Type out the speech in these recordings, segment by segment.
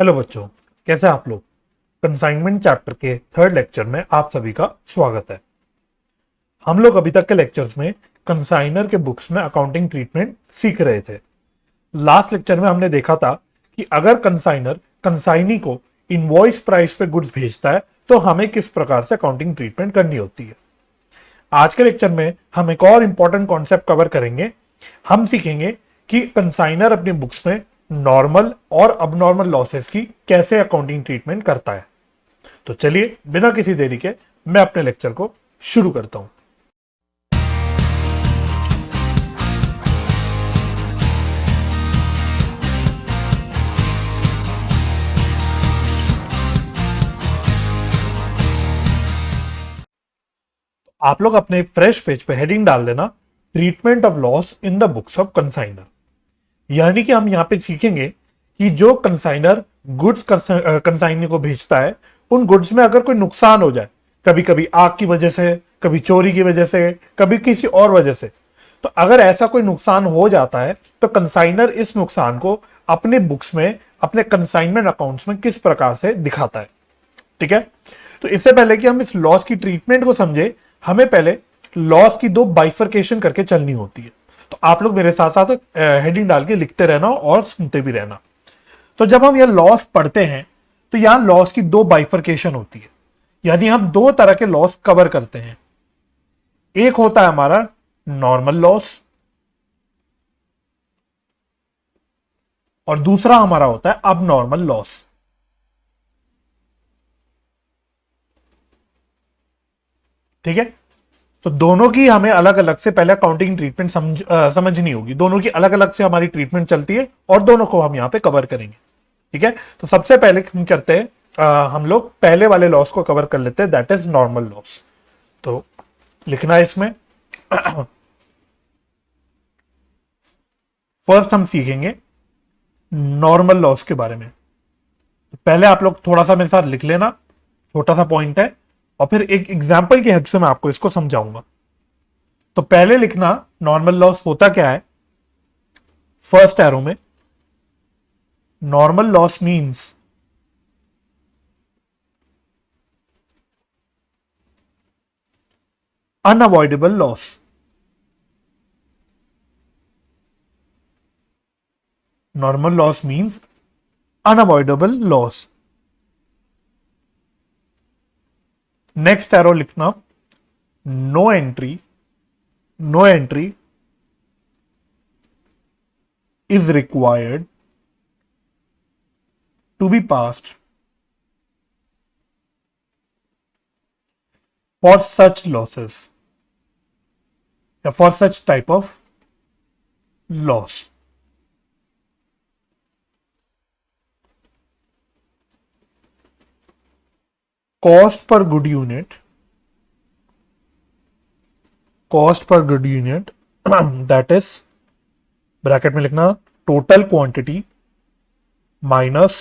Hello बच्चों, कैसे आप लोग। कंसाइनमेंट चैप्टर के थर्ड लेक्चर में आप सभी का स्वागत है। हम लोग अभी तक के लेक्चर्स में कंसाइनर के बुक्स में अकाउंटिंग ट्रीटमेंट सीख रहे थे। लास्ट लेक्चर में हमने देखा था कि अगर कंसाइनर कंसाइनी को इनवॉइस प्राइस पे गुड्स भेजता है तो हमें किस प्रकार से अकाउंटिंग ट्रीटमेंट करनी होती है। आज के लेक्चर में हम एक और इंपॉर्टेंट कॉन्सेप्ट कवर करेंगे। हम सीखेंगे कि कंसाइनर अपनी बुक्स में नॉर्मल और अबनॉर्मल लॉसेस की कैसे अकाउंटिंग ट्रीटमेंट करता है। तो चलिए बिना किसी देरी के मैं अपने लेक्चर को शुरू करता हूं। आप लोग अपने फ्रेश पेज पे हेडिंग डाल देना, treatment of loss in the books of consignor. यानी कि हम यहां पे सीखेंगे कि जो कंसाइनर गुड्स कंसाइनी को भेजता है, उन गुड्स में अगर कोई नुकसान हो जाए, कभी कभी आग की वजह से, कभी चोरी की वजह से, कभी किसी और वजह से, तो अगर ऐसा कोई नुकसान हो जाता है तो कंसाइनर इस नुकसान को अपने बुक्स में, अपने कंसाइनमेंट अकाउंट्स में किस प्रकार से दिखाता है। ठीक है, तो इससे पहले कि हम इस लॉस की ट्रीटमेंट को समझे, हमें पहले लॉस की दो बाइफर्केशन करके चलनी होती है। तो आप लोग मेरे साथ साथ हेडिंग डाल के लिखते रहना और सुनते भी रहना। तो जब हम यह लॉस पढ़ते हैं तो यहां लॉस की दो बाइफर्केशन होती है, यानी हम दो तरह के लॉस कवर करते हैं। एक होता है हमारा नॉर्मल लॉस और दूसरा हमारा होता है अब नॉर्मल लॉस। ठीक है, तो दोनों की हमें अलग अलग से पहले अकाउंटिंग ट्रीटमेंट समझनी होगी। दोनों की अलग अलग से हमारी ट्रीटमेंट चलती है और दोनों को हम यहां पे कवर करेंगे। ठीक है, तो सबसे पहले हम करते हैं, हम लोग पहले वाले लॉस को कवर कर लेते हैं, दैट इज नॉर्मल लॉस। तो लिखना है इसमें फर्स्ट हम सीखेंगे नॉर्मल लॉस के बारे में। तो पहले आप लोग थोड़ा सा मेरे साथ लिख लेना, छोटा सा पॉइंट है, और फिर एक एग्जाम्पल की हेल्प से मैं आपको इसको समझाऊंगा। तो पहले लिखना नॉर्मल लॉस होता क्या है। फर्स्ट एरो में normal loss means unavoidable loss. Normal loss means unavoidable loss. Next arrow लिखना no entry is required to be passed for such losses या for such type of loss. Cost per good unit that is bracket में लिखना total quantity minus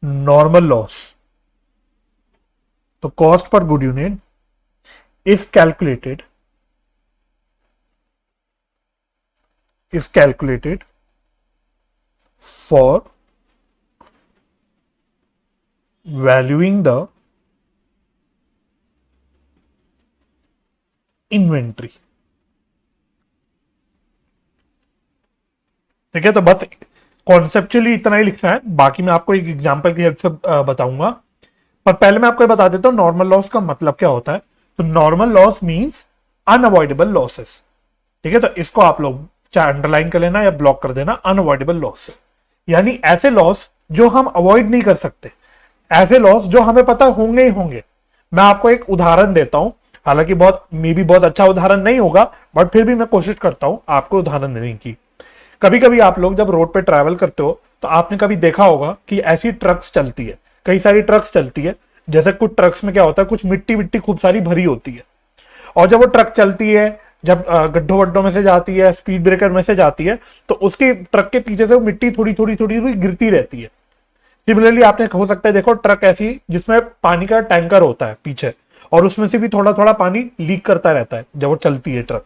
normal loss. तो cost पर good unit is calculated for valuing the inventory। ठीक है, तो बस conceptually इतना ही लिखना है, बाकी मैं आपको एक एग्जांपल की हेल्प से बताऊंगा। पर पहले मैं आपको बता देता हूं नॉर्मल लॉस का मतलब क्या होता है। तो normal loss means unavoidable losses. ठीक है, तो इसको आप लोग चाहे अंडरलाइन कर लेना या ब्लॉक कर देना, अनअवॉइडेबल लॉस यानी ऐसे लॉस जो हम अवॉइड नहीं कर सकते, ऐसे लॉस जो हमें पता होंगे ही होंगे। मैं आपको एक उदाहरण देता हूं, हालांकि बहुत अच्छा उदाहरण नहीं होगा, बट फिर भी मैं कोशिश करता हूं आपको उदाहरण देने की। कभी कभी आप लोग जब रोड पे ट्रैवल करते हो तो आपने कभी देखा होगा कि ऐसी ट्रक्स चलती है, कई सारी ट्रक्स चलती है। जैसे कुछ ट्रक्स में क्या होता है, कुछ मिट्टी खूब सारी भरी होती है, और जब वो ट्रक चलती है, जब गड्ढों वड्ढों में से जाती है, स्पीड ब्रेकर में से जाती है, तो उसके ट्रक के पीछे से वो मिट्टी थोड़ी गिरती रहती है। सिमिलरली आपने हो सकता है देखो ट्रक ऐसी जिसमें पानी का टैंकर होता है पीछे, और उसमें से भी थोड़ा थोड़ा पानी लीक करता रहता है जब वो चलती है ट्रक,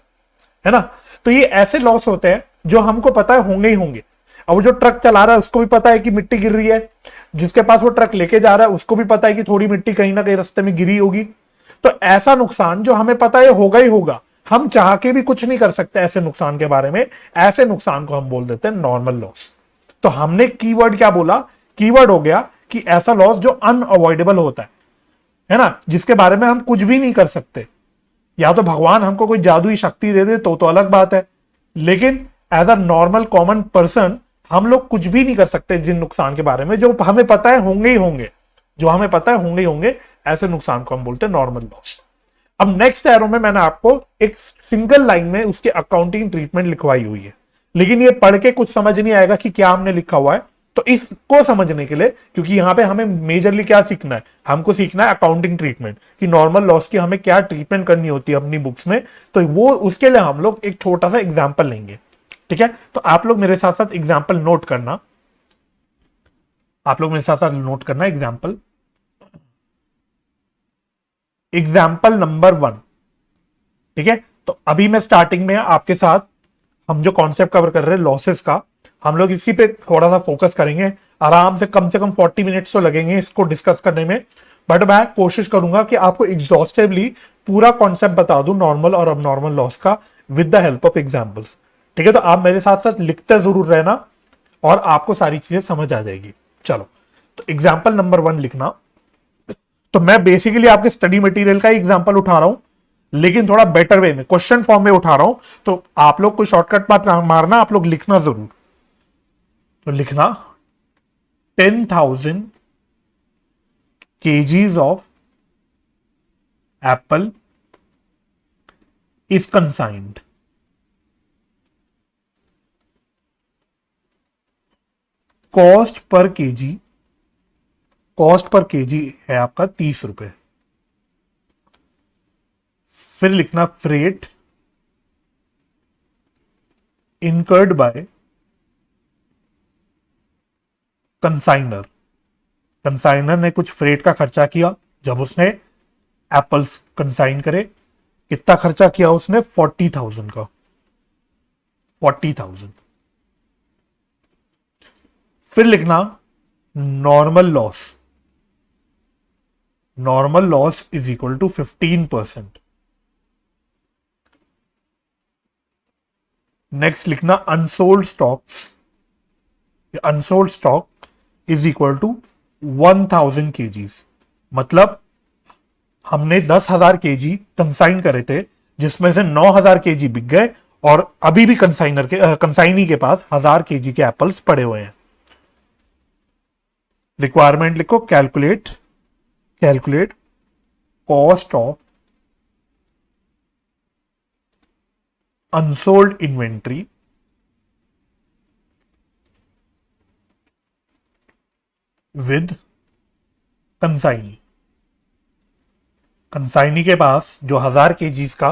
है ना। तो ये ऐसे लॉस होते हैं जो हमको पता है होंगे ही होंगे। अब वो जो ट्रक चला रहा है उसको भी पता है कि मिट्टी गिर रही है, जिसके पास वो ट्रक लेके जा रहा है उसको भी पता है कि थोड़ी मिट्टी कहीं ना कहीं रास्ते में गिरी होगी। तो ऐसा नुकसान जो हमें पता है होगा ही होगा, हम चाह के भी कुछ नहीं कर सकते ऐसे नुकसान के बारे में, ऐसे नुकसान को हम बोल देते हैं नॉर्मल लॉस। तो हमने कीवर्ड क्या बोला, कीवर्ड हो गया कि ऐसा लॉस जो अनअवॉइडेबल होता है ना, जिसके बारे में हम कुछ भी नहीं कर सकते। या तो भगवान हमको कोई जादुई शक्ति दे दे तो अलग बात है, लेकिन as a normal common person हम लोग कुछ भी नहीं कर सकते जिन नुकसान के बारे में जो हमें पता है होंगे ही होंगे, जो हमें पता है होंगे ही होंगे, ऐसे नुकसान को हम बोलते हैं नॉर्मल लॉस। अब नेक्स्ट एरो में मैंने आपको एक सिंगल लाइन में उसके अकाउंटिंग ट्रीटमेंट लिखवाई हुई है, लेकिन ये पढ़ के कुछ समझ नहीं आएगा कि क्या हमने लिखा हुआ है। तो इसको समझने के लिए, क्योंकि यहां पे हमें मेजरली क्या सीखना है, हमको सीखना है अकाउंटिंग ट्रीटमेंट, कि नॉर्मल लॉस की हमें क्या ट्रीटमेंट करनी होती है अपनी बुक्स में। तो वो उसके लिए हम लोग एक छोटा सा एग्जाम्पल लेंगे, ठीक है। तो आप लोग मेरे साथ साथ एग्जाम्पल नोट करना, आप लोग मेरे साथ साथ नोट करना एग्जाम्पल। एग्जाम्पल नंबर 1, ठीक है। तो अभी मैं स्टार्टिंग में आपके साथ हम जो कॉन्सेप्ट कवर कर रहे हैं लॉसेस का, हम लोग इसी पे थोड़ा सा फोकस करेंगे। आराम से कम 40 मिनट्स तो लगेंगे इसको डिस्कस करने में, बट मैं कोशिश करूंगा कि आपको एग्जॉस्टिवली पूरा कॉन्सेप्ट बता दूं नॉर्मल और अब नॉर्मल लॉस का with the help of examples, ठीक है। तो आप मेरे साथ साथ लिखते जरूर रहना और आपको सारी चीजें समझ आ जाएगी। चलो, तो एग्जाम्पल नंबर 1 लिखना। तो मैं बेसिकली आपके स्टडी मटेरियल का एग्जाम्पल उठा रहा हूं, लेकिन थोड़ा बेटर वे में क्वेश्चन फॉर्म में उठा रहा हूं। तो आप लोग कोई शॉर्टकट मत मारना, आप लोग लिखना जरूर। तो लिखना 10,000 kgs of apple is consigned. Cost per kg, cost per kg है आपका 30 रुपए। फिर लिखना freight incurred by consignor. Consignor ने कुछ फ्रेट का खर्चा किया जब उसने एप्पल्स कंसाइन करे। कितना खर्चा किया उसने? 40,000 का, 40,000। फिर लिखना normal loss, normal loss is equal to 15%। Next लिखना unsold stocks, unsold stock is equal to 1,000 KGs. मतलब हमने 10,000 केजी कंसाइन करे थे, जिसमें से 9,000 केजी बिक गए और अभी भी कंसाइनर के कंसाइनी के पास 1,000 केजी के एप्पल्स पड़े हुए हैं। रिक्वायरमेंट लिखो, calculate, calculate cost of unsold inventory with consignee. Consignee के पास जो 1,000 केजीज का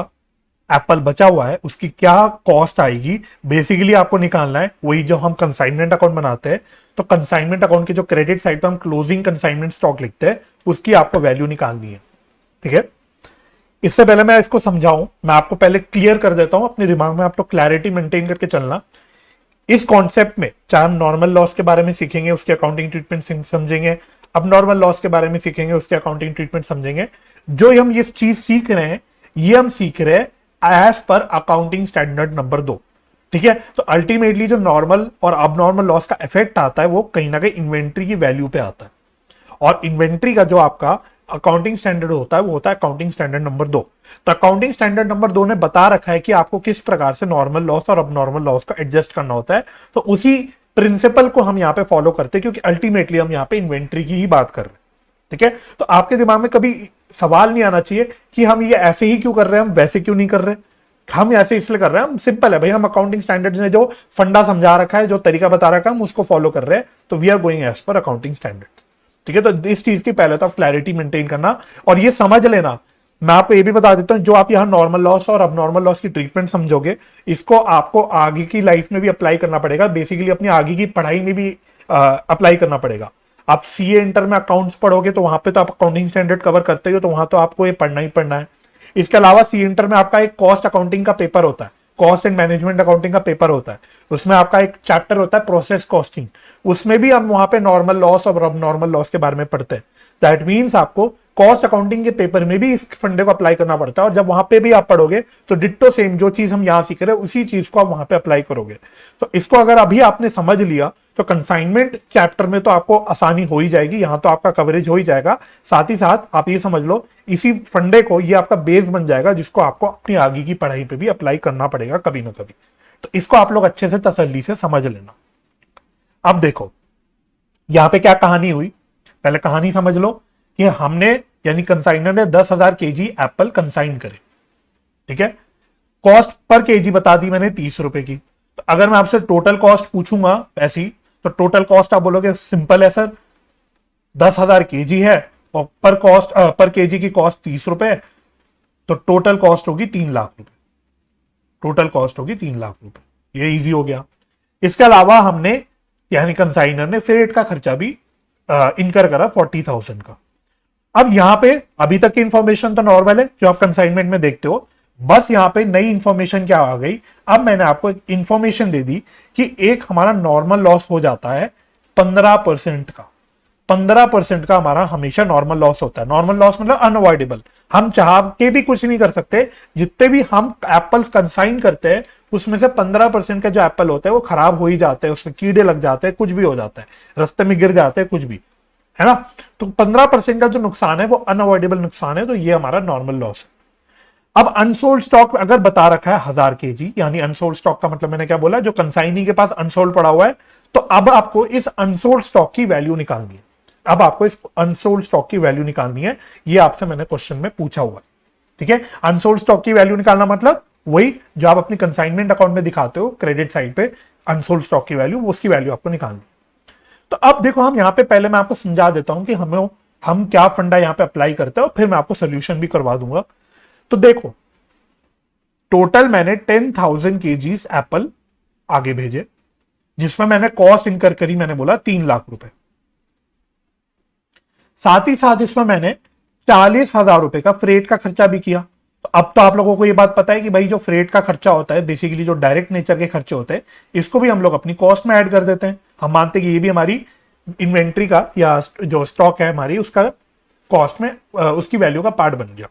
एप्पल बचा हुआ है उसकी क्या कॉस्ट आएगी, बेसिकली आपको निकालना है। वही जो हम कंसाइनमेंट अकाउंट बनाते हैं, तो कंसाइनमेंट अकाउंट के जो क्रेडिट साइड पर हम क्लोजिंग कंसाइनमेंट स्टॉक लिखते हैं, उसकी आपको वैल्यू निकालनी है, ठीक है। इससे पहले मैं इसको समझाऊं, मैं आपको पहले क्लियर कर देता हूं अपने दिमाग में, आप लोग क्लैरिटी मेंटेन करके चलना। इस कॉन्सेप्ट में चाहे हम नॉर्मल लॉस के बारे में सीखेंगे, उसके अकाउंटिंग ट्रीटमेंट समझेंगे, अब नॉर्मल लॉस के बारे में सीखेंगे, उसके अकाउंटिंग ट्रीटमेंट समझेंगे। जो हम ये चीज सीख रहे हैं, ये हम सीख रहे हैं as per accounting standard number 2, ठीक है। तो अल्टीमेटली जो नॉर्मल और अब नॉर्मल लॉस का इफेक्ट आता है वो कहीं ना कहीं इन्वेंट्री की वैल्यू पे आता है, और इन्वेंट्री का जो आपका अकाउंटिंग स्टैंडर्ड होता है वो होता है अकाउंटिंग स्टैंडर्ड नंबर 2। तो अकाउंटिंग स्टैंडर्ड नंबर 2 ने बता रखा है कि आपको किस प्रकार से नॉर्मल लॉस और अब नॉर्मल लॉस का एडजस्ट करना होता है। तो उसी प्रिंसिपल को हम यहाँ पे फॉलो करते हैं, क्योंकि अल्टीमेटली हम यहाँ पे इन्वेंट्री की ही बात कर रहे हैं, ठीक है। तो आपके दिमाग में कभी सवाल नहीं आना चाहिए कि हम ये ऐसे ही क्यों कर रहे हैं, हम वैसे क्यों नहीं कर रहे। हम ऐसे इसलिए कर रहे हैं, हम सिंपल है भाई, हम अकाउंटिंग स्टैंडर्ड्स ने जो फंडा समझा रखा है, जो तरीका बता रखा है, हम उसको फॉलो कर रहे हैं। तो we are going as per accounting standard, ठीक है। तो इस चीज की पहले तो आप क्लैरिटी मेंटेन करना और ये समझ लेना। मैं आपको ये भी बता देता हूं, जो आप यहाँ नॉर्मल लॉस और अब नॉर्मल लॉस की ट्रीटमेंट समझोगे, इसको आपको आगे की लाइफ में भी अप्लाई करना पड़ेगा, बेसिकली अपनी आगे की पढ़ाई में भी अप्लाई करना पड़ेगा। आप सीए इंटर में अकाउंट्स पढ़ोगे तो वहां पे तो आप अकाउंटिंग स्टैंडर्ड कवर करते हो, तो वहां तो आपको ये पढ़ना ही पढ़ना है। इसके अलावा सी इंटर में आपका एक कॉस्ट अकाउंटिंग का पेपर होता है, कॉस्ट एंड मैनेजमेंट अकाउंटिंग का पेपर होता है, उसमें आपका एक चैप्टर होता है प्रोसेस कॉस्टिंग, उसमें भी हम वहां पे नॉर्मल लॉस और अब नॉर्मल लॉस के बारे में पढ़ते हैं। दैट मीन्स आपको कॉस्ट अकाउंटिंग के पेपर में भी इस फंडे को अप्लाई करना पड़ता है, और जब वहां पे भी आप पढ़ोगे तो डिट्टो सेम जो चीज हम यहां सीख रहे हैं उसी चीज को आप वहां पे अप्लाई करोगे। तो इसको अगर अभी आपने समझ लिया तो कंसाइनमेंट चैप्टर में तो आपको आसानी हो ही जाएगी, यहां तो आपका कवरेज हो ही जाएगा। साथ ही साथ आप ये समझ लो इसी फंडे को ये आपका बेस बन जाएगा जिसको आपको अपनी आगे की पढ़ाई पे भी अप्लाई करना पड़ेगा कभी ना कभी। तो इसको आप लोग अच्छे से तसल्ली से समझ लेना। अब देखो यहां पे क्या कहानी हुई, पहले कहानी समझ लो कि हमने यानी कंसाइनर ने 10,000 केजी एप्पल कंसाइन करे, ठीक है। कॉस्ट पर केजी बता दी मैंने 30 रुपए की। तो अगर मैं आपसे टोटल कॉस्ट पूछूंगा ऐसी, तो टोटल कॉस्ट आप बोलोगे सिंपल है सर, 10,000 केजी है और पर केजी की कॉस्ट 30 रुपए है, तो टोटल कॉस्ट होगी 3 लाख रुपए, टोटल कॉस्ट होगी 3 लाख रुपए। ये इजी हो गया। इसके अलावा हमने यानी कंसाइनर ने फ्रेट का खर्चा भी इनकर करा 40,000 का। अब यहां पे अभी तक की इंफॉर्मेशन तो नॉर्मल है जो आप कंसाइनमेंट में देखते हो, बस यहां पे नई इंफॉर्मेशन क्या आ गई, अब मैंने आपको एक इंफॉर्मेशन दे दी कि एक हमारा नॉर्मल लॉस हो जाता है 15% का। 15% का हमारा हमेशा नॉर्मल लॉस होता है। नॉर्मल लॉस मतलब अनअवॉइडेबल, हम चाह के भी कुछ नहीं कर सकते। जितने भी हम एप्पल्स कंसाइन करते हैं उसमें से 15% का जो एप्पल होता है वो खराब हो ही जाते हैं, उसमें कीड़े लग जाते हैं, कुछ भी हो जाता है, रास्ते में गिर जाते हैं, कुछ भी, है ना। तो 15% का जो नुकसान है वो अनअवॉइडेबल नुकसान है, तो ये हमारा नॉर्मल लॉस है। अब अनसोल्ड स्टॉक अगर बता रखा है 1000 केजी, यानी अनसोल्ड स्टॉक का मतलब मैंने क्या बोला, जो कंसाइनी के पास अनसोल्ड पड़ा हुआ है, तो अब आपको इस अनसोल्ड स्टॉक की वैल्यू निकालनी है। अब आपको इस अनसोल्ड स्टॉक की वैल्यू निकालनी है, ये आपसे मैंने क्वेश्चन में पूछा हुआ है, ठीक है। अनसोल्ड स्टॉक की वैल्यू निकालना मतलब वही जो आप अपनी कंसाइनमेंट अकाउंट में दिखाते हो क्रेडिट साइड पे, अनसोल्ड स्टॉक की वैल्यू, उसकी वैल्यू आपको निकालनी। तो अब देखो हम यहां पे पहले मैं आपको समझा देता हूं कि हम क्या फंडा यहां पे अप्लाई करते हैं, और फिर मैं आपको सोल्यूशन भी करवा दूंगा। तो देखो टोटल मैंने 10,000 केजीज एप्पल आगे भेजे, जिसमें मैंने कॉस्ट इनकर करी, मैंने बोला 3 लाख रुपए। साथ ही साथ इसमें मैंने 40,000 रुपए का फ्रेट का खर्चा भी किया। तो अब तो आप लोगों को ये बात पता है कि भाई जो फ्रेट का खर्चा होता है, बेसिकली जो डायरेक्ट नेचर के खर्चे होते हैं, इसको भी हम लोग अपनी कॉस्ट में ऐड कर देते हैं। हम मानते हैं कि ये भी हमारी इन्वेंट्री का या जो स्टॉक है हमारी, उसका कॉस्ट में उसकी वैल्यू का पार्ट बन गया,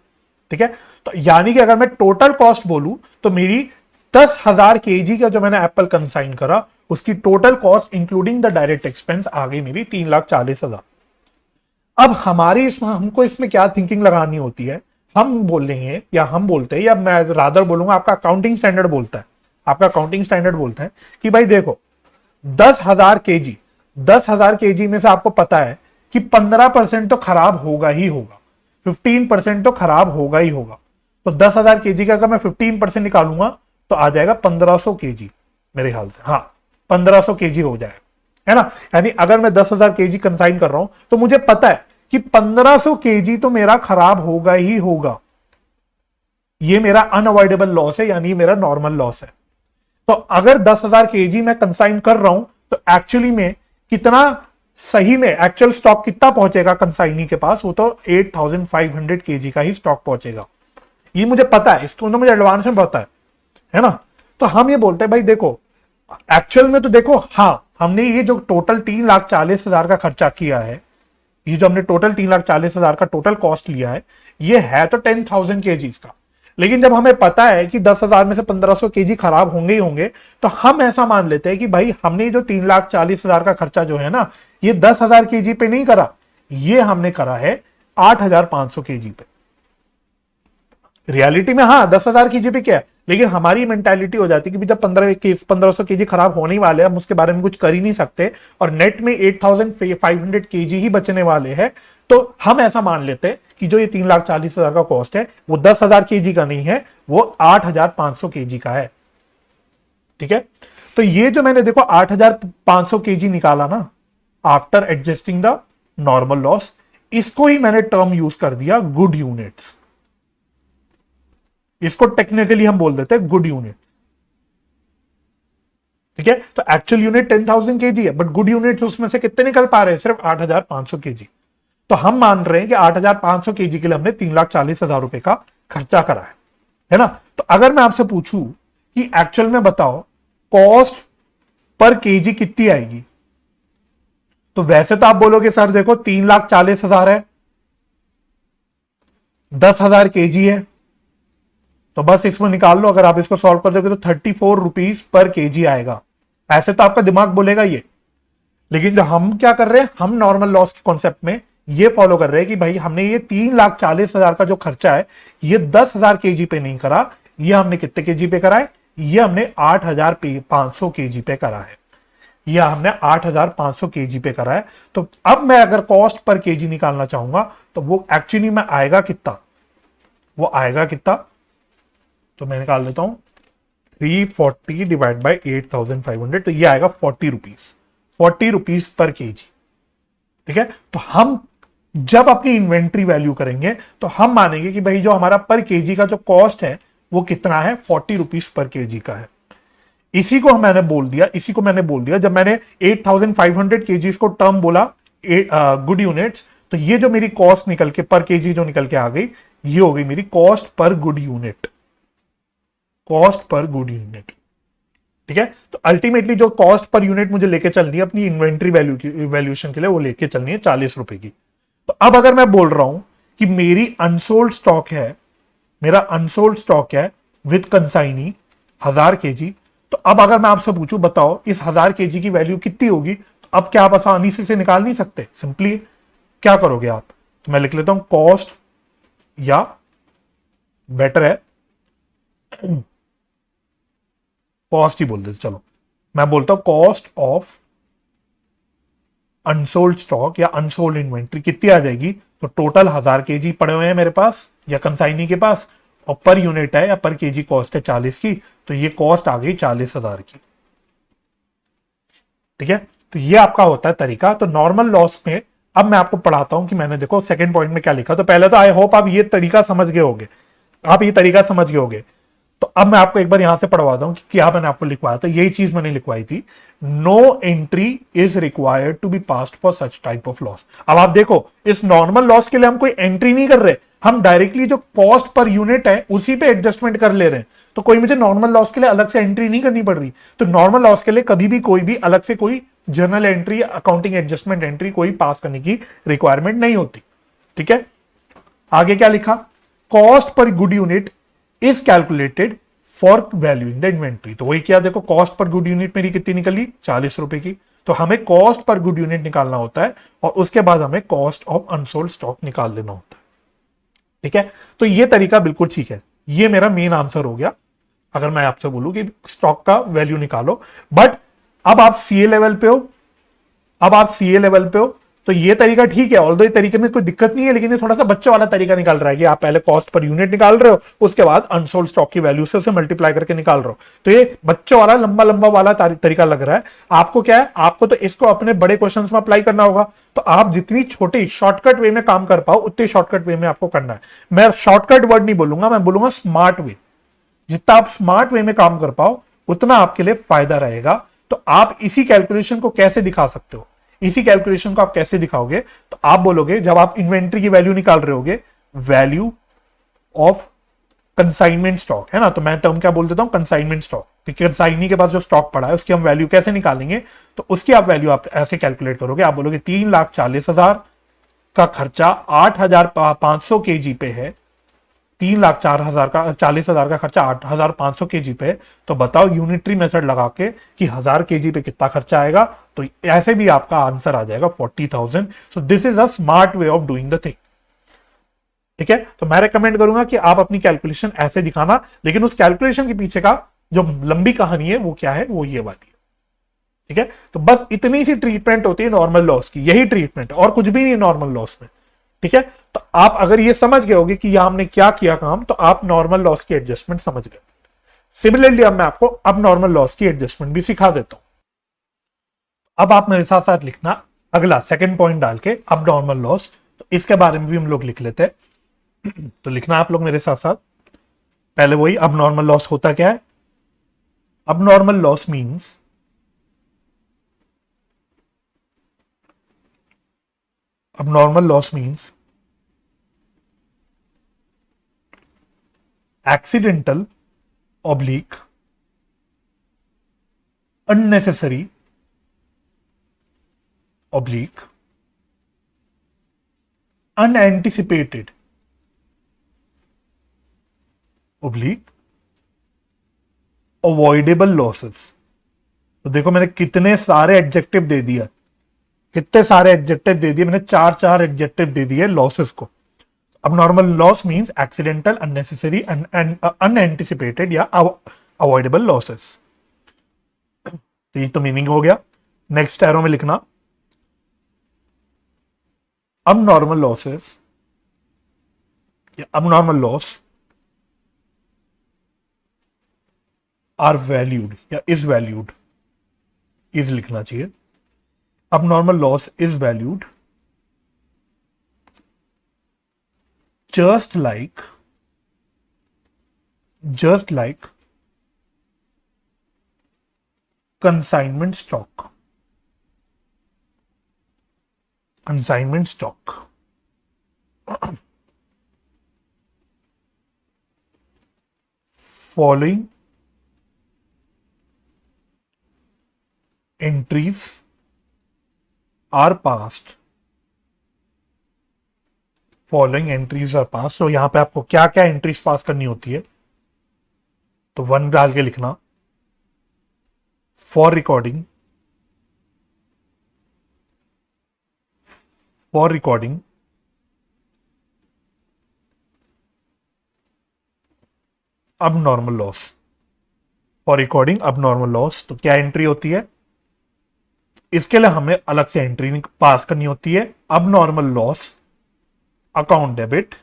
ठीक है। तो यानी कि अगर मैं टोटल कॉस्ट बोलूं तो मेरी 10,000 केजी का जो मैंने एप्पल कंसाइन करा उसकी total cost including the direct expense आ गई मेरी 3,40,000। अब हमारी हमको इसमें क्या थिंकिंग लगानी होती है, हम बोलेंगे या हम बोलते हैं, या मैं रादर बोलूंगा आपका अकाउंटिंग स्टैंडर्ड बोलता है, आपका अकाउंटिंग स्टैंडर्ड बोलता है कि भाई देखो 10,000 केजी में से आपको पता है कि 15% तो खराब होगा ही होगा, 15% तो खराब होगा ही होगा। तो 10,000 केजी का अगर मैं 15% निकालूंगा तो आ जाएगा 1500 केजी मेरे ख्याल से, हाँ 1500 केजी हो जाएगा, है ना। यानी अगर मैं 10,000 केजी कंसाइन कर रहा हूं तो मुझे पता है कि 1500 केजी तो मेरा खराब होगा ही होगा। ये मेरा अनअवॉइडेबल लॉस है, यानी मेरा नॉर्मल लॉस है। तो अगर 10,000 केजी मैं कंसाइन कर रहा हूं तो एक्चुअली में कितना सही में एक्चुअल स्टॉक कितना पहुंचेगा कंसाइनी के पास, वो तो 8,500 केजी का ही स्टॉक पहुंचेगा। ये मुझे पता है, इसको तो मुझे एडवांस में पता है ना। तो हम ये बोलते हैं भाई देखो एक्चुअल में तो देखो, हाँ हमने ये जो टोटल 3,40,000 का खर्चा किया है, ये जो हमने टोटल 3,40,000 का टोटल कॉस्ट लिया है, ये है तो 10,000 केजीज का। लेकिन जब हमें पता है कि 10,000 में से 1,500 केजी खराब होंगे ही होंगे, तो हम ऐसा मान लेते हैं कि भाई हमने जो 3,40,000 का खर्चा जो है ना, ये 10,000 केजी पे नहीं करा, ये हमने करा है 8,500 केजी पे। रियलिटी में हाँ 10,000 केजी पे क्या है, लेकिन हमारी मेंटालिटी हो जाती है कि जब 1,500 केजी खराब होने वाले हैं, हम उसके बारे में कुछ कर ही नहीं सकते, और नेट में 8,500 केजी ही बचने वाले हैं, तो हम ऐसा मान लेते हैं कि जो ये 3,40,000 का कॉस्ट है वो 10,000 केजी का नहीं है, वो 8,500 केजी का है, ठीक है। तो ये जो मैंने देखो 8,500 केजी निकाला ना after adjusting the normal loss, इसको ही मैंने टर्म यूज कर दिया गुड यूनिट्स। इसको टेक्निकली हम बोल देते हैं गुड यूनिट्स, ठीक है। तो एक्चुअल यूनिट 10,000 केजी है, बट गुड यूनिट्स उसमें से कितने निकल पा रहे हैं, सिर्फ 8,500 केजी। तो हम मान रहे हैं कि 8,500 केजी के लिए हमने 3,40,000 रुपए का खर्चा करा है ना। तो अगर मैं आपसे पूछूं कि एक्चुअल में बताओ कॉस्ट पर केजी कितनी आएगी। तो वैसे तो आप बोलोगे सर देखो 3,40,000 है, 10,000 केजी है, तो बस इसमें निकाल लो। अगर आप इसको सॉल्व कर दोगे तो 34 रुपीज पर केजी आएगा। ऐसे तो आपका दिमाग बोलेगा ये, लेकिन जो हम क्या कर रहे हैं, हम नॉर्मल लॉस के कॉन्सेप्ट में ये फॉलो कर रहे हैं कि भाई हमने ये 3,40,000 का जो खर्चा है ये 10,000 केजी पे नहीं करा, ये हमने कितने केजी पे करा है, ये हमने 8,500 केजी पे करा है, यह हमने 8,500 केजी पे करा है। तो अब मैं अगर कॉस्ट पर केजी निकालना चाहूंगा तो वो एक्चुअली में आएगा कितना, वो आएगा कितना, तो मैं निकाल लेता हूं 340 डिवाइड बाई 8,500, तो ये आएगा 40 रुपीज, 40 रुपीज पर केजी। ठीक है, तो हम जब अपनी इन्वेंट्री वैल्यू करेंगे तो हम मानेंगे कि भाई जो हमारा पर केजी का जो कॉस्ट है वो कितना है, 40 रुपीज पर केजी का है। इसी को मैंने बोल दिया, इसी को मैंने बोल दिया जब मैंने 8,500 केजी को टर्म बोला गुड यूनिट्स, तो ये जो मेरी कॉस्ट निकल के पर केजी जो निकल के आ गई, ये हो गई मेरी कॉस्ट पर गुड यूनिट, कॉस्ट पर गुड यूनिट। ठीक है, तो अल्टीमेटली जो कॉस्ट पर यूनिट मुझे लेके चलनी है अपनी इन्वेंट्री वैल्यू की वैल्यूएशन के लिए, वो लेके चलनी है 40 रुपए की। तो अब अगर मैं बोल रहा हूं कि मेरी अनसोल्ड स्टॉक है, मेरा अनसोल्ड स्टॉक है विद कंसाइनी 1000 केजी, तो अब अगर मैं आपसे पूछूं बताओ इस 1000 केजी की वैल्यू कितनी होगी, तो अब क्या आप आसानी से निकाल नहीं सकते, सिंपली क्या करोगे आप, तो मैं लिख लेता हूं कॉस्ट, या बेटर है कॉस्ट ही बोल दे, चलो मैं बोलता हूं कॉस्ट ऑफ अनसोल्ड स्टॉक या अनसोल्ड इन्वेंट्री कितनी आ जाएगी। तो टोटल 1000 केजी पड़े हुए हैं मेरे पास या कंसाइनी के पास, और पर यूनिट है या पर केजी कॉस्ट है 40 की, तो ये कॉस्ट आ गई 40,000 की। ठीक है, तो ये आपका होता है तरीका। तो नॉर्मल लॉस में अब मैं आपको पढ़ाता हूं कि मैंने देखो सेकंड पॉइंट में क्या लिखा। तो पहले तो आई होप आप ये तरीका समझ गए होगे, आप ये तरीका समझ गए होगे। तो अब मैं आपको एक बार यहां से पढ़वाता हूं कि क्या मैंने आपको लिखवाया था, यही चीज मैंने लिखवाई थी, no entry is required to be passed for such type of loss. अब आप देखो इस नॉर्मल लॉस के लिए हम कोई एंट्री नहीं कर रहे, हम डायरेक्टली जो कॉस्ट पर यूनिट है उसी पे एडजस्टमेंट कर ले रहे हैं, तो कोई मुझे नॉर्मल लॉस के लिए अलग से एंट्री नहीं करनी पड़ रही। तो नॉर्मल लॉस के लिए कभी भी कोई भी अलग से कोई journal entry, accounting adjustment entry कोई पास करने की रिक्वायरमेंट नहीं होती। ठीक है, आगे क्या लिखा, कॉस्ट पर good unit is calculated for valuing the inventory. तो वही किया, देखो कॉस्ट पर गुड यूनिट मेरी कितनी निकली, 40 रुपए की। तो हमें कॉस्ट पर गुड यूनिट निकालना होता है और उसके बाद हमें कॉस्ट ऑफ अनसोल्ड स्टॉक निकाल लेना होता है। ठीक है, तो ये तरीका बिल्कुल ठीक है, ये मेरा मेन आंसर हो गया। अगर मैं आपसे बोलूं कि स्टॉक का वैल्यू निकालो, बट अब आप सीए लेवल पे हो, अब आप सीए लेवल पे हो, तो ये तरीका ठीक है, ऑल्दो ये तरीके में कोई दिक्कत नहीं है, लेकिन ये थोड़ा सा बच्चों वाला तरीका निकाल रहा है कि आप पहले कॉस्ट पर यूनिट निकाल रहे हो, उसके बाद अनसोल्ड स्टॉक की वैल्यू से उसे मल्टीप्लाई करके निकाल रहे हो। तो ये बच्चों वाला लंबा लंबा वाला तरीका लग रहा है आपको। क्या है, आपको तो इसको अपने बड़े क्वेश्चन में अप्लाई करना होगा। तो आप जितनी छोटी शॉर्टकट वे में काम कर पाओ उतनी शॉर्टकट वे में आपको करना है। मैं शॉर्टकट वर्ड नहीं बोलूंगा, मैं बोलूंगा स्मार्ट वे। जितना आप स्मार्ट वे में काम कर पाओ उतना आपके लिए फायदा रहेगा। तो आप इसी कैलकुलेशन को कैसे दिखा सकते हो, इसी कैलकुलेशन को आप कैसे दिखाओगे, तो आप बोलोगे जब आप इन्वेंट्री की वैल्यू निकाल रहे होगे, वैल्यू ऑफ कंसाइनमेंट स्टॉक है ना, तो मैं टर्म क्या बोल देता हूं, कंसाइनमेंट स्टॉक, क्योंकि कंसाइनी के पास जो स्टॉक पड़ा है उसकी हम वैल्यू कैसे निकालेंगे, तो उसकी आप वैल्यू आप ऐसे कैलकुलेट करोगे। आप बोलोगे 3,40,000 का खर्चा 8,500 केजी पे है, 3,04,000 का 40,000 का खर्चा 8,500 केजी पे, तो बताओ यूनिटरी मेथड लगा के कि 1000 केजी पे कितना खर्चा आएगा, तो ऐसे भी आपका आंसर आ जाएगा 40,000। So this is a smart way of doing the thing. ठीक है, तो मैं रेकमेंड करूंगा कि आप अपनी कैलकुलेशन ऐसे दिखाना, लेकिन उस कैलकुलेशन के पीछे का जो लंबी कहानी है वो क्या है, वो ये वाली है। ठीक है, तो बस इतनी सी ट्रीटमेंट होती है नॉर्मल लॉस की, यही ट्रीटमेंट, और कुछ भी नहीं नॉर्मल लॉस में। ठीक है, तो आप अगर ये समझ गए होगे कि यहां हमने क्या किया काम, तो आप नॉर्मल लॉस की एडजस्टमेंट समझ गए। सिमिलरली अब मैं आपको अब नॉर्मल लॉस की एडजस्टमेंट भी सिखा देता हूं। अब आप मेरे साथ साथ लिखना अगला सेकंड पॉइंट डाल के, अब नॉर्मल लॉस, तो इसके बारे में भी हम लोग लिख लेते हैं। तो लिखना आप लोग मेरे साथ साथ, पहले वही अब नॉर्मल लॉस होता क्या है। अब normal loss means abnormal loss means accidental oblique unnecessary oblique unanticipated oblique avoidable losses. तो देखो मैंने कितने सारे एडजेक्टिव दे दिया, कितने सारे एडजेक्टिव दे दिए मैंने, चार चार एडजेक्टिव दे दिए लॉसेस को। अब normal loss means accidental, unnecessary, unanticipated या अवॉइडेबल लॉसेस। तो ये तो मीनिंग हो गया। नेक्स्ट एरो में लिखना अब नॉर्मल लॉसेस या अब नॉर्मल लॉस आर वैल्यूड या इज वैल्यूड, इज लिखना चाहिए। अब normal loss is valued just like consignment stock following entries are passed, following entries are pass. तो यहां पे आपको क्या क्या एंट्रीज पास करनी होती है, तो 1 डाल के लिखना फॉर रिकॉर्डिंग अब नॉर्मल लॉस, फॉर रिकॉर्डिंग अब नॉर्मल लॉस। तो क्या एंट्री होती है, इसके लिए हमें अलग से एंट्री पास करनी होती है। अब normal loss account debit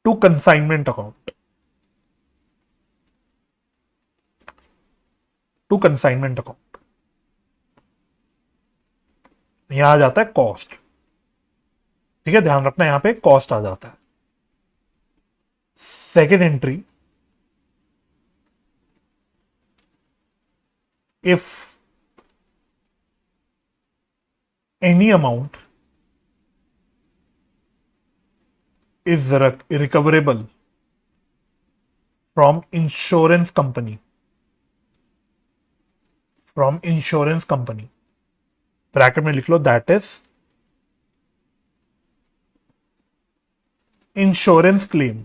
to consignment account, यहां आ जाता है कॉस्ट। ठीक है, ध्यान रखना यहां पे कॉस्ट आ जाता है। Second entry, if any amount is recoverable from insurance company, bracket में लिख लो दैट इज इंश्योरेंस क्लेम।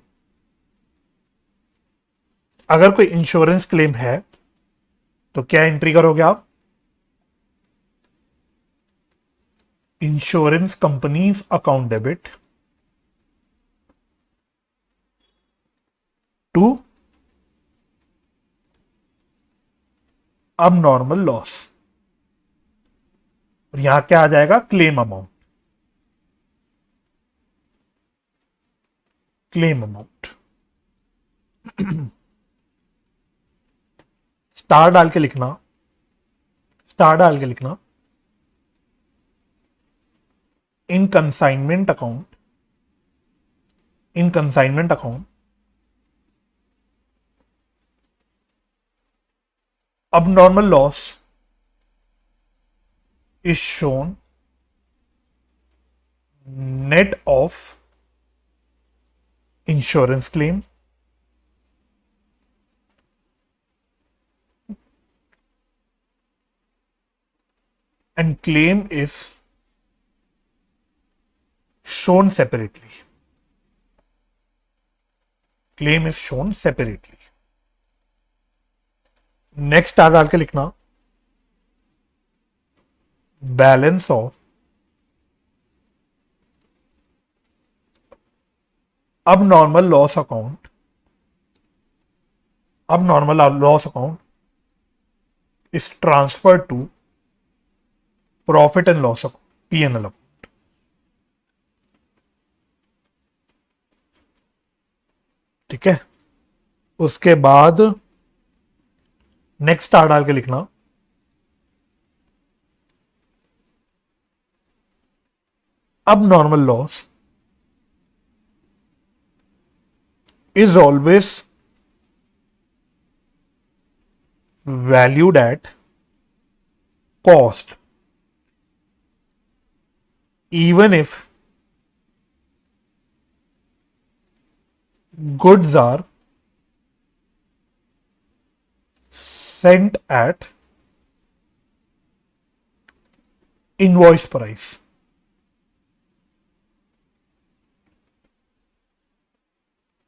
अगर कोई इंश्योरेंस क्लेम है तो क्या एंट्री करोगे आप, insurance companies account debit to अब नॉर्मल लॉस, और यहां क्या आ जाएगा, क्लेम अमाउंट, स्टार डाल के लिखना, in consignment account abnormal loss is shown net of insurance claim and claim is shown separately. Next star डाल के लिखना बैलेंस ऑफ अब normal loss account, is transfer to profit and loss account, P&L account. ठीक है, उसके बाद next star डाल के लिखना अब normal loss is always valued at cost even if goods are sent at invoice price.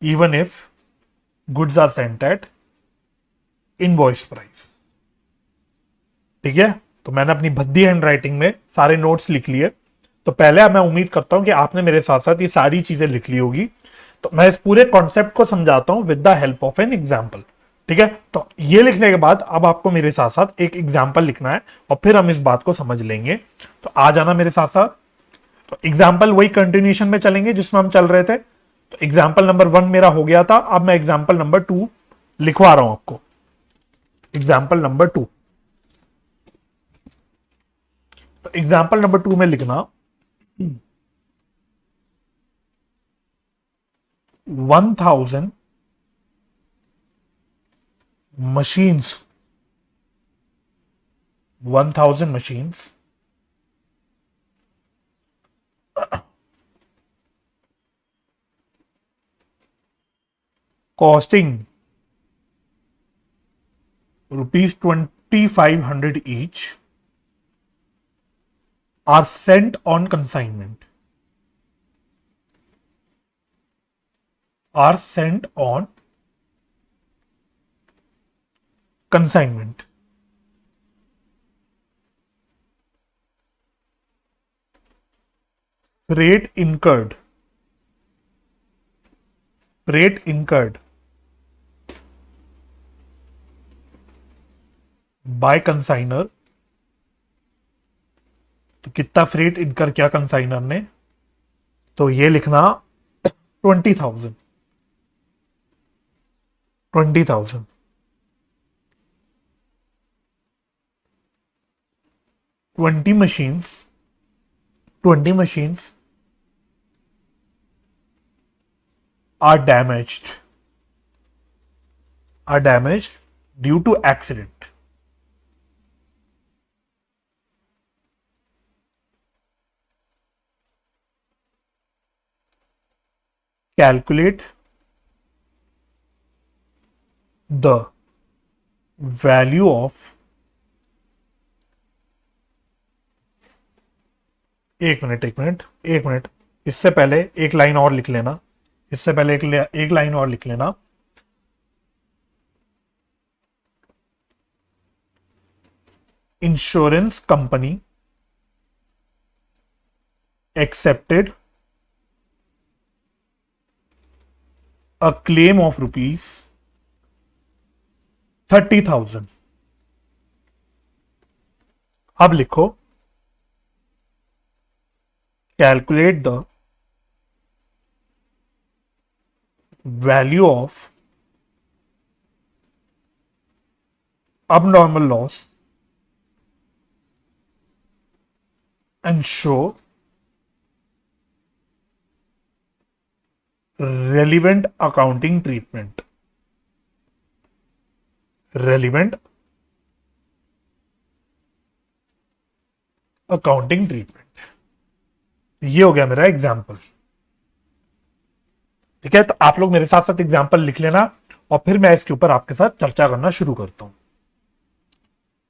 Even if goods are sent at invoice price. ठीक है, तो मैंने अपनी भद्दी हैंड राइटिंग में सारे नोट्स लिख लिए। तो पहले मैं उम्मीद करता हूं कि आपने मेरे साथ साथ ये सारी चीजें लिख ली होगी। तो मैं इस पूरे कॉन्सेप्ट को समझाता हूं with the help of an example. ठीक है, तो ये लिखने के बाद अब आपको मेरे साथ साथ एक एग्जाम्पल लिखना है और फिर हम इस बात को समझ लेंगे। तो आ जाना मेरे साथ साथ। तो एग्जाम्पल वही कंटिन्यूएशन में चलेंगे जिसमें हम चल रहे थे। तो एग्जाम्पल नंबर 1 मेरा हो गया था, अब मैं एग्जाम्पल नंबर 2 लिखवा रहा हूं आपको। एग्जाम्पल नंबर 2, तो एग्जाम्पल नंबर 2 में लिखना 1000 machines, 1000 machines costing rupees 2500 each are sent on consignment. Are sent on consignment. Freight incurred. Freight incurred by consigner. तो कितना फ्रेट इनकर किया कंसाइनर ने, तो ये लिखना 20,000 20 machines are damaged due to accident. Calculate the value of, एक minute, इससे पहले एक लाइन और लिख लेना, एक लाइन और लिख लेना। Insurance company accepted a claim of rupees 30,000. अब लिखो calculate the value of abnormal loss and show relevant accounting treatment. Relevant accounting treatment. ये हो गया मेरा एग्जाम्पल। ठीक है, तो आप लोग मेरे साथ साथ एग्जाम्पल लिख लेना और फिर मैं इसके ऊपर आपके साथ चर्चा करना शुरू करता हूं।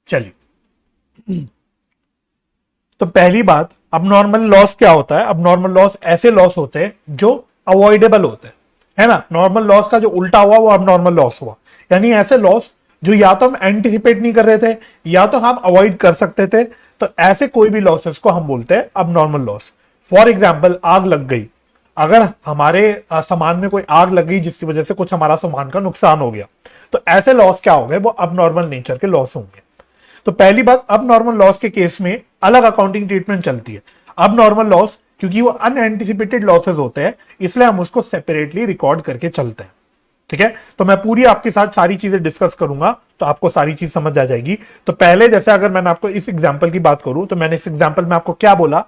चलिए, तो पहली बात, अबनॉर्मल लॉस क्या होता है? अबनॉर्मल लॉस ऐसे लॉस होते हैं जो अवॉइडेबल होते हैं, है ना। नॉर्मल लॉस का जो उल्टा हुआ वो अबनॉर्मल लॉस हुआ, यानी ऐसे लॉस जो या तो हम एंटिसिपेट नहीं कर रहे थे या तो हम अवॉइड कर सकते थे। तो ऐसे कोई भी लॉसेस को हम बोलते हैं अबनॉर्मल लॉस। फॉर एग्जाम्पल, आग लग गई, अगर हमारे सामान में कोई आग लग गई जिसकी वजह से कुछ हमारा सामान का नुकसान हो गया, तो ऐसे लॉस क्या हो गए? वो अबनॉर्मल नेचर के लॉस होंगे। तो पहली बात, अबनॉर्मल लॉस के केस में अलग अकाउंटिंग ट्रीटमेंट चलती है। अबनॉर्मल लॉस क्योंकि वो अनएंटिसिपेटेड लॉसेस होते हैं, इसलिए हम उसको सेपरेटली रिकॉर्ड करके चलते हैं। ठीक है, तो मैं पूरी आपके साथ सारी चीजें डिस्कस करूंगा तो आपको सारी चीज समझ आ जाएगी। तो पहले जैसे अगर मैंने आपको इस एग्जांपल की बात करूं, तो मैंने इस एग्जांपल में आपको क्या बोला?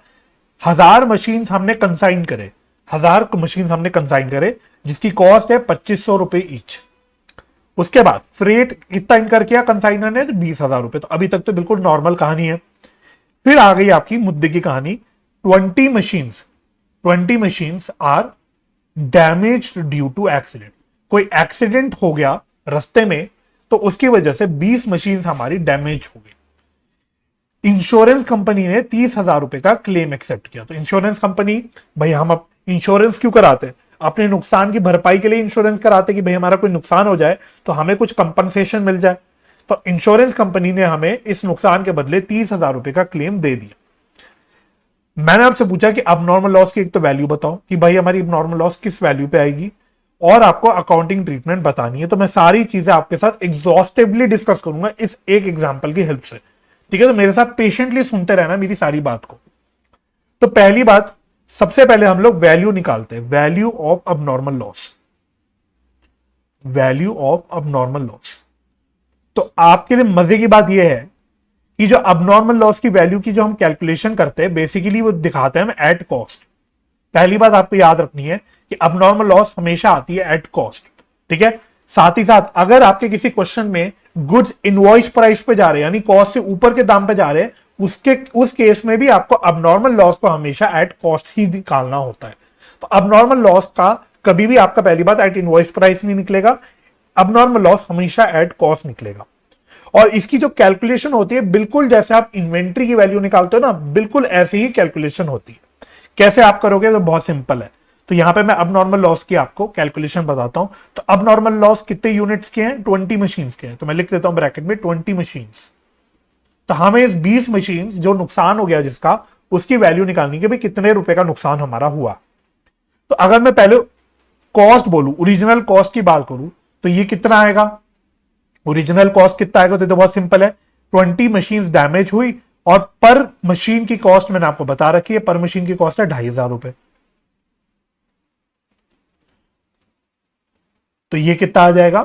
1000 मशीन हमने कंसाइन करे, 1000 मशीन हमने कंसाइन करे जिसकी कॉस्ट है 2500 रुपए ईच। उसके बाद फ्रेट कितना इनकर किया कंसाइनर ने? 20,000 रुपए। तो अभी तक तो बिल्कुल नॉर्मल कहानी है। फिर आ गई आपकी मुद्दे की कहानी, 20 machines are damaged due to accident. कोई एक्सीडेंट हो गया रास्ते में, तो उसकी वजह से 20 मशीन हमारी डैमेज हो गई। इंश्योरेंस कंपनी ने 30,000 रुपए का क्लेम एक्सेप्ट किया। तो इंश्योरेंस कंपनी, भाई हम अब इंश्योरेंस क्यों कराते हैं? अपने नुकसान की भरपाई के लिए इंश्योरेंस कराते कि भाई हमारा कोई नुकसान हो जाए तो हमें कुछ कंपनसेशन मिल जाए। तो इंश्योरेंस कंपनी ने हमें इस नुकसान के बदले 30,000 रुपए का क्लेम दे दिया। मैंने आपसे पूछा कि अबनॉर्मल लॉस की एक तो वैल्यू बताओ कि भाई हमारी अबनॉर्मल लॉस किस वैल्यू पे आएगी, और आपको अकाउंटिंग ट्रीटमेंट बतानी है। तो मैं सारी चीजें आपके साथ एग्जॉस्टिवली डिस्कस करूंगा इस एक एग्जांपल की हेल्प से। ठीक है, तो मेरे साथ पेशेंटली सुनते रहना मेरी सारी बात को। तो पहली बात, सबसे पहले हम लोग वैल्यू निकालते हैं, value of abnormal loss. Value of abnormal loss. तो आपके लिए मजे की बात यह है कि जो अबनॉर्मल लॉस की वैल्यू की जो हम कैलकुलेशन करते हैं, बेसिकली वो दिखाते हैं हम एट कॉस्ट। पहली बात आपको याद रखनी है कि अबनॉर्मल लॉस हमेशा आती है एट कॉस्ट। ठीक है, साथ ही साथ अगर आपके किसी क्वेश्चन में गुड्स इनवॉइस प्राइस पे जा रहे हैं, यानी कॉस्ट से ऊपर के दाम पे जा रहे हैं, उस केस में भी आपको अबनॉर्मल लॉस को हमेशा एट कॉस्ट ही निकालना होता है। तो अबनॉर्मल लॉस का कभी भी आपका, पहली बात, एट इनवॉइस प्राइस नहीं निकलेगा। अबनॉर्मल लॉस हमेशा एट कॉस्ट निकलेगा। और इसकी जो कैलकुलेशन होती है, बिल्कुल जैसे आप इन्वेंट्री की वैल्यू निकालते हो ना, बिल्कुल ऐसी ही कैलकुलेशन होती है। कैसे आप करोगे? तो बहुत सिंपल है। तो यहां पे मैं अबनॉर्मल लॉस की आपको कैलकुलेशन बताता हूं। तो अबनॉर्मल लॉस कितने यूनिट्स के हैं? 20 मशीन के हैं। तो मैं लिख देता हूं ब्रैकेट में 20 मशीन। तो हमें इस 20 मशीन जो नुकसान हो गया जिसका, उसकी वैल्यू निकालनी है भाई कितने रुपए का नुकसान हमारा हुआ। तो अगर मैं पहले कॉस्ट बोलूं, ओरिजिनल कॉस्ट की बात करूं, तो ये कितना आएगा? ओरिजिनल कॉस्ट कितना आएगा? तो बहुत सिंपल है, 20 मशीन डैमेज हुई और पर मशीन की कॉस्ट मैंने आपको बता रखी है, पर मशीन की कॉस्ट है 2,500 रुपए। तो ये कितना आ जाएगा?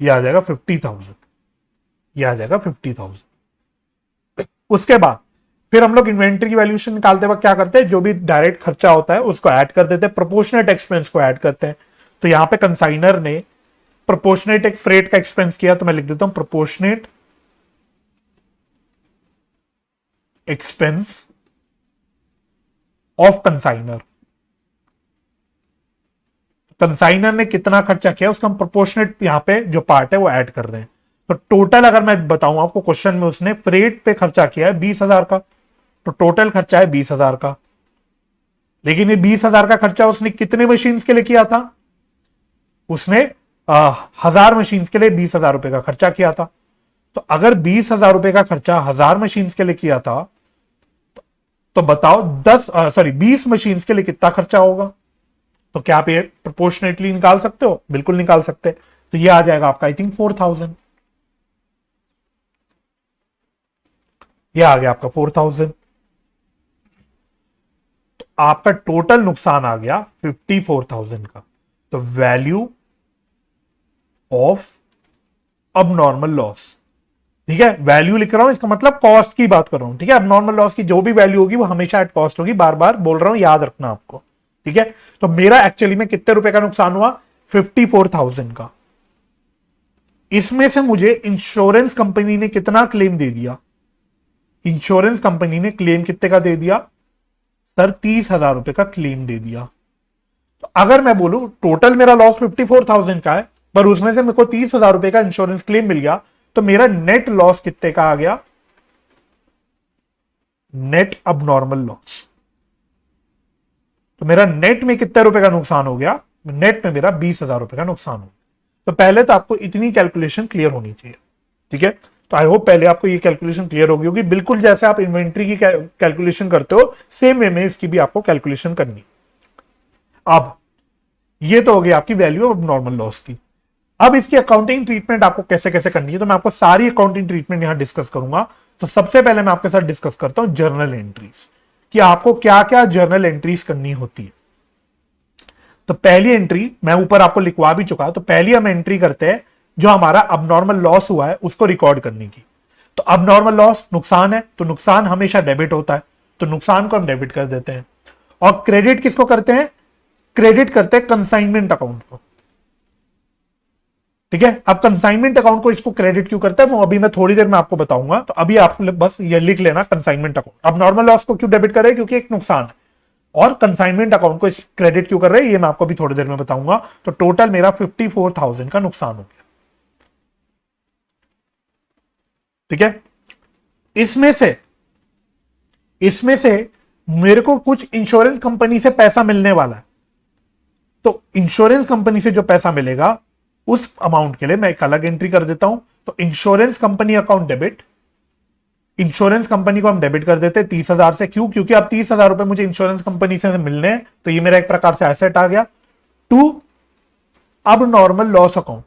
ये आ जाएगा 50,000। ये आ जाएगा 50,000। उसके बाद फिर हम लोग इन्वेंट्री की वैल्यूएशन निकालते वक्त क्या करते हैं? जो भी डायरेक्ट खर्चा होता है उसको ऐड कर देते हैं, प्रोपोर्शनेट एक्सपेंस को ऐड करते हैं। तो यहां पे कंसाइनर ने प्रोपोर्शनेट एक फ्रेट का एक्सपेंस किया, तो मैं लिख देता हूं proportionate expense of consignor. Consignor ने कितना खर्चा किया उसका हम प्रोपोर्शनेट यहां पे जो पार्ट है वो ऐड कर रहे हैं। तो टोटल अगर मैं बताऊं आपको, क्वेश्चन में उसने फ्रेट पे खर्चा किया है 20,000 का, तो टोटल खर्चा है 20,000 का। लेकिन ये 20,000 का खर्चा उसने कितने मशीन के लिए किया था? उसने 1,000 मशीन के लिए 20,000 रुपए का खर्चा किया था। तो अगर 20,000 रुपए का खर्चा 1,000 मशीन के लिए किया था, तो बताओ 20 मशीन के लिए कितना खर्चा होगा? तो क्या आप ये प्रोपोर्शनेटली निकाल सकते हो? बिल्कुल निकाल सकते हैं। तो ये आ जाएगा आपका आई थिंक 4,000। ये आ गया आपका 4,000। तो आपका टोटल नुकसान आ गया 54,000 का। तो वैल्यू ऑफ अबनॉर्मल लॉस, ठीक है, वैल्यू लिख रहा हूं, इसका मतलब कॉस्ट की बात कर रहा हूं। ठीक है, अबनॉर्मल लॉस की जो भी वैल्यू होगी वो हमेशा एट कॉस्ट होगी, बार बार बोल रहा हूं, याद रखना आपको। ठीक है, तो मेरा एक्चुअली में कितने रुपए का नुकसान हुआ? 54,000 का। इसमें से मुझे इंश्योरेंस कंपनी ने कितना क्लेम दे दिया? इंश्योरेंस कंपनी ने क्लेम कितने का दे दिया सर? 30,000 रुपए का क्लेम दे दिया। तो अगर मैं बोलूं टोटल मेरा लॉस 54,000 का है, पर उसमें से मेरे को 30,000 रुपए का इंश्योरेंस क्लेम मिल गया, तो मेरा नेट लॉस कितने का आ गया? Net abnormal loss. तो मेरा नेट में कितने रुपए का नुकसान हो गया? नेट में मेरा 20,000 रुपए का नुकसान हो गया। तो पहले तो आपको इतनी कैलकुलेशन क्लियर होनी चाहिए। ठीक है, तो आई होप पहले आपको ये कैलकुलेशन क्लियर होगी होगी। बिल्कुल जैसे आप इन्वेंट्री की कैलकुलेशन करते हो, सेम वे में इसकी भी आपको कैलकुलेशन करनी। अब ये तो हो गई आपकी वैल्यू ऑफ नॉर्मल लॉस की। अब इसकी अकाउंटिंग ट्रीटमेंट आपको कैसे कैसे करनी है, तो मैं आपको सारी अकाउंटिंग ट्रीटमेंट यहां डिस्कस करूंगा। तो सबसे पहले मैं आपके साथ डिस्कस करता हूं जर्नल एंट्रीज, कि आपको क्या क्या जर्नल एंट्रीज करनी होती है। तो पहली एंट्री मैं ऊपर आपको लिखवा भी चुका, तो पहली हम एंट्री करते हैं जो हमारा अबनॉर्मल लॉस हुआ है उसको रिकॉर्ड करने की। तो अबनॉर्मल लॉस नुकसान है, तो नुकसान हमेशा डेबिट होता है, तो नुकसान को हम डेबिट कर देते हैं। और क्रेडिट किसको करते हैं? क्रेडिट करते हैं कंसाइनमेंट अकाउंट को। ठीक है, अब कंसाइनमेंट अकाउंट को इसको क्रेडिट क्यों करता है वो अभी मैं थोड़ी देर में आपको बताऊंगा। तो अभी आप बस ये लिख लेना कंसाइनमेंट अकाउंट। अब नॉर्मल लॉस को क्यों डेबिट करे? क्योंकि एक नुकसान है। और कंसाइनमेंट अकाउंट को क्रेडिट क्यों कर रहे हैं ये मैं आपको भी थोड़ी देर में बताऊंगा। तो टोटल मेरा 54,000 का नुकसान हो गया। ठीक है, इसमें से मेरे को कुछ इंश्योरेंस कंपनी से पैसा मिलने वाला है। तो इंश्योरेंस कंपनी से जो पैसा मिलेगा उस अमाउंट के लिए मैं एक अलग एंट्री कर देता हूं। तो insurance company account debit, insurance company को हम डेबिट कर देते हैं 30,000 से। क्यों? क्योंकि अब 30,000 रुपए मुझे इंश्योरेंस कंपनी से मिलने हैं, तो ये मेरा एक प्रकार से एसेट आ गया। टू अब नॉर्मल लॉस अकाउंट,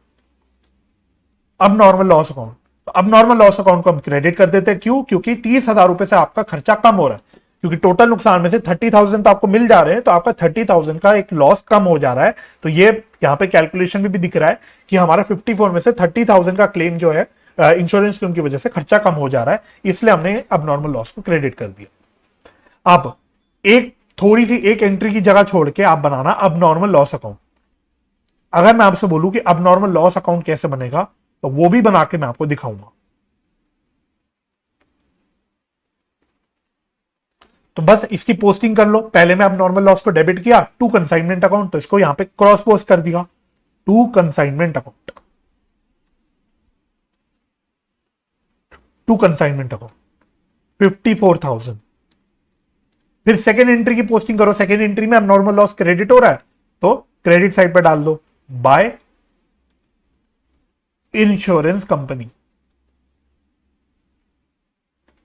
अब नॉर्मल लॉस अकाउंट, तो अब नॉर्मल लॉस अकाउंट को हम क्रेडिट कर देते हैं। क्यों? क्योंकि 30,000 रुपए से आपका खर्चा कम हो रहा है, क्योंकि टोटल नुकसान में से 30,000 तो आपको मिल जा रहे हैं, तो आपका 30,000 का एक लॉस कम हो जा रहा है। तो ये यहाँ पे कैलकुलेशन में भी दिख रहा है कि हमारा 54 में से 30,000 का क्लेम जो है इंश्योरेंस क्लेम की वजह से खर्चा कम हो जा रहा है, इसलिए हमने अब नॉर्मल लॉस को क्रेडिट कर दिया। अब एक थोड़ी सी एक एंट्री की जगह छोड़ के आप बनाना अब नॉर्मल लॉस अकाउंट। अगर मैं आपसे बोलूं कि अब नॉर्मल लॉस अकाउंट कैसे बनेगा, तो वो भी बना के मैं आपको दिखाऊंगा। तो बस इसकी पोस्टिंग कर लो। पहले मैं अब नॉर्मल लॉस को डेबिट किया टू कंसाइनमेंट अकाउंट, तो इसको यहां पे क्रॉस पोस्ट कर दिया to consignment account, to consignment account 54,000। फिर सेकेंड एंट्री की पोस्टिंग करो। सेकेंड एंट्री में अब नॉर्मल लॉस क्रेडिट हो रहा है, तो क्रेडिट साइड पे डाल दो बाय इंश्योरेंस कंपनी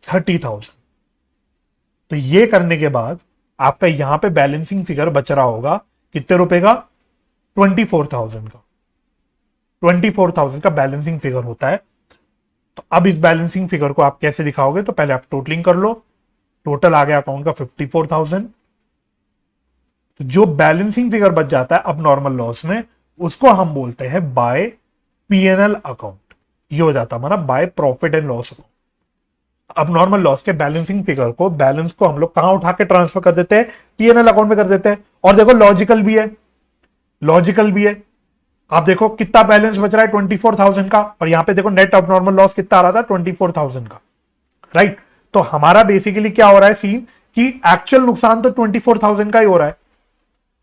30,000। तो ये करने के बाद आपका यहां पे बैलेंसिंग फिगर बच रहा होगा कितने रुपए का? 24,000 का। 24,000 का बैलेंसिंग फिगर होता है। तो अब इस बैलेंसिंग फिगर को आप कैसे दिखाओगे? तो पहले आप टोटलिंग कर लो। टोटल आ गया अकाउंट का 54,000। तो जो बैलेंसिंग फिगर बच जाता है अब नॉर्मल लॉस में, उसको हम बोलते हैं बाय पीएनएल अकाउंट। ये हो जाता है हमारा by profit and loss account. अब नॉर्मल लॉस के बैलेंसिंग फिगर को, बैलेंस को हम लोग कहां उठा के ट्रांसफर कर देते हैं? पीएनएल अकाउंट में कर देते हैं। और देखो लॉजिकल भी है, लॉजिकल भी है। आप देखो कितना बैलेंस बच रहा है 24,000 का, और यहां पे देखो नेट ऑफ नॉर्मल लॉस कितना आ रहा था 24,000 का, राइट। तो हमारा बेसिकली क्या हो रहा है सीन कि एक्चुअल नुकसान तो 24,000 का ही हो रहा है।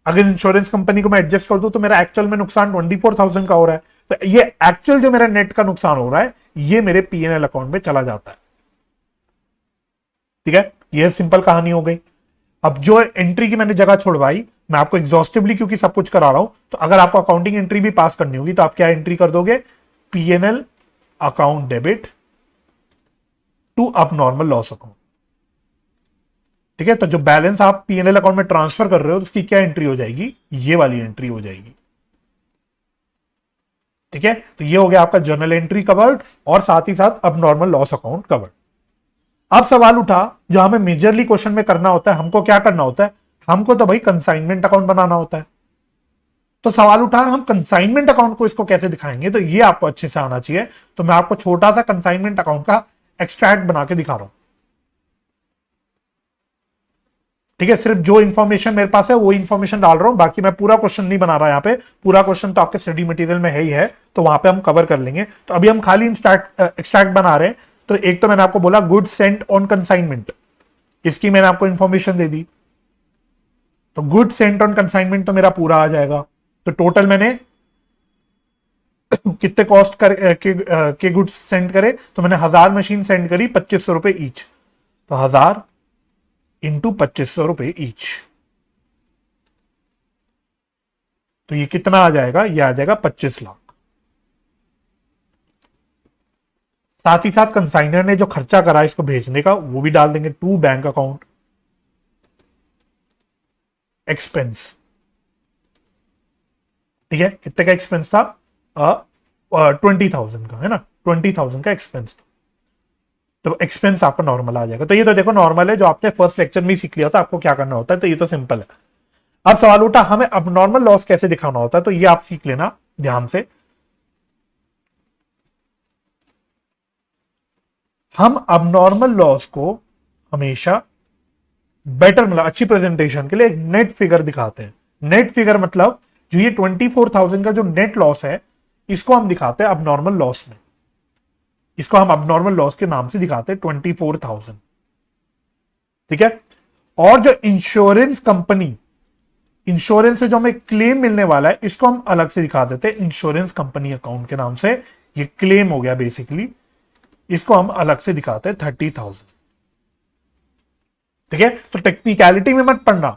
अगर इंश्योरेंस कंपनी को मैं एडजस्ट कर दूं तो मेरा एक्चुअल में नुकसान 24,000 का हो रहा है। तो ये एक्चुअल जो मेरा नेट का नुकसान हो रहा है ये मेरे पीएनएल अकाउंट में चला जाता है। ठीक है, ये सिंपल कहानी हो गई। अब जो एंट्री की मैंने जगह छोड़वाई, मैं आपको एग्जॉस्टिवली क्योंकि सब कुछ करा रहा हूं, तो अगर आपको अकाउंटिंग एंट्री भी पास करनी होगी तो आप क्या एंट्री कर दोगे? पीएनएल अकाउंट डेबिट टू अब नॉर्मल लॉस अकाउंट। ठीक है, तो जो बैलेंस आप पीएनएल अकाउंट में ट्रांसफर कर रहे हो उसकी क्या एंट्री हो जाएगी? ये वाली एंट्री हो जाएगी। ठीक है, तो ये हो गया आपका जर्नल एंट्री कवर्ड और साथ ही साथ अब नॉर्मल लॉस अकाउंट कवर्ड। अब सवाल उठा जो हमें मेजरली क्वेश्चन में करना होता है, हमको क्या करना होता है? हमको तो भाई कंसाइनमेंट अकाउंट बनाना होता है। तो सवाल उठा हम कंसाइनमेंट अकाउंट को इसको कैसे दिखाएंगे? तो ये आपको अच्छे से आना चाहिए। तो मैं आपको छोटा सा कंसाइनमेंट अकाउंट का एक्सट्रैक्ट बना के दिखा रहा हूं। ठीक है, सिर्फ जो इंफॉर्मेशन मेरे पास है वो इंफॉर्मेशन डाल रहा हूं, बाकी मैं पूरा क्वेश्चन नहीं बना रहा यहाँ पे। पूरा क्वेश्चन तो आपके स्टडी मटेरियल में है ही है, तो वहां पे हम कवर कर लेंगे। तो अभी हम खाली एक्सट्रैक्ट बना रहे हैं। तो एक तो मैंने आपको बोला गुड सेंट ऑन कंसाइनमेंट, इसकी मैंने आपको इंफॉर्मेशन दे दी। तो गुड सेंट ऑन कंसाइनमेंट तो मेरा पूरा आ जाएगा। तो टोटल मैंने कितने कॉस्ट के गुड्स सेंड करे? तो मैंने 1000 मशीन सेंड करी 2500 रुपए ईच। तो 1000 इंटू 2500 रुपए ईच, तो ये कितना आ जाएगा? ये आ जाएगा 25 लाख। साथ ही साथ कंसाइनर ने जो खर्चा करा इसको भेजने का वो भी डाल देंगे टू बैंक अकाउंट एक्सपेंस। ठीक है, कितने का एक्सपेंस था? 20,000 का, है ना? 20,000 का एक्सपेंस था। तो एक्सपेंस आपका नॉर्मल आ जाएगा। तो ये तो देखो नॉर्मल है, जो आपने फर्स्ट लेक्चर में ही सीख लिया था आपको क्या करना होता है। तो ये तो सिंपल है। अब सवाल उठा हमें अब नॉर्मल लॉस कैसे दिखाना होता है। तो ये आप सीख लेना ध्यान से। हम अब नॉर्मल लॉस को हमेशा बेटर, मतलब अच्छी प्रेजेंटेशन के लिए एक नेट फिगर दिखाते हैं। नेट फिगर मतलब जो ये 24,000 का जो नेट लॉस है इसको हम दिखाते हैं अब नॉर्मल लॉस में। इसको हम अब नॉर्मल लॉस के नाम से दिखाते हैं 24,000। ठीक है, और जो इंश्योरेंस कंपनी, इंश्योरेंस से जो हमें क्लेम मिलने वाला है, इसको हम अलग से दिखा देते हैं इंश्योरेंस कंपनी अकाउंट के नाम से। ये क्लेम हो गया बेसिकली, इसको हम अलग से दिखाते हैं 30,000। ठीक है, तो टेक्निकलिटी में मत पढ़ना।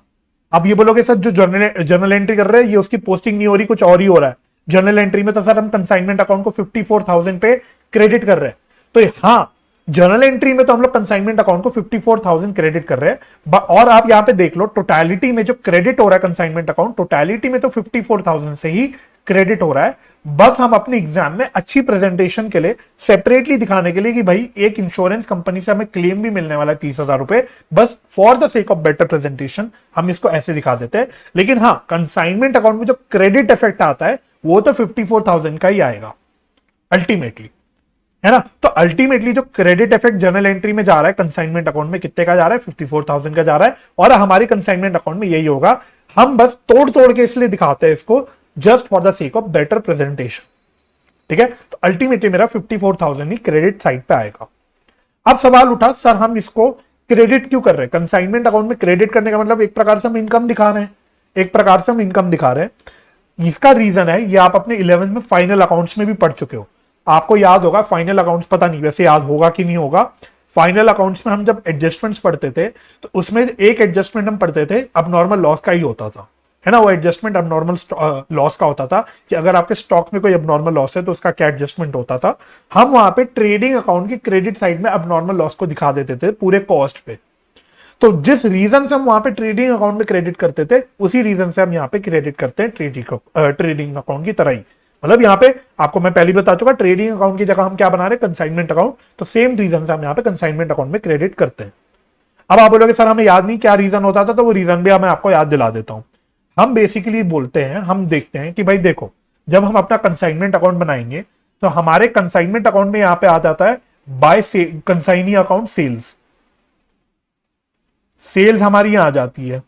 अब ये बोलोगे सर जो जर्नल एंट्री कर रहे हैं ये उसकी पोस्टिंग नहीं हो रही, कुछ और ही हो रहा है। जर्नल एंट्री में तो सर हम कंसाइनमेंट अकाउंट को 54,000 पे क्रेडिट कर रहे हैं। तो हाँ, जर्नल एंट्री में तो हम लोग कंसाइनमेंट अकाउंट को 54,000 क्रेडिट कर रहे हैं, और आप यहां पे देख लो टोटलिटी में जो क्रेडिट हो रहा है कंसाइनमेंट अकाउंट, टोटलिटी में तो 54,000 से ही क्रेडिट हो रहा है। बस हम अपने एग्जाम में अच्छी प्रेजेंटेशन के लिए सेपरेटली दिखाने के लिए कि भाई एक इंश्योरेंस कंपनी से हमें क्लेम भी मिलने वाला है 30,000 रुपए, बस for the sake of better presentation हम इसको ऐसे दिखा देते हैं। लेकिन हाँ, कंसाइनमेंट अकाउंट में जो क्रेडिट इफेक्ट आता है वो तो 54,000 का ही आएगा अल्टीमेटली, है ना। तो अल्टीमेटली जो क्रेडिट इफेक्ट जर्नल एंट्री में जा रहा है कंसाइनमेंट अकाउंट में कितने का जा रहा है, 54,000 का जा रहा है। और हमारी कंसाइनमेंट अकाउंट में यही होगा। हम बस तोड़ तोड़ के इसलिए दिखाते हैं इसको, just for the sake of better presentation. ठीक है, तो अल्टीमेटली मेरा 54,000 ही क्रेडिट साइड पे आएगा। अब सवाल उठा, सर हम इसको क्रेडिट क्यों कर रहे हैं? कंसाइनमेंट अकाउंट में क्रेडिट करने का मतलब एक प्रकार से हम इनकम दिखा रहे हैं, एक प्रकार से हम इनकम दिखा रहे हैं। इसका रीजन है, ये आप अपने 11th में फाइनल अकाउंट्स में भी पढ़ चुके हो, आपको याद होगा। फाइनल अकाउंट्स पता नहीं वैसे याद होगा कि नहीं होगा। फाइनल अकाउंट्स में हम जब एडजस्टमेंट्स पढ़ते थे तो उसमें एक एडजस्टमेंट हम पढ़ते थे अब नॉर्मल लॉस का ही होता था, है ना। वो एडजस्टमेंट अब नॉर्मल लॉस का होता था कि अगर आपके स्टॉक में कोई अब नॉर्मल लॉस है तो उसका क्या एडजस्टमेंट होता था। हम वहां पे ट्रेडिंग अकाउंट की क्रेडिट साइड में अब नॉर्मल लॉस को दिखा देते थे पूरे कॉस्ट पे। तो जिस रीजन से हम वहां पे ट्रेडिंग अकाउंट में क्रेडिट करते थे उसी रीजन से हम यहाँ पे क्रेडिट करते हैं ट्रेडिंग अकाउंट की तरह ही। मतलब यहाँ पे आपको मैं पहले बता चुका, ट्रेडिंग अकाउंट की जगह हम क्या बना रहे हैं, कंसाइनमेंट अकाउंट। तो सेम रीजन से हम यहाँ पे कंसाइनमेंट अकाउंट में क्रेडिट करते हैं। अब आप बोलोगे सर हमें याद नहीं क्या रीजन होता था, तो वो रीजन भी मैं आपको याद दिला देता हूं। हम बेसिकली बोलते हैं, हम देखते हैं कि भाई देखो, जब हम अपना कंसाइनमेंट अकाउंट बनाएंगे तो हमारे कंसाइनमेंट अकाउंट में यहां पे आ जाता है by consignee account sales. Sales हमारी यहां आ जाती है,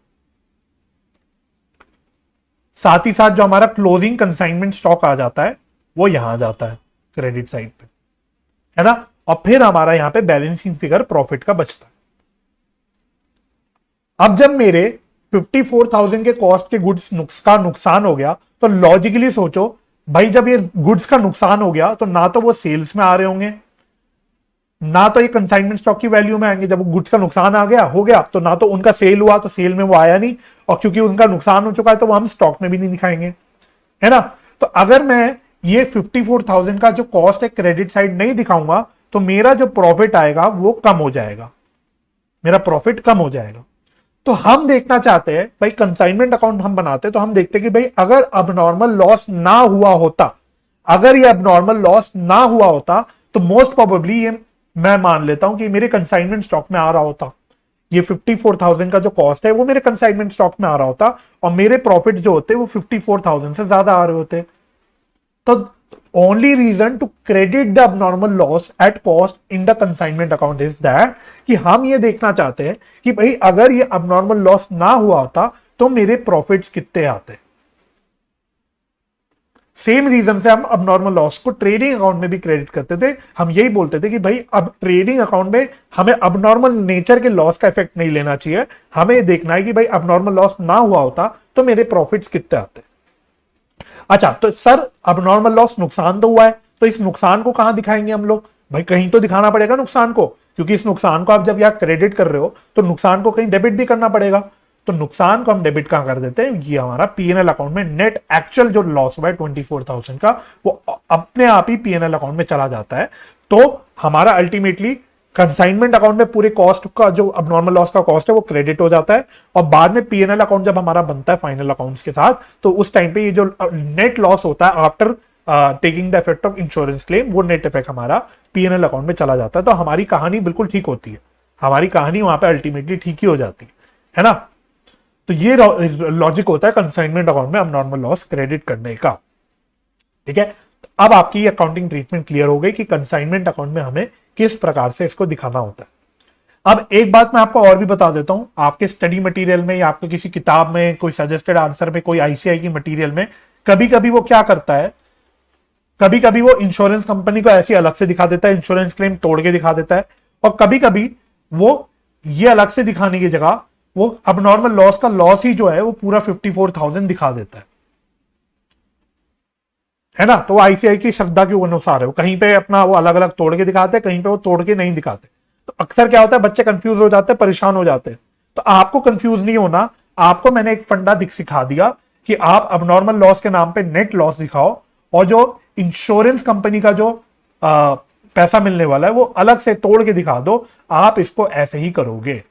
साथ ही साथ जो हमारा क्लोजिंग कंसाइनमेंट स्टॉक आ जाता है वो यहां आ जाता है क्रेडिट साइड पे, है ना। और फिर हमारा यहां पे बैलेंसिंग फिगर प्रॉफिट का बचता है। अब जब मेरे 54,000 के कॉस्ट के गुड्स का नुकसान हो गया, तो लॉजिकली सोचो भाई, जब ये गुड्स का नुकसान हो गया तो ना तो वो सेल्स में आ रहे होंगे, ना तो ये कंसाइनमेंट स्टॉक की वैल्यू में आएंगे। जब गुड्स का नुकसान आ गया हो गया तो ना तो उनका सेल हुआ, तो सेल में वो आया नहीं, और क्योंकि उनका नुकसान हो चुका है तो वो हम स्टॉक में भी नहीं दिखाएंगे, है ना। तो अगर मैं ये 54,000 का जो कॉस्ट है क्रेडिट साइड नहीं दिखाऊंगा तो मेरा जो प्रॉफिट आएगा वो कम हो जाएगा, मेरा प्रॉफिट कम हो जाएगा। तो हम देखना चाहते हैं भाई, कंसाइनमेंट अकाउंट हम बनाते हैं तो हम देखते हैं कि भाई अगर अबनॉर्मल लॉस ना हुआ होता, अगर ये अबनॉर्मल लॉस ना हुआ होता तो मोस्ट प्रोबेबली ये मैं मान लेता हूं कि मेरे कंसाइनमेंट स्टॉक में आ रहा होता। ये 54,000 का जो कॉस्ट है वो मेरे कंसाइनमेंट स्टॉक में आ रहा होता और मेरे प्रॉफिट जो होते वो 54,000 से ज्यादा आ रहे होते। तो only reason to credit the abnormal loss at cost in the consignment account is that कि हम ये देखना चाहते हैं कि भाई अगर ये abnormal loss ना हुआ होता तो मेरे प्रॉफिट्स कितने आते। सेम रीजन से हम abnormal loss को ट्रेडिंग अकाउंट में भी क्रेडिट करते थे। हम यही बोलते थे कि भाई अब ट्रेडिंग अकाउंट में हमें abnormal नेचर के लॉस का इफेक्ट नहीं लेना चाहिए, हमें देखना है कि भाई abnormal लॉस ना हुआ होता तो मेरे प्रॉफिट्स कितने आते। अच्छा, तो सर अबनॉर्मल लॉस नुकसान तो हुआ है, तो इस नुकसान को कहां दिखाएंगे हम लोग? भाई कहीं तो दिखाना पड़ेगा नुकसान को, क्योंकि इस नुकसान को आप जब यहां क्रेडिट कर रहे हो तो नुकसान को कहीं डेबिट भी करना पड़ेगा। तो नुकसान को हम डेबिट कहां कर देते हैं? ये हमारा पीएनएल अकाउंट में नेट एक्चुअल जो लॉस हुआ है 24,000 का वो अपने आप ही पीएनएल अकाउंट में चला जाता है। तो हमारा अल्टीमेटली कंसाइनमेंट अकाउंट में पूरे कॉस्ट का जो अबनॉर्मल लॉस का कॉस्ट है वो क्रेडिट हो जाता है, और बाद में पीएनएल अकाउंट जब हमारा बनता है फाइनल अकाउंट्स के साथ तो उस टाइम पे ये जो नेट लॉस होता है after taking the effect of insurance claim, वो नेट इफेक्ट हमारा पीएनएल अकाउंट में चला जाता है। तो हमारी कहानी बिल्कुल ठीक होती है, हमारी कहानी वहां पे अल्टीमेटली ठीक ही हो जाती है ना। तो ये लॉजिक होता है कंसाइनमेंट अकाउंट में अबनॉर्मल लॉस क्रेडिट करने का। ठीक है, अब आपकी अकाउंटिंग ट्रीटमेंट क्लियर हो गई कि कंसाइनमेंट अकाउंट में हमें किस प्रकार से इसको दिखाना होता है। अब एक बात मैं आपको और भी बता देता हूं, आपके स्टडी मटेरियल में या आपके किसी किताब में, कोई सजेस्टेड आंसर में, कोई आईसीआई की मटेरियल में कभी कभी वो क्या करता है, कभी कभी वो इंश्योरेंस कंपनी को ऐसी अलग से दिखा देता है, इंश्योरेंस क्लेम तोड़ के दिखा देता है, और कभी कभी वो ये अलग से दिखाने की जगह वो अब नॉर्मल लॉस का लॉस ही जो है वो पूरा 54,000 दिखा देता है ना। तो वो आईसीआई की श्रद्धा के अनुसार है, वो कहीं पे अपना वो अलग अलग तोड़ के दिखाते हैं, कहीं पे वो तोड़ के नहीं दिखाते। तो अक्सर क्या होता है, बच्चे कंफ्यूज हो जाते हैं, परेशान हो जाते हैं। तो आपको कंफ्यूज नहीं होना, आपको मैंने एक फंडा सिखा दिया कि आप अब नॉर्मल लॉस के नाम पे नेट लॉस दिखाओ, और जो इंश्योरेंस कंपनी का जो पैसा मिलने वाला है वो अलग से तोड़ के दिखा दो। आप इसको ऐसे ही करोगे,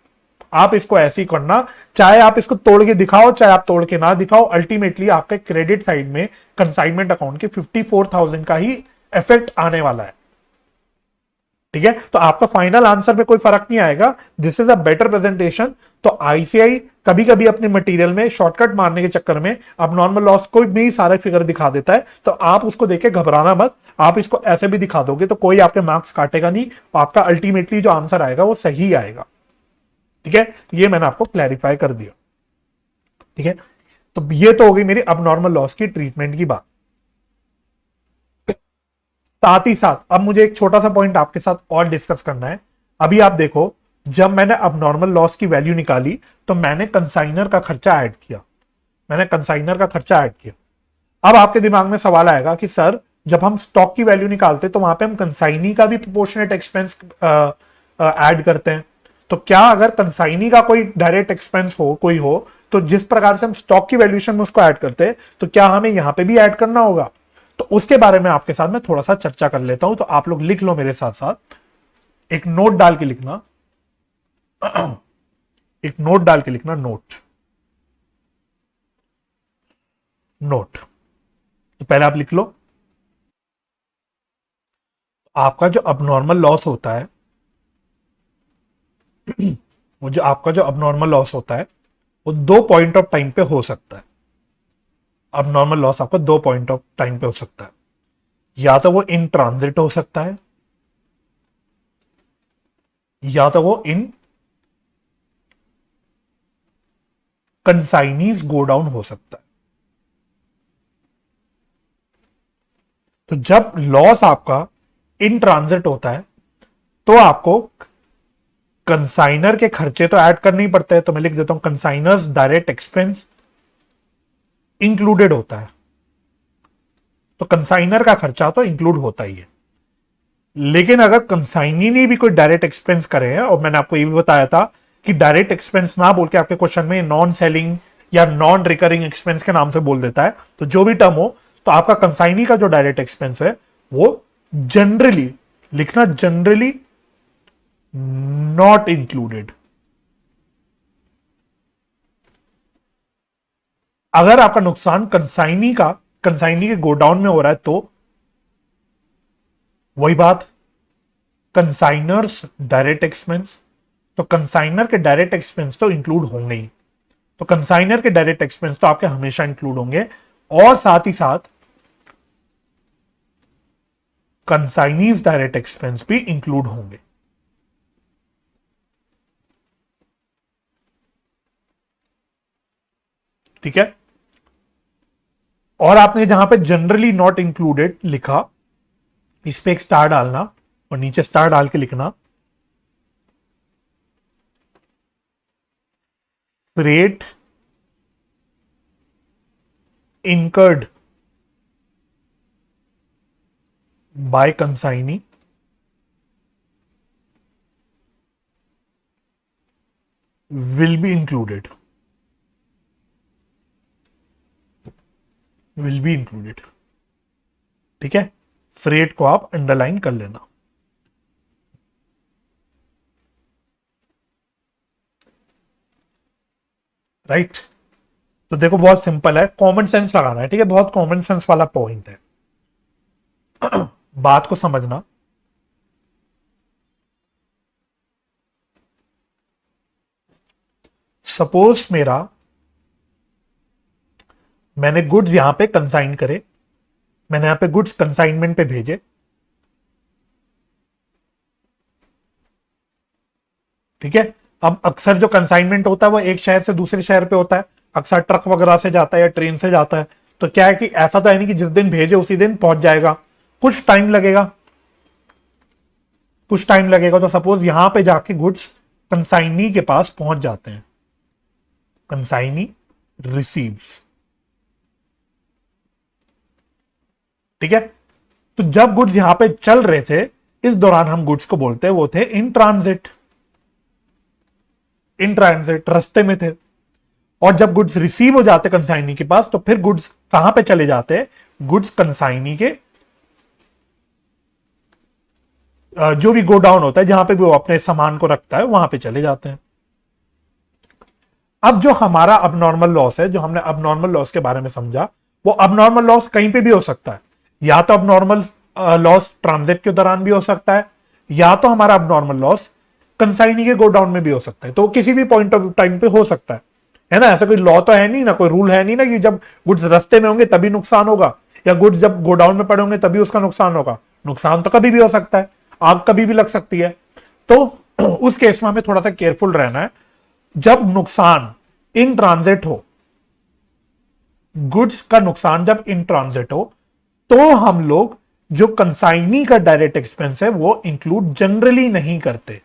आप इसको ऐसे ही करना, चाहे आप इसको तोड़ के दिखाओ चाहे आप तोड़ के ना दिखाओ, अल्टीमेटली आपके क्रेडिट साइड में कंसाइनमेंट अकाउंट के 54,000 का ही इफेक्ट आने वाला है। ठीक है, तो आपका फाइनल आंसर में कोई फर्क नहीं आएगा। This is a better presentation. तो आईसीआई कभी कभी अपने मटेरियल में शॉर्टकट मारने के चक्कर में अब नॉर्मल लॉस को भी सारे फिगर दिखा देता है, तो आप उसको देख के घबराना मत। आप इसको ऐसे भी दिखा दोगे तो कोई आपके मार्क्स काटेगा नहीं, आपका अल्टीमेटली जो आंसर आएगा वो सही आएगा। ठीक है, ये मैंने आपको क्लैरिफाई कर दिया। ठीक है, तो ये तो हो गई मेरी अब नॉर्मल लॉस की ट्रीटमेंट की बात। साथ ही साथ अब मुझे एक छोटा सा पॉइंट आपके साथ और डिस्कस करना है। अभी आप देखो, जब मैंने अब नॉर्मल लॉस की वैल्यू निकाली तो मैंने कंसाइनर का खर्चा ऐड किया, मैंने कंसाइनर का खर्चा ऐड किया। अब आपके दिमाग में सवाल आएगा कि सर जब हम स्टॉक की वैल्यू निकालते तो वहां पे हम कंसाइनी का भी प्रोपोर्शनेट एक्सपेंस ऐड करते हैं। तो क्या अगर कंसाइनी का कोई डायरेक्ट एक्सपेंस हो, कोई हो, तो जिस प्रकार से हम स्टॉक की वैल्यूएशन में उसको ऐड करते हैं तो क्या हमें यहां पे भी ऐड करना होगा? तो उसके बारे में आपके साथ मैं थोड़ा सा चर्चा कर लेता हूं। तो आप लोग लिख लो मेरे साथ साथ, एक नोट डाल के लिखना, एक नोट डाल के लिखना, नोट नोट। तो पहले आप लिख लो, आपका जो अबनॉर्मल लॉस होता है, वो जो आपका जो अबनॉर्मल लॉस होता है वो 2 पॉइंट ऑफ टाइम पे हो सकता है। अब नॉर्मल लॉस आपका 2 पॉइंट ऑफ टाइम पे हो सकता है, या तो वो इन ट्रांजिट हो सकता है, या तो वो इन कंसाइनीज गो डाउन हो सकता है। तो जब लॉस आपका इन ट्रांजिट होता है तो आपको कंसाइनर के खर्चे तो ऐड करने ही पड़ते हैं। तो मैं लिख देता हूं कंसाइनर्स डायरेक्ट एक्सपेंस इंक्लूडेड होता है। तो कंसाइनर का खर्चा तो इंक्लूड होता ही है, लेकिन अगर कंसाइनी ने भी कोई डायरेक्ट एक्सपेंस करे हैं, और मैंने आपको ये भी बताया था कि डायरेक्ट एक्सपेंस ना बोल के आपके क्वेश्चन में नॉन सेलिंग या नॉन रिकरिंग एक्सपेंस के नाम से बोल देता है, तो जो भी टर्म हो, तो आपका कंसाइनी का जो डायरेक्ट एक्सपेंस है वो जनरली लिखना, जनरली नॉट इंक्लूडेड। अगर आपका नुकसान कंसाइनी के गोडाउन में हो रहा है तो वही बात, कंसाइनर्स डायरेक्ट एक्सपेंस, तो कंसाइनर के डायरेक्ट एक्सपेंस तो इंक्लूड होंगे ही। तो कंसाइनर के डायरेक्ट एक्सपेंस तो आपके हमेशा इंक्लूड होंगे, और साथ ही साथ कंसाइनीज डायरेक्ट एक्सपेंस भी इंक्लूड होंगे। ठीक है, और आपने जहां पे जनरली नॉट इंक्लूडेड लिखा, इस पे एक स्टार डालना और नीचे स्टार डाल के लिखना freight incurred by consignee will be included, will be included। ठीक है, फ्रेट को आप अंडरलाइन कर लेना। राइट, तो देखो बहुत सिंपल है, कॉमन सेंस लगाना है। ठीक है, बहुत कॉमन सेंस वाला पॉइंट है, बात को समझना। सपोज मैंने गुड्स यहां पे कंसाइन करे, मैंने यहां पे गुड्स कंसाइनमेंट पे भेजे। ठीक है, अब अक्सर जो कंसाइनमेंट होता है वो एक शहर से दूसरे शहर पे होता है, अक्सर ट्रक वगैरह से जाता है या ट्रेन से जाता है। तो क्या है कि ऐसा तो है नहीं कि जिस दिन भेजे उसी दिन पहुंच जाएगा, कुछ टाइम लगेगा, कुछ टाइम लगेगा। तो सपोज यहां पे जाके गुड्स कंसाइनी के पास पहुंच जाते हैं, कंसाइनी रिसीव्स। ठीक है, तो जब गुड्स यहां पे चल रहे थे, इस दौरान हम गुड्स को बोलते हैं वो थे इन ट्रांजिट, इन ट्रांजिट रास्ते में थे। और जब गुड्स रिसीव हो जाते कंसाइनी के पास, तो फिर गुड्स कहां पे चले जाते हैं? गुड्स कंसाइनी के जो भी गोडाउन होता है, जहां पे भी वो अपने सामान को रखता है, वहां पे चले जाते हैं। अब जो हमारा अबनॉर्मल लॉस है, जो हमने अबनॉर्मल लॉस के बारे में समझा, वो अबनॉर्मल लॉस कहीं पे भी हो सकता है। या तो अबनॉर्मल लॉस ट्रांजिट के दौरान भी हो सकता है, या तो हमारा अबनॉर्मल लॉस कंसाइनी के गोडाउन में भी हो सकता है। तो किसी भी पॉइंट ऑफ टाइम पे हो सकता है ना। ऐसा कोई लॉ तो है नहीं ना, कोई रूल है नहीं ना कि जब गुड्स रास्ते में होंगे तभी नुकसान होगा, या गुड्स जब गोडाउन में पड़े होंगे तभी उसका नुकसान होगा। नुकसान तो कभी भी हो सकता है, आग कभी भी लग सकती है। तो उस केस में हमें थोड़ा सा केयरफुल रहना है। जब नुकसान इन ट्रांजिट हो, गुड्स का नुकसान जब इन ट्रांजिट हो, तो हम लोग जो कंसाइनी का डायरेक्ट एक्सपेंस है वो इंक्लूड जनरली नहीं करते।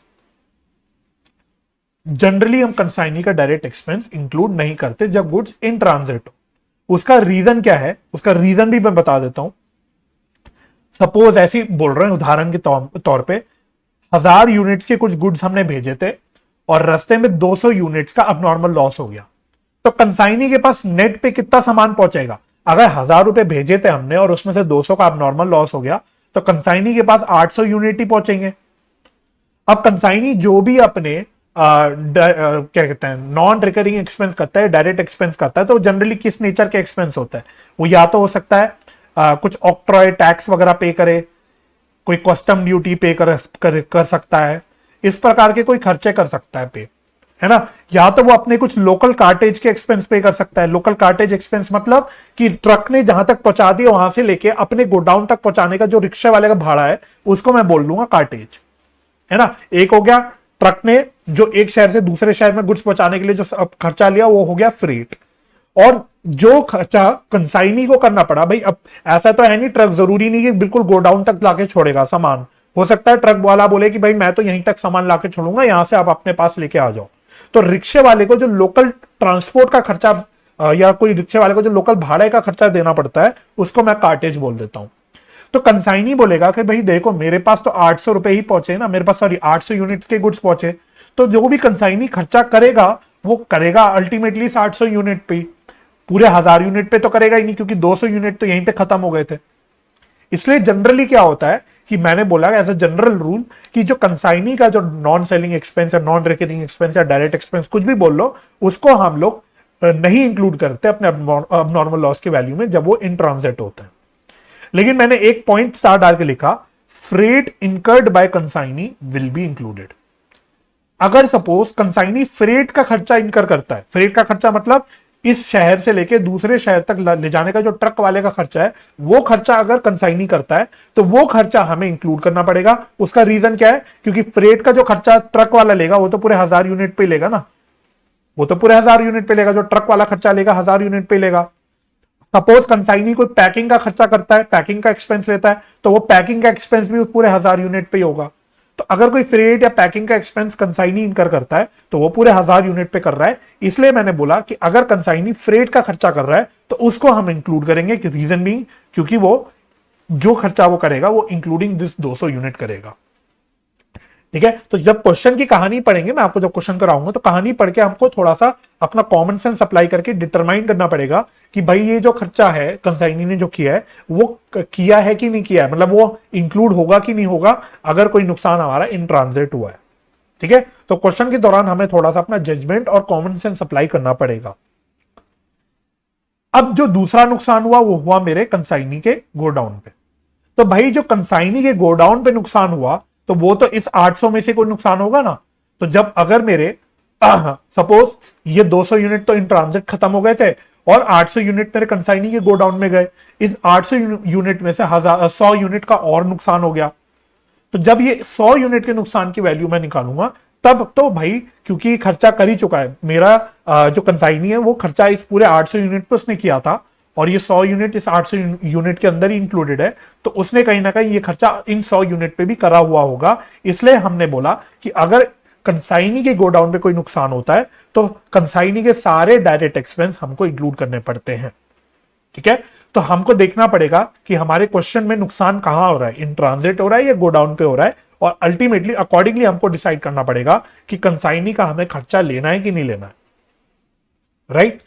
जनरली हम कंसाइनी का डायरेक्ट एक्सपेंस इंक्लूड नहीं करते जब गुड्स इन ट्रांजिट हो। उसका रीजन क्या है? उसका रीजन भी मैं बता देता हूं। सपोज ऐसी बोल रहे हैं, उदाहरण के तौर पे 1000 यूनिट्स के कुछ गुड्स हमने भेजे थे और रास्ते में 200 यूनिट्स का अबनॉर्मल लॉस हो गया, तो कंसाइनी के पास नेट पे कितना सामान पहुंचेगा? अगर 1000 रुपए भेजे थे हमने और उसमें से 200 का अबनॉर्मल लॉस हो गया, तो कंसाइनी के पास 800 यूनिट ही पहुंचेंगे। अब कंसाइनी जो भी अपने क्या कहते हैं, नॉन रिकरिंग एक्सपेंस करता है, डायरेक्ट एक्सपेंस करता है, तो जनरली किस नेचर के एक्सपेंस होता है? वो या तो हो सकता है कुछ ऑक्ट्रॉय टैक्स वगैरह पे करे, कोई कस्टम ड्यूटी पे कर सकता है, इस प्रकार के कोई खर्चे कर सकता है पे, है ना। या तो वो अपने कुछ लोकल कार्टेज के एक्सपेंस पे कर सकता है। लोकल कार्टेज एक्सपेंस मतलब कि ट्रक ने जहां तक पहुंचा दिया वहां से लेके अपने गोडाउन तक पहुंचाने का जो रिक्शा वाले का भाड़ा है, उसको मैं बोल लूंगा कार्टेज, है ना। एक हो गया ट्रक ने जो एक शहर से दूसरे शहर में गुड्स पहुंचाने के लिए जो खर्चा लिया, वो हो गया फ्रेट। और जो खर्चा कंसाइनी को करना पड़ा, भाई अब ऐसा तो है नहीं, ट्रक जरूरी नहीं कि बिल्कुल गोडाउन तक लाके छोड़ेगा सामान। हो सकता है ट्रक वाला बोले कि भाई मैं तो यहीं तक सामान लाके छोड़ूंगा, यहां से आप अपने पास लेके आ जाओ। तो रिक्शे वाले को जो लोकल ट्रांसपोर्ट का खर्चा या कोई रिक्शे वाले को जो लोकल भाड़े का खर्चा देना पड़ता है, उसको मैं कार्टेज बोल देता हूं। तो कंसाइनी बोलेगा कि भाई देखो मेरे पास तो 800 रुपए ही पहुंचे ना, मेरे पास सॉरी 800 यूनिट्स के गुड्स पहुंचे, तो जो भी कंसाइनी खर्चा करेगा वो करेगा अल्टीमेटली 800 यूनिट पे, पूरे 1000 यूनिट पे तो करेगा ही नहीं, क्योंकि 200 यूनिट तो यहीं पे खत्म हो गए थे। इसलिए जनरली क्या होता है कि मैंने बोला एज अ जनरल रूल कि जो कंसाइनी का जो नॉन सेलिंग एक्सपेंस या नॉन रिकरिंग एक्सपेंस या डायरेक्ट एक्सपेंस कुछ भी बोल लो, उसको हम लोग नहीं इंक्लूड करते अपने अबनॉर्मल लॉस के वैल्यू में जब वो इन ट्रांजिट होता है। लेकिन मैंने एक पॉइंट स्टार डाल के लिखा, freight incurred bye consignee will be included. अगर सपोज कंसाइनी फ्रेट का खर्चा इनकर करता है, फ्रेट का खर्चा मतलब इस शहर से लेके दूसरे शहर तक ले जाने का जो ट्रक वाले का खर्चा है, वो खर्चा अगर कंसाइनी करता है तो वो खर्चा हमें इंक्लूड करना पड़ेगा। उसका रीजन क्या है? क्योंकि फ्रेट का जो खर्चा ट्रक वाला लेगा वो तो पूरे 1000 यूनिट पे लेगा ना, वो तो पूरे 1000 यूनिट पे लेगा। जो ट्रक वाला खर्चा लेगा 1000 यूनिट पे लेगा। सपोज कंसाइनी कोई पैकिंग का खर्चा करता है, पैकिंग का एक्सपेंस लेता है, तो वो पैकिंग का एक्सपेंस भी पूरे 1000 यूनिट पे ही होगा। तो अगर कोई फ्रेट या पैकिंग का एक्सपेंस कंसाइनी इनकर करता है तो वो पूरे 1000 यूनिट पे कर रहा है। इसलिए मैंने बोला कि अगर कंसाइनी फ्रेट का खर्चा कर रहा है तो उसको हम इंक्लूड करेंगे, कि रीजन भी क्योंकि वो जो खर्चा वो करेगा वो इंक्लूडिंग दिस 200 यूनिट करेगा। ठीक है, तो जब क्वेश्चन की कहानी पढ़ेंगे, मैं आपको जब क्वेश्चन कराऊंगा तो कहानी पढ़ के हमको थोड़ा सा अपना कॉमन सेंस अप्लाई करके डिटरमाइन करना पड़ेगा कि भाई ये जो खर्चा है कंसाइनी ने जो किया है वो किया है कि नहीं किया है, मतलब वो इंक्लूड होगा कि नहीं होगा अगर कोई नुकसान हमारा इन ट्रांजिट हुआ है। ठीक है, तो क्वेश्चन के दौरान हमें थोड़ा सा अपना जजमेंट और कॉमन सेंस अप्लाई करना पड़ेगा। अब जो दूसरा नुकसान हुआ वो हुआ मेरे कंसाइनी के गोडाउन पे। तो भाई जो कंसाइनी के गोडाउन पे नुकसान हुआ तो वो तो इस 800 में से कोई नुकसान होगा ना। तो जब अगर मेरे सपोज ये 200 यूनिट तो इन ट्रांजिट खत्म हो गए थे और 800 यूनिट मेरे कंसाइनी के गोडाउन में गए, इस 800 यूनिट में से 100 यूनिट का और नुकसान हो गया। तो जब ये 100 यूनिट के नुकसान की वैल्यू मैं निकालूंगा तब तो भाई क्योंकि खर्चा कर ही चुका है मेरा जो कंसाइनी है वो खर्चा इस पूरे 800 यूनिट पे उसने किया था और ये 100 यूनिट इस 800 यूनिट के अंदर ही इंक्लूडेड है, तो उसने कहीं ना कहीं ये खर्चा इन 100 यूनिट पे भी करा हुआ होगा। इसलिए हमने बोला कि अगर कंसाइनी के गोडाउन पे कोई नुकसान होता है तो कंसाइनी के सारे डायरेक्ट एक्सपेंस हमको इंक्लूड करने पड़ते हैं। ठीक है, तो हमको देखना पड़ेगा कि हमारे क्वेश्चन में नुकसान कहां हो रहा है, इन ट्रांजिट हो रहा है या गोडाउन पे हो रहा है, और अल्टीमेटली अकॉर्डिंगली हमको डिसाइड करना पड़ेगा कि कंसाइनी का हमें खर्चा लेना है कि नहीं लेना है। राइट,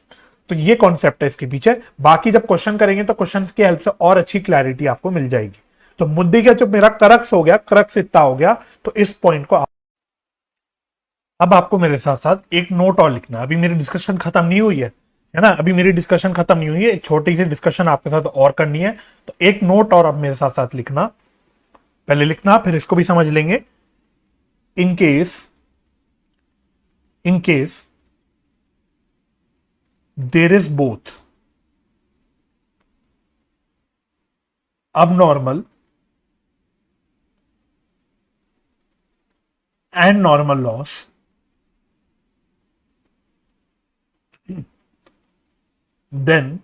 तो ये कॉन्सेप्ट है इसके पीछे। बाकी जब क्वेश्चन करेंगे तो क्वेश्चन की हेल्प से और अच्छी क्लैरिटी आपको मिल जाएगी। तो मुद्दे का जो मेरा करक्स हो गया, करक्स इतना हो गया, तो इस पॉइंट को अब आपको मेरे साथ साथ एक नोट और लिखना है। अभी मेरी डिस्कशन खत्म नहीं हुई है ना, अभी मेरी डिस्कशन खत्म नहीं हुई है, एक छोटी सी डिस्कशन आपके साथ और करनी है। तो एक नोट और अब मेरे साथ साथ लिखना, पहले लिखना फिर इसको भी समझ लेंगे। In case there is both abnormal and normal loss, then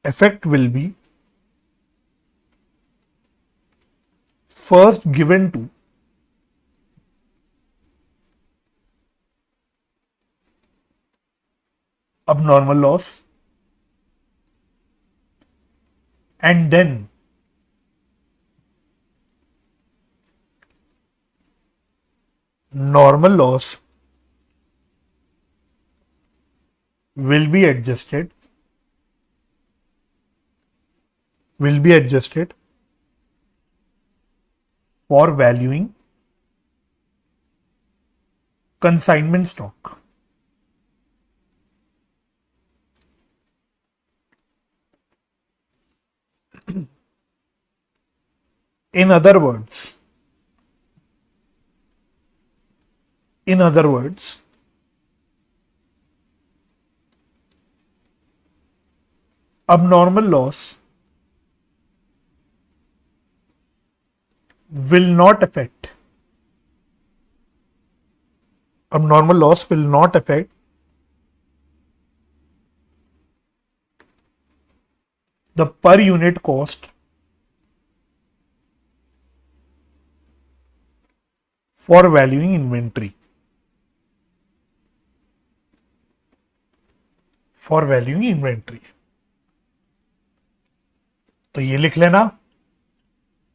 effect will be first given to abnormal loss and then normal loss will be adjusted for valuing consignment stock. In other words, abnormal loss will not affect the per unit cost for valuing inventory. तो ये लिख लेना।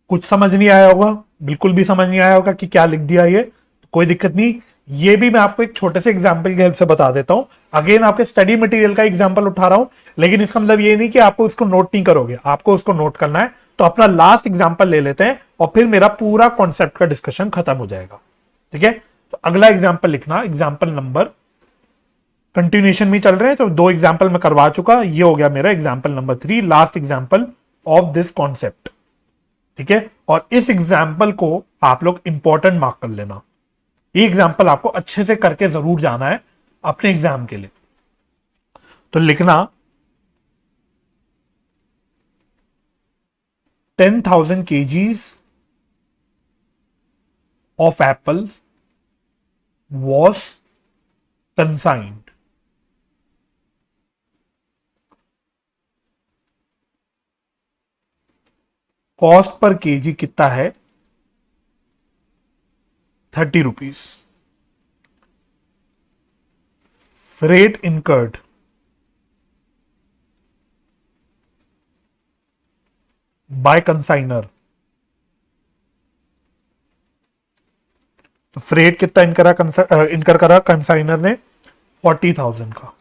कुछ समझ नहीं आया होगा, बिल्कुल भी समझ नहीं आया होगा कि क्या लिख दिया ये, तो कोई दिक्कत नहीं। ये भी मैं आपको एक छोटे से एग्जाम्पल की हेल्प से बता देता हूं। अगेन आपके स्टडी मटेरियल का एग्जाम्पल उठा रहा हूं, लेकिन इसका मतलब ये नहीं कि आपको इसको नोट नहीं करोगे, आपको उसको नोट करना है। तो अपना लास्ट एग्जाम्पल ले लेते हैं और फिर मेरा पूरा कॉन्सेप्ट का डिस्कशन खत्म हो जाएगा। ठीक है, तो अगला एग्जाम्पल लिखना, एग्जाम्पल नंबर, कंटिन्यूएशन में चल रहे हैं तो 2 एग्जाम्पल मैं करवा चुका, ये हो गया मेरा example number 3, last example of this concept. ठीक है, और इस एग्जाम्पल को आप लोग इंपॉर्टेंट मार्क कर लेना। ये एग्जाम्पल आपको अच्छे से करके जरूर जाना है अपने एग्जाम के लिए। तो लिखना 10,000 kgs of apple was consigned. Cost per kg कितना है? 30 rupees. Freight incurred by consignor, तो फ्रेट कितना इनकर करा कंसाइनर ने? 40,000 का।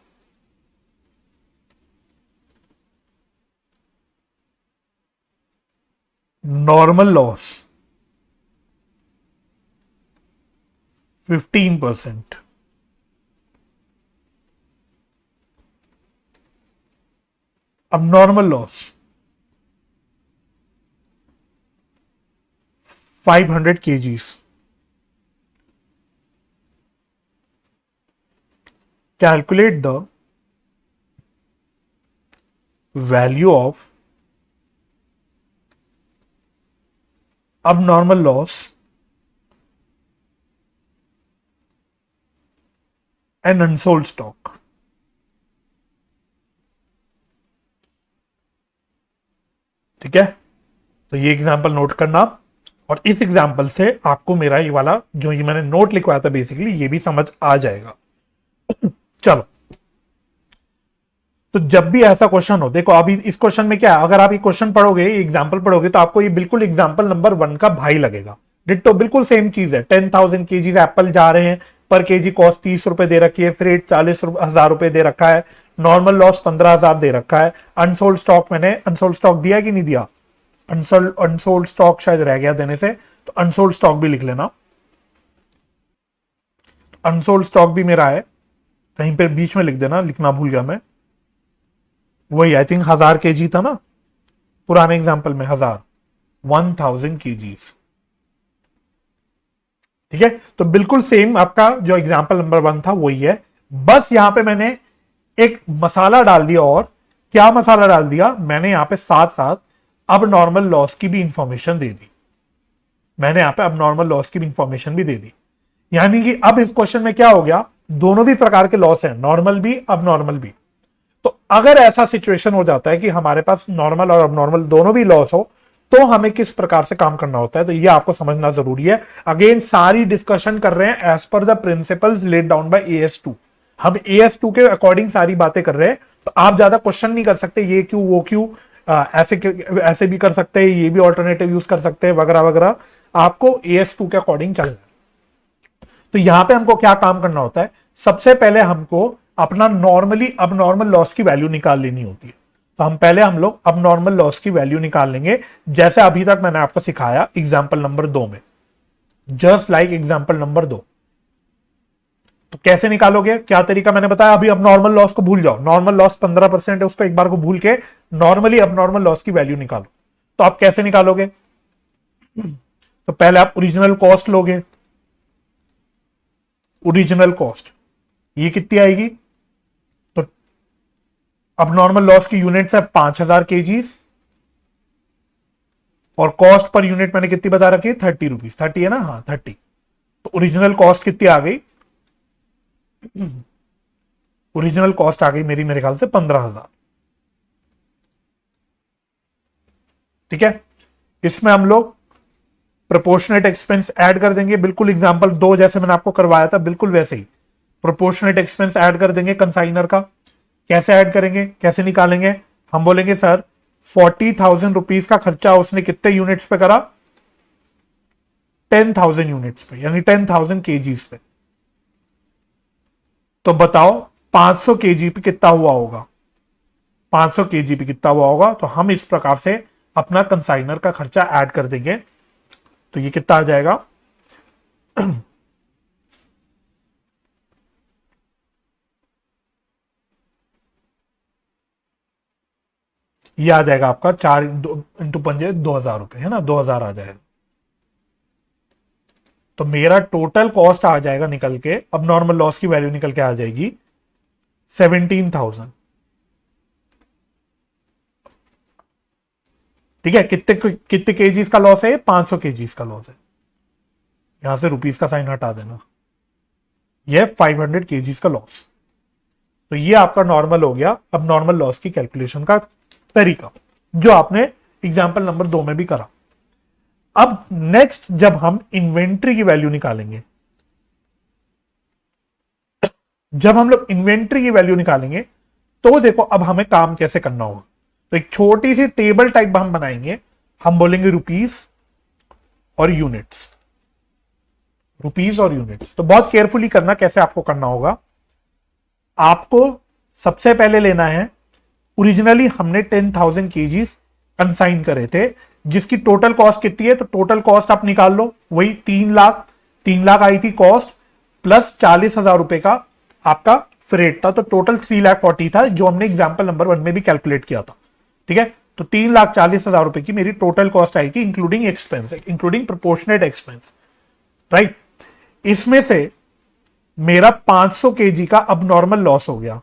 Normal loss 15%। अब normal loss 500 kgs। Calculate the value of abnormal loss and unsold stock। ठीक है, तो ये एग्जाम्पल नोट करना, और इस एग्जाम्पल से आपको मेरा ये वाला जो ये मैंने नोट लिखवाया था बेसिकली ये भी समझ आ जाएगा। चलो, तो जब भी ऐसा क्वेश्चन हो, देखो अभी इस क्वेश्चन में क्या है, अगर आप ये क्वेश्चन पढ़ोगे, एग्जाम्पल पढ़ोगे, तो आपको ये बिल्कुल एग्जाम्पल नंबर 1 का भाई लगेगा। डिट्टो बिल्कुल सेम चीज है। 10,000 केजीज एप्पल जा रहे हैं, पर केजी कॉस्ट 30 रुपए दे रखी है, फ्रेट 40,000 रुपए दे रखा है, नॉर्मल लॉस 15,000 दे रखा है। अनसोल्ड स्टॉक, मैंने अनसोल्ड स्टॉक दिया कि नहीं दिया? अनसोल्ड स्टॉक शायद रह गया देने से, तो अनसोल्ड स्टॉक भी लिख लेना। अनसोल्ड स्टॉक भी मेरा है, कहीं पे बीच में लिख देना, लिखना भूल गया मैं। वही आई थिंक 1000 केजी था ना पुराने एग्जाम्पल में, 1000 केजीज। ठीक है, तो बिल्कुल सेम आपका जो एग्जाम्पल नंबर 1 था वही है, बस यहां पे मैंने एक मसाला डाल दिया। और क्या मसाला डाल दिया? मैंने यहां पे साथ साथ अब नॉर्मल लॉस की भी इंफॉर्मेशन दे दी। मैंने यहां पे अब नॉर्मल लॉस की भी इंफॉर्मेशन भी दे दी। यानी कि अब इस क्वेश्चन में क्या हो गया, दोनों भी प्रकार के लॉस हैं, नॉर्मल भी अब नॉर्मल भी। तो अगर ऐसा सिचुएशन हो जाता है कि हमारे पास नॉर्मल और अब नॉर्मल दोनों भी लॉस हो, तो हमें किस प्रकार से काम करना होता है, तो ये आपको समझना जरूरी है। अगेन सारी डिस्कशन कर रहे हैं as per the principles laid down by AS2। हम AS2 के अकॉर्डिंग सारी बातें कर रहे हैं, तो आप ज्यादा क्वेश्चन नहीं कर सकते, ये क्यों वो क्यों, ऐसे भी कर सकते हैं, ये भी ऑल्टरनेटिव यूज कर सकते हैं, वगैरह वगैरह। आपको AS2 के अकॉर्डिंग चलना है। तो यहां पे हमको क्या काम करना होता है, सबसे पहले हमको अपना नॉर्मली अब नॉर्मल लॉस की वैल्यू निकाल लेनी होती है। तो हम लोग अब नॉर्मल लॉस की वैल्यू निकाल लेंगे, जैसे अभी तक मैंने आपको सिखाया एग्जाम्पल नंबर 2 में, जस्ट लाइक एग्जाम्पल नंबर 2। तो कैसे निकालोगे, क्या तरीका मैंने बताया अभी। अब नॉर्मल लॉस को भूल जाओ, नॉर्मल लॉस 15% है, उसको एक बार को भूल के नॉर्मली अब नॉर्मल लॉस की वैल्यू निकालो। तो आप कैसे निकालोगे, तो पहले आप ओरिजिनल कॉस्ट लोगे। ओरिजिनल कॉस्ट ये कितनी आएगी, तो अब नॉर्मल लॉस की यूनिट्स है 5000 केजीज, और कॉस्ट पर यूनिट मैंने कितनी बता रखी है, 30 रुपीज। 30 है ना, हाँ 30। तो ओरिजिनल कॉस्ट कितनी आ गई, ओरिजिनल कॉस्ट आ गई मेरे ख्याल से 15,000। ठीक है, इसमें हम लोग प्रोपोर्शनेट एक्सपेंस ऐड कर देंगे, बिल्कुल एग्जांपल 2 जैसे मैंने आपको करवाया था बिल्कुल वैसे ही प्रोपोर्शनेट एक्सपेंस ऐड कर देंगे कंसाइनर का। कैसे ऐड करेंगे, कैसे निकालेंगे, हम बोलेंगे सर 40,000 रुपीज का खर्चा उसने कितने यूनिट्स पे करा, 10,000 यूनिट्स पे, यानी 10,000 केजीज पे। तो बताओ 500 केजी पे कितना हुआ होगा, 500 केजी पे कितना हुआ होगा। तो हम इस प्रकार से अपना कंसाइनर का खर्चा ऐड कर देंगे। तो ये कितना आ जाएगा, ये आ जाएगा आपका 4 इंटू 5 2,000 रुपए, है ना, 2,000 आ जाएगा। तो मेरा टोटल कॉस्ट आ जाएगा निकल के, अब नॉर्मल लॉस की वैल्यू निकल के आ जाएगी 17,000। ठीक है, कितने कितने केजीज का लॉस है, 500 केजीज का लॉस है। यहां से रुपीस का साइन हटा देना, ये 500 केजीज का लॉस। तो ये आपका नॉर्मल हो गया अब नॉर्मल लॉस की कैलकुलेशन का तरीका, जो आपने एग्जाम्पल नंबर 2 में भी करा। अब नेक्स्ट जब हम इन्वेंट्री की वैल्यू निकालेंगे, जब हम लोग इन्वेंट्री की वैल्यू निकालेंगे, तो देखो अब हमें काम कैसे करना होगा। तो एक छोटी सी टेबल टाइप हम बनाएंगे, हम बोलेंगे रुपीस और यूनिट्स, रुपीस और यूनिट्स। तो बहुत केयरफुली करना कैसे आपको करना होगा। आपको सबसे पहले लेना है, ओरिजिनली हमने 10,000 केजीज कंसाइन करे थे, जिसकी टोटल कॉस्ट कितनी है, तो टोटल कॉस्ट आप निकाल लो, वही 3 लाख आई थी कॉस्ट, प्लस 40,000 रुपए का आपका फ्रेट था। तो टोटल 3,40,000 था, जो हमने एग्जाम्पल नंबर 1 में भी कैलकुलेट किया था। ठीक है, तो 3,40,000 रुपए की मेरी टोटल कॉस्ट आई थी, including expense, including proportionate expense, right. इसमें से मेरा 500 केजी का अब नॉर्मल लॉस हो गया।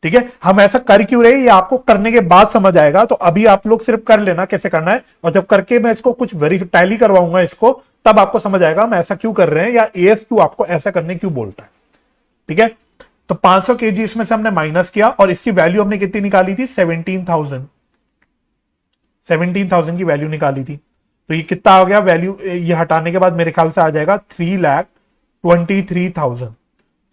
ठीक है, हम ऐसा कर क्यों रहे, ये आपको करने के बाद समझ आएगा। तो अभी आप लोग सिर्फ कर लेना कैसे करना है, और जब करके मैं इसको कुछ टैली करवाऊंगा इसको, तब आपको समझ आएगा हम ऐसा क्यों कर रहे हैं, या AS2 आपको ऐसा करने क्यों बोलता है। ठीक है, तो 500 केजी इसमें से हमने माइनस किया और इसकी वैल्यू हमने कितनी निकाली थी? 17,000 की वैल्यू निकाली थी। तो ये कितना आ गया वैल्यू? ये हटाने के बाद मेरे ख्याल से आ जाएगा 3,23,000।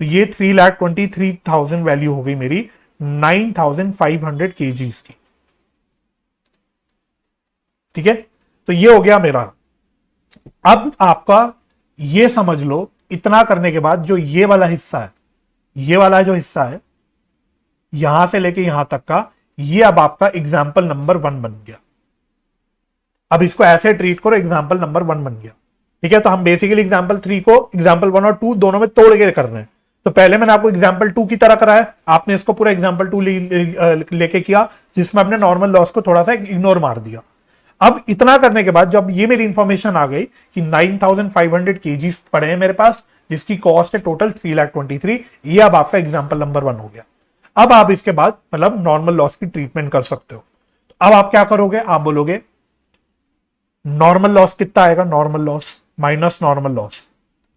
तो ये 3,23,000 वैल्यू हो गई मेरी 9,500 केजीज की। ठीक है, तो ये हो गया मेरा। अब आपका ये समझ लो, इतना करने के बाद जो ये वाला हिस्सा है, ये वाला जो हिस्सा है यहां से लेके यहां तक का, ये अब आपका एग्जाम्पल नंबर 1 बन गया। अब इसको ऐसे ट्रीट करो, एग्जाम्पल नंबर 1 बन गया। ठीक है, तो हम बेसिकली एग्जाम्पल 3 को एग्जाम्पल 1 और 2 दोनों में तोड़ के कर रहे हैं। तो पहले मैंने आपको एग्जाम्पल 2 की तरह कराया, आपने इसको पूरा एग्जाम्पल 2 लेके किया, जिसमें आपने नॉर्मल लॉस को थोड़ा सा इग्नोर मार दिया। अब इतना करने के बाद जब ये मेरी इंफॉर्मेशन आ गई कि 9,500 केजी पड़े हैं मेरे पास, जिसकी कॉस्ट है टोटल 3,23,000, ये अब आपका एग्जाम्पल नंबर 1 हो गया। अब आप इसके बाद मतलब नॉर्मल लॉस की ट्रीटमेंट कर सकते हो। तो अब आप क्या करोगे? आप बोलोगे नॉर्मल लॉस कितना आएगा? Normal loss minus normal loss.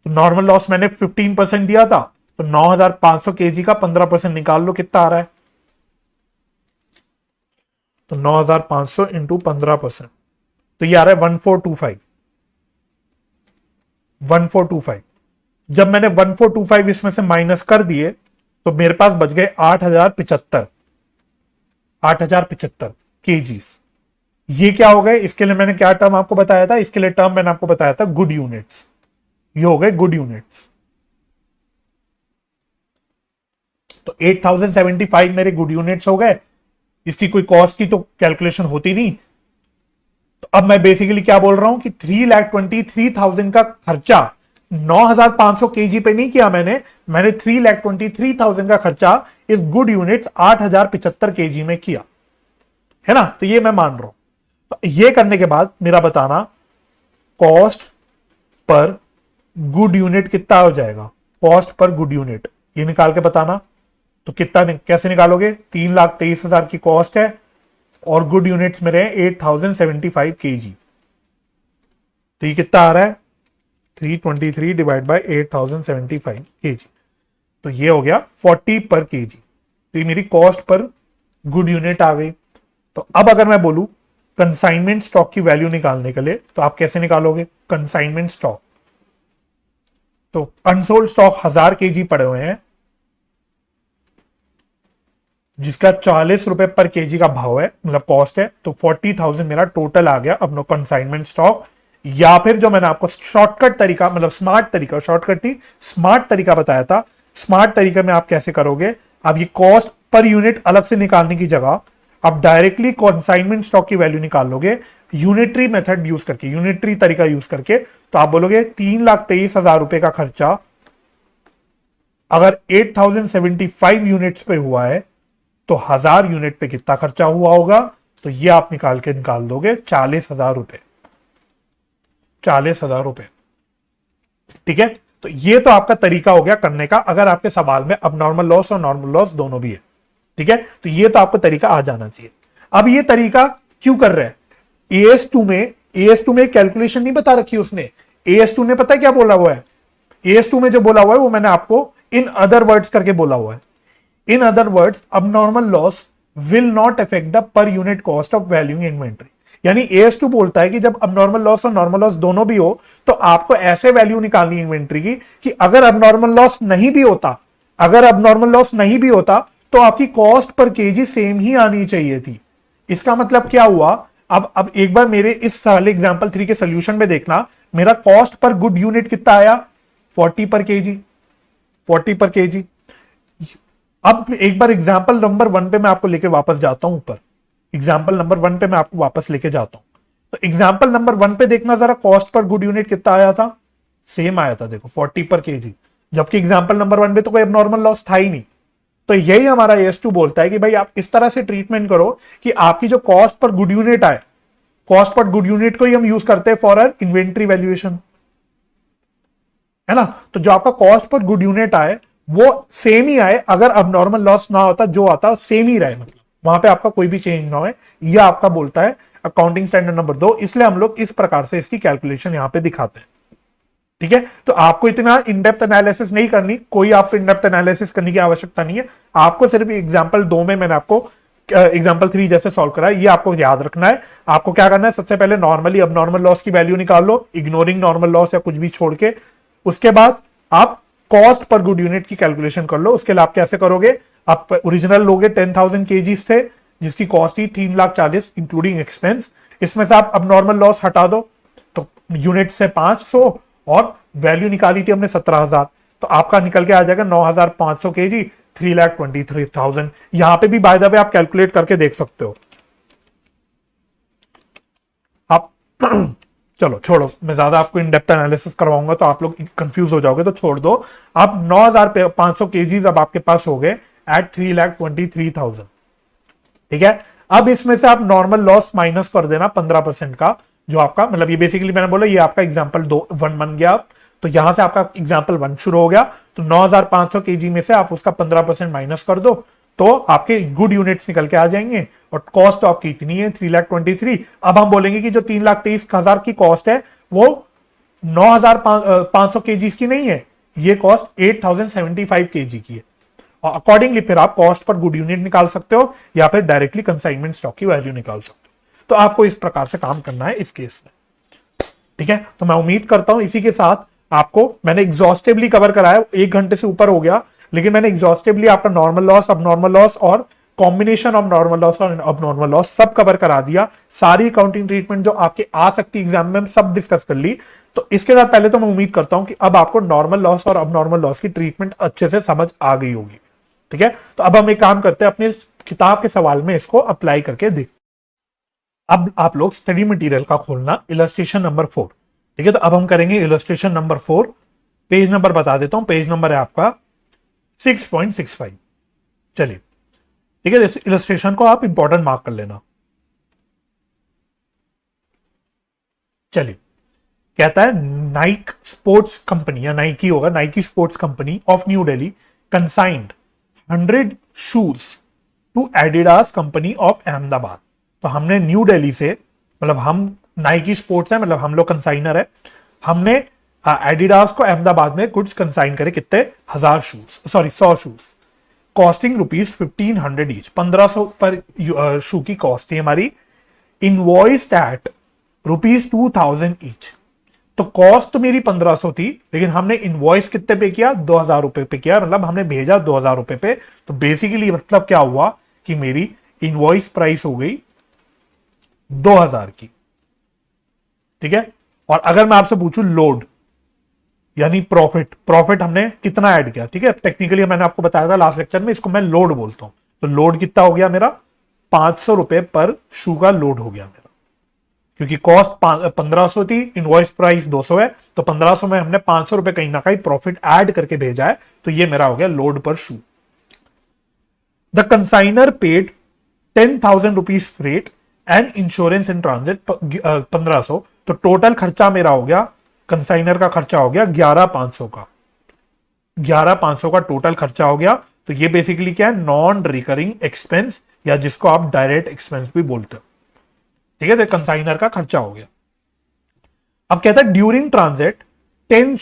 तो नॉर्मल लॉस मैंने 15% दिया था, तो 9,500 केजी का 15% निकाल लो, कितना आ रहा है? तो 9,500 इंटू 15%, तो ये आ रहा है 1425। 1425। जब मैंने 1425 इसमें से माइनस कर दिए तो मेरे पास बच गए 8,075 केजीज। ये क्या हो गए? इसके लिए मैंने क्या टर्म आपको बताया था? इसके लिए टर्म मैंने आपको बताया था गुड यूनिट्स। ये हो गए गुड यूनिट्स। तो 8,075 मेरे गुड यूनिट्स हो गए। इसकी कोई कॉस्ट की तो कैलकुलेशन होती नहीं। तो अब मैं बेसिकली क्या बोल रहा हूं कि 3,23,000 का खर्चा 9,500 केजी पे नहीं किया मैंने 3,23,000 का खर्चा इस गुड यूनिट्स 8,075 केजी में किया है ना। तो ये मैं मान रहा हूं। तो ये करने के बाद मेरा बताना कॉस्ट पर गुड यूनिट कितना हो जाएगा? कॉस्ट पर गुड यूनिट ये निकाल के बताना। तो कितना कैसे निकालोगे? 3,23,000 की कॉस्ट है और गुड यूनिट्स मेरे 8,075 केजी। तो ये कितना आ रहा है? 323 डिवाइड बाय 8,075 केजी। तो ये हो गया 40 पर केजी। तो ये मेरी कॉस्ट पर गुड यूनिट आ गई। तो अब अगर मैं बोलूं कंसाइनमेंट स्टॉक की वैल्यू निकालने के लिए, तो आप कैसे निकालोगे कंसाइनमेंट स्टॉक? तो अनसोल्ड स्टॉक 1000 केजी पड़े हुए हैं, जिसका 40 रुपए पर केजी का भाव है, मतलब कॉस्ट है। तो 40,000 मेरा टोटल आ गया अपना कंसाइनमेंट स्टॉक। या फिर जो मैंने आपको शॉर्टकट तरीका, मतलब स्मार्ट तरीका, शॉर्टकट नहीं स्मार्ट तरीका बताया था, स्मार्ट तरीके में आप कैसे करोगे? आप ये कॉस्ट पर यूनिट अलग से निकालने की जगह आप डायरेक्टली कंसाइनमेंट स्टॉक की वैल्यू निकाल लोगे यूनिटरी मेथड यूज करके, यूनिटरी तरीका यूज करके। तो आप बोलोगे 3,23,000 रुपए का खर्चा अगर 8,075 यूनिट्स पे हुआ है तो 1000 यूनिट पे कितना खर्चा हुआ होगा? तो ये आप निकाल दोगे 40,000 रुपए। 40,000 रुपए। ठीक है, तो ये तो आपका तरीका हो गया करने का, अगर आपके सवाल में अब नॉर्मल लॉस और नॉर्मल लॉस दोनों भी है। ठीक है, तो ये तो आपको तरीका आ जाना चाहिए। अब ये तरीका क्यों कर रहे हैं? AS2 में कैलकुलेशन नहीं बता रखी उसने। AS2 ने पता है क्या बोला हुआ है? AS2 में जो बोला हुआ है वो मैंने आपको इन अदर वर्ड्स करके बोला हुआ है। In other words, abnormal loss will not affect the per unit cost of valuing inventory। यानी AS2 बोलता है कि जब abnormal loss और normal loss दोनों भी हो तो आपको ऐसे वैल्यू निकालनी इन्वेंट्री की कि अगर abnormal loss नहीं भी होता, अगर abnormal loss नहीं भी होता तो आपकी कॉस्ट पर केजी सेम ही आनी चाहिए थी। इसका मतलब क्या हुआ? अब एक बार मेरे इस साले एग्जांपल 3 के सोल्यूशन में देखना, मेरा कॉस्ट पर गुड यूनिट कितना आया? 40 पर केजी। 40 पर केजी। अब एक बार एग्जाम्पल नंबर 1 पे मैं आपको लेके वापस जाता हूं ऊपर। एग्जाम्पल नंबर 1 पे मैं आपको वापस लेके जाता हूं। तो एग्जाम्पल नंबर 1 पे देखना जरा, कॉस्ट पर गुड यूनिट कितना आया था? सेम आया था, देखो 40 पर केजी। जबकि एग्जाम्पल नंबर 1 पे तो कोई एबनॉर्मल लॉस था ही नहीं। तो यही हमारा AS2 बोलता है कि भाई आप इस तरह से ट्रीटमेंट करो कि आपकी जो कॉस्ट पर गुड यूनिट आए, कॉस्ट पर गुड यूनिट को ही हम यूज करते हैं फॉर इन्वेंट्री वैल्यूएशन, है ना। तो जो आपका कॉस्ट पर गुड यूनिट आए वो सेम ही आए, अगर अब नॉर्मल लॉस ना होता, जो आता सेम ही रहे, मतलब वहां पे आपका कोई भी चेंज ना हो। यह आपका बोलता है अकाउंटिंग स्टैंडर्ड नंबर 2। इसलिए हम लोग इस प्रकार से इसकी कैलकुलेशन यहां पे दिखाते हैं। ठीक है, तो आपको इतना इन डेप्थ एनालिसिस नहीं करनी, कोई आपको इन डेप्थ एनालिसिस करने की आवश्यकता नहीं है। आपको सिर्फ एग्जांपल 2 में मैंने आपको एग्जांपल 3 जैसे सॉल्व करा है, ये आपको याद रखना है। आपको क्या करना है, सबसे पहले नॉर्मली अब नॉर्मल लॉस की वैल्यू निकाल लो, इग्नोरिंग नॉर्मल लॉस या कुछ भी छोड़ के। उसके बाद आप कॉस्ट पर गुड यूनिट की कैलकुलेशन कर लो। उसके लिए आप कैसे करोगे, आप ओरिजिनल लोगे 10,000 केजीज थे जिसकी कॉस्ट थी 3,40,000 इंक्लूडिंग एक्सपेंस। इसमें से आप अब नॉर्मल लॉस हटा दो, तो यूनिट से 500 और वैल्यू निकाली थी हमने 17,000, तो आपका निकल के आ जाएगा 9,500 केजी, 3,23,000। यहां पे भी बाय द वे आप कैलकुलेट करके देख सकते हो आप। चलो छोड़ो, मैं ज्यादा आपको इन डेप्थ एनालिसिस करवाऊंगा तो आप लोग कंफ्यूज हो जाओगे, तो छोड़ दो। आप 9,500 केजीज अब आपके पास हो गए एट 3,23,000। ठीक है, अब इसमें से आप नॉर्मल लॉस माइनस कर देना 15% का, जो आपका मतलब ये बेसिकली मैंने बोला ये आपका एग्जांपल 1 बन गया। तो यहां से आपका एग्जांपल 1 शुरू हो गया। तो 9,500 केजी में से आप उसका 15% माइनस कर दो, तो आपके गुड यूनिट्स निकल के आ जाएंगे। और कॉस्ट तो आपकी इतनी है 3,23,000। अब हम बोलेंगे कि जो 3,23,000 की कॉस्ट है वो 9,500 केजी की नहीं है, ये कॉस्ट 8,075 केजी की है। अकॉर्डिंगली फिर आप कॉस्ट पर गुड यूनिट निकाल सकते हो या फिर डायरेक्टली कंसाइनमेंट स्टॉक की वैल्यू निकाल सकते हो। तो आपको इस प्रकार से काम करना है इस केस में। ठीक है, तो मैं उम्मीद करता हूं इसी के साथ आपको मैंने एग्जॉस्टिवली कवर कराया। 1 घंटे से ऊपर हो गया, लेकिन मैंने एग्जॉस्टिवली आपका नॉर्मल लॉस, अब नॉर्मल लॉस और कॉम्बिनेशन ऑफ नॉर्मल लॉस और अब नॉर्मल लॉस सब कवर करा दिया। सारी अकाउंटिंग ट्रीटमेंट जो आपके आ सकती एग्जाम में सब डिस्कस कर ली। तो इसके साथ पहले तो मैं उम्मीद करता हूं कि अब आपको नॉर्मल लॉस और अब नॉर्मल लॉस की ट्रीटमेंट अच्छे से समझ आ गई होगी। ठीक है, तो अब हम एक काम करते हैं, अपने किताब के सवाल में इसको अप्लाई करके देख। अब आप लोग स्टडी मटेरियल का खोलना इलस्ट्रेशन नंबर 4। ठीक है, तो अब हम करेंगे इलस्ट्रेशन नंबर 4। पेज नंबर बता देता हूं, पेज नंबर है आपका 6.65। चलिए, ठीक है, इस इलस्ट्रेशन को आप इंपॉर्टेंट मार्क कर लेना। चलिए, कहता है नाइक स्पोर्ट्स कंपनी या नाइकी होगा, Nike sports company of New Delhi consigned 100 shoes to Adidas company of Ahmedabad. तो हमने न्यू दिल्ली से, मतलब हम नाइकी स्पोर्ट्स है, मतलब हम लोग कंसाइनर है, हमने एडिडास को अहमदाबाद में गुड्स कंसाइन करे कितने 1,000 shoes, sorry 100 shoes, costing ₹1,500 each, 1,500 पर शू की कॉस्ट थी हमारी। Invoiced at ₹2,000 each. तो कॉस्ट तो मेरी 1,500 थी, लेकिन हमने इनवॉइस कितने पे किया, 2,000 रुपए पे किया, मतलब हमने भेजा 2,000 रुपए पे। तो बेसिकली मतलब क्या हुआ कि मेरी इनवॉइस प्राइस हो गई 2,000 की। ठीक है, और अगर मैं आपसे पूछूं लोड यानी प्रॉफिट, प्रॉफिट हमने कितना ऐड किया, ठीक है, टेक्निकली मैंने आपको बताया था लास्ट लेक्चर में, इसको मैं लोड बोलता हूं। तो लोड कितना हो गया मेरा, 500 रुपए पर शू का लोड हो गया मेरा, क्योंकि कॉस्ट 1,500 थी, इनवॉइस प्राइस 200 है, तो 1,500 में हमने 500 रुपए कहीं ना कहीं प्रॉफिट ऐड करके भेजा है, तो ये मेरा हो गया लोड पर shoe. The consigner paid 10,000 rupees freight and insurance in transit 1,500। तो टोटल खर्चा मेरा हो गया, कंसाइनर का खर्चा हो गया 11,500 का, 11,500 का टोटल खर्चा हो गया। तो ये बेसिकली क्या है, नॉन रिकरिंग एक्सपेंस, या जिसको आप डायरेक्ट एक्सपेंस भी बोलते हो। ठीक है, तो कंसाइनर का खर्चा हो गया। अब कहता है during transit 10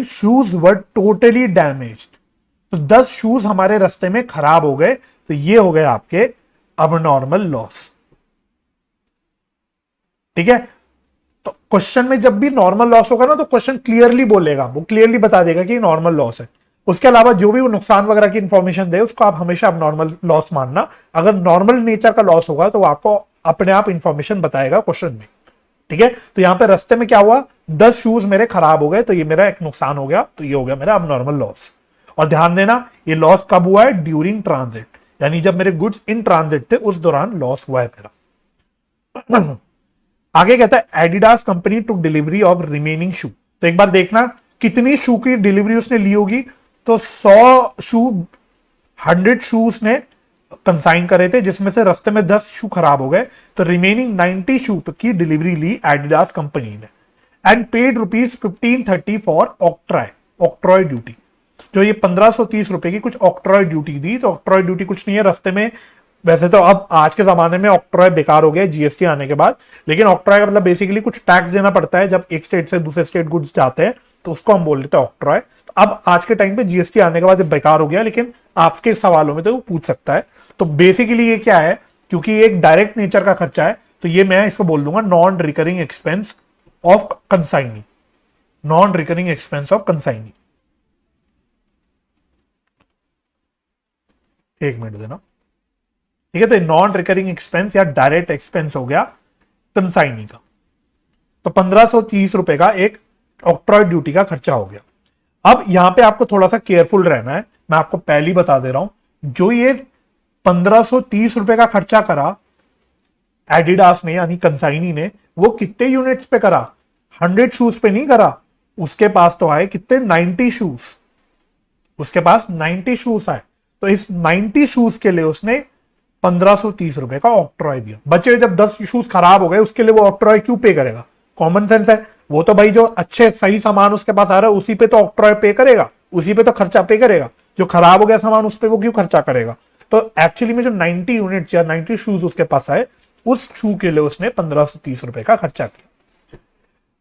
shoes were totally damaged. तो 10 शूज हमारे रास्ते में खराब हो गए, तो ये हो गए आपके अबनॉर्मल लॉस। ठीक है, तो क्वेश्चन में जब भी नॉर्मल लॉस होगा ना, तो क्वेश्चन क्लियरली बोलेगा, वो क्लियरली बता देगा कि नॉर्मल लॉस है। उसके अलावा जो भी वो नुकसान वगैरह की इंफॉर्मेशन दे, उसको आप हमेशा अब नॉर्मल लॉस मानना। अगर नॉर्मल नेचर का लॉस होगा तो वो आपको अपने आप इंफॉर्मेशन बताएगा क्वेश्चन में। ठीक है, तो यहां पे रास्ते में क्या हुआ, 10 शूज मेरे खराब हो गए, तो ये मेरा एक नुकसान हो गया, तो ये हो गया मेरा अब नॉर्मल लॉस। और ध्यान देना, ये लॉस कब हुआ है, ड्यूरिंग ट्रांजिट, यानी जब मेरे गुड्स इन ट्रांजिट थे उस दौरान लॉस हुआ है मेरा। आगे कहता है Adidas company to delivery of remaining shoe. तो एक बार देखना कितनी शू की डिलीवरी उसने ली होगी, तो 100 शूज ने कंसाइन करे थे, जिसमें से रास्ते में 10 शू खराब हो गए, तो रिमेनिंग 90 शू की डिलीवरी ली एडिडास कंपनी ने and paid ₹1530 for octroi duty. जो ये 1,530 रुपए की कुछ ऑक्ट्रॉय ड्यूटी दी, तो ऑक्ट्रॉय ड्यूटी कुछ नहीं है, रास्ते में वैसे तो अब आज के जमाने में ऑक्ट्रॉय बेकार हो गया जीएसटी आने के बाद, लेकिन ऑक्ट्रॉय का मतलब बेसिकली कुछ टैक्स देना पड़ता है जब एक स्टेट से दूसरे स्टेट गुड्स जाते हैं, तो उसको हम बोल देते हैं ऑक्ट्रॉय। तो अब आज के टाइम पे जीएसटी आने के बाद जब बेकार हो गया, लेकिन आपके सवालों में तो वो पूछ सकता है। तो बेसिकली ये क्या है, क्योंकि ये एक डायरेक्ट नेचर का खर्चा है, तो ये मैं इसको बोल दूंगा non recurring expense of consignee, non recurring expense of consignee. एक मिनट देना, ठीक है। तो नॉन रिकरिंग एक्सपेंस या डायरेक्ट एक्सपेंस हो गया कंसाइनी का। तो 1530 रुपए का एक ऑक्ट्रॉय ड्यूटी का खर्चा हो गया। अब यहां पे आपको थोड़ा सा केयरफुल रहना है, मैं आपको पहले ही बता दे रहा हूं, जो ये 1530 रुपए का खर्चा करा एडिडास ने यानी कंसाइनी ने, वो कितने यूनिट्स पे करा, 100 शूज पे नहीं करा। उसके पास तो आए कितने, 90 शूज, उसके पास 90 शूज आए। तो इस 90 शूज के लिए उसने 1530 रुपए का ऑक्ट्रॉय दिया। बचे जब 10 शूज खराब हो गए, उसके लिए वो ऑक्ट्रॉय क्यों पे करेगा, कॉमन सेंस है। वो तो भाई जो अच्छे सही सामान उसके पास आ रहा है उसी पे तो ऑक्ट्रॉय पे करेगा, उसी पे तो खर्चा पे करेगा। जो खराब हो गया सामान उस पे वो क्यों खर्चा करेगा। तो एक्चुअली में जो 90 यूनिट या 90 शूज उसके पास आए, उस शू के लिए उसने 1530 रुपए का खर्चा किया।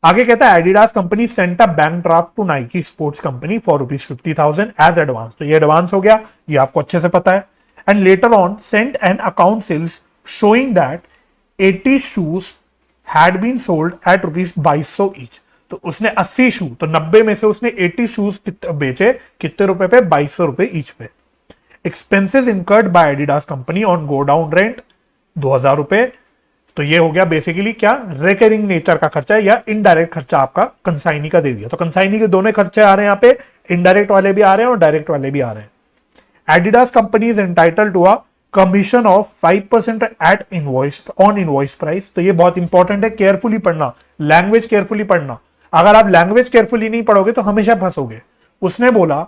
आगे कहता है Adidas company sent a bank draft to Nike sports company for ₹50,000 as advance. तो ये एडवांस हो गया, ये आपको अच्छे से पता है। And later on sent an account sales showing that 80 shoes had been sold at ₹2200 each. तो उसने 80 शू, तो 90 में से उसने 80 शूज बेचे, कितने रुपए पे, 2200 रुपए ईच पे। Expenses incurred by Adidas company on godown rent 2000 रुपए। तो ये हो गया बेसिकली क्या, रिकरिंग नेचर का खर्चा है या इनडायरेक्ट खर्चा आपका कंसाइनी का दे दिया। तो कंसाइनी के दोनों खर्चे आ रहे हैं यहाँ पे, इनडायरेक्ट वाले भी आ रहे हैं और डायरेक्ट वाले भी आ रहे हैं। Adidas company is entitled to a commission of 5% at invoice on invoice price. तो ये बहुत इंपॉर्टेंट है, केयरफुली पढ़ना, लैंग्वेज केयरफुली पढ़ना। अगर आप लैंग्वेज केयरफुली नहीं पढ़ोगे तो हमेशा फंसोगे। उसने बोला,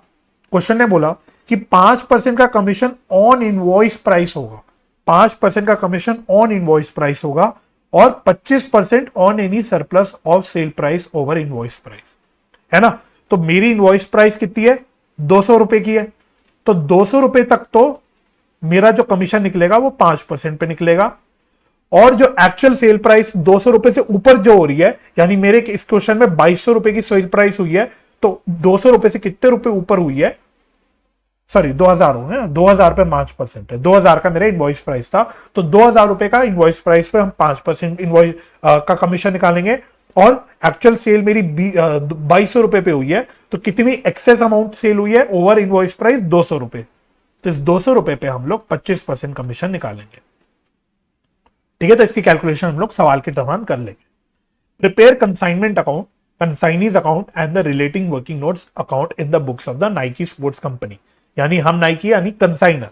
क्वेश्चन ने बोला कि 5% का कमीशन ऑन इनवॉइस प्राइस होगा, 5% का कमीशन ऑन इनवॉइस प्राइस होगा और 25% on any surplus of sale price over invoice price, है ना। तो मेरी इनवॉइस प्राइस कितनी है, 200 रुपए की है। तो 200 रुपए तक तो मेरा जो कमीशन निकलेगा वो 5% पे निकलेगा, और जो एक्चुअल सेल प्राइस 200 रुपए से ऊपर जो हो रही है, यानी मेरे इस क्वेश्चन में 2200 रुपए की सेल प्राइस हुई है, तो 200 रुपए से कितने रुपए ऊपर हुई है, सॉरी 2000 हो ना, 2000 पे 5% है, 2000 का मेरा इनवॉइस प्राइस था। तो 2000 रुपए का इनवॉइस प्राइस पे हम 5% इनवॉइस का कमीशन निकालेंगे, और एक्चुअल सेल मेरी 2200 रुपए पे हुई है, तो कितनी एक्सेस अमाउंट सेल हुई है ओवर इनवॉइस प्राइस, 200 रुपए। तो इस 200 रुपए पे हम लोग 25% कमीशन निकालेंगे, ठीक है। तो इसकी कैलकुलेशन हम लोग सवाल के दौरान कर लेंगे। Prepare consignment account, consignees account and the relating working notes account in the books of the Nike sports company. यानी हम नाइकी यानी कंसाइनर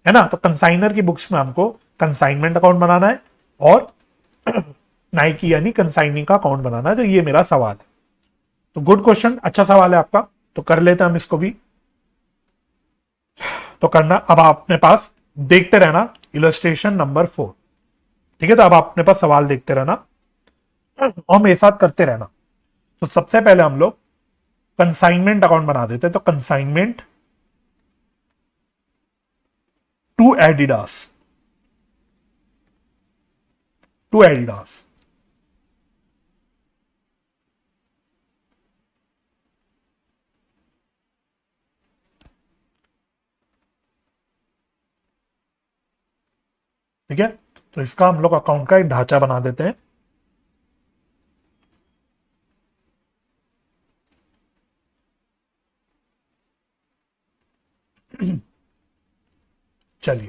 है ना, तो कंसाइनर की बुक्स में हमको कंसाइनमेंट अकाउंट बनाना है और नाइकी यानी कंसाइनिंग का अकाउंट बनाना है। तो ये मेरा सवाल है। तो गुड क्वेश्चन, अच्छा सवाल है आपका, तो कर लेते हैं हम इसको भी। तो करना, अब आप अपने पास देखते रहना इलस्ट्रेशन नंबर 4, ठीक है। तो अब आप अपने पास सवाल देखते रहना और मेरे साथ करते रहना। तो सबसे पहले हम लोग कंसाइनमेंट अकाउंट बना देते हैं। तो consignment to Adidas, to Adidas, ठीक है। तो इसका हम लोग अकाउंट का एक ढांचा बना देते हैं। चलिए,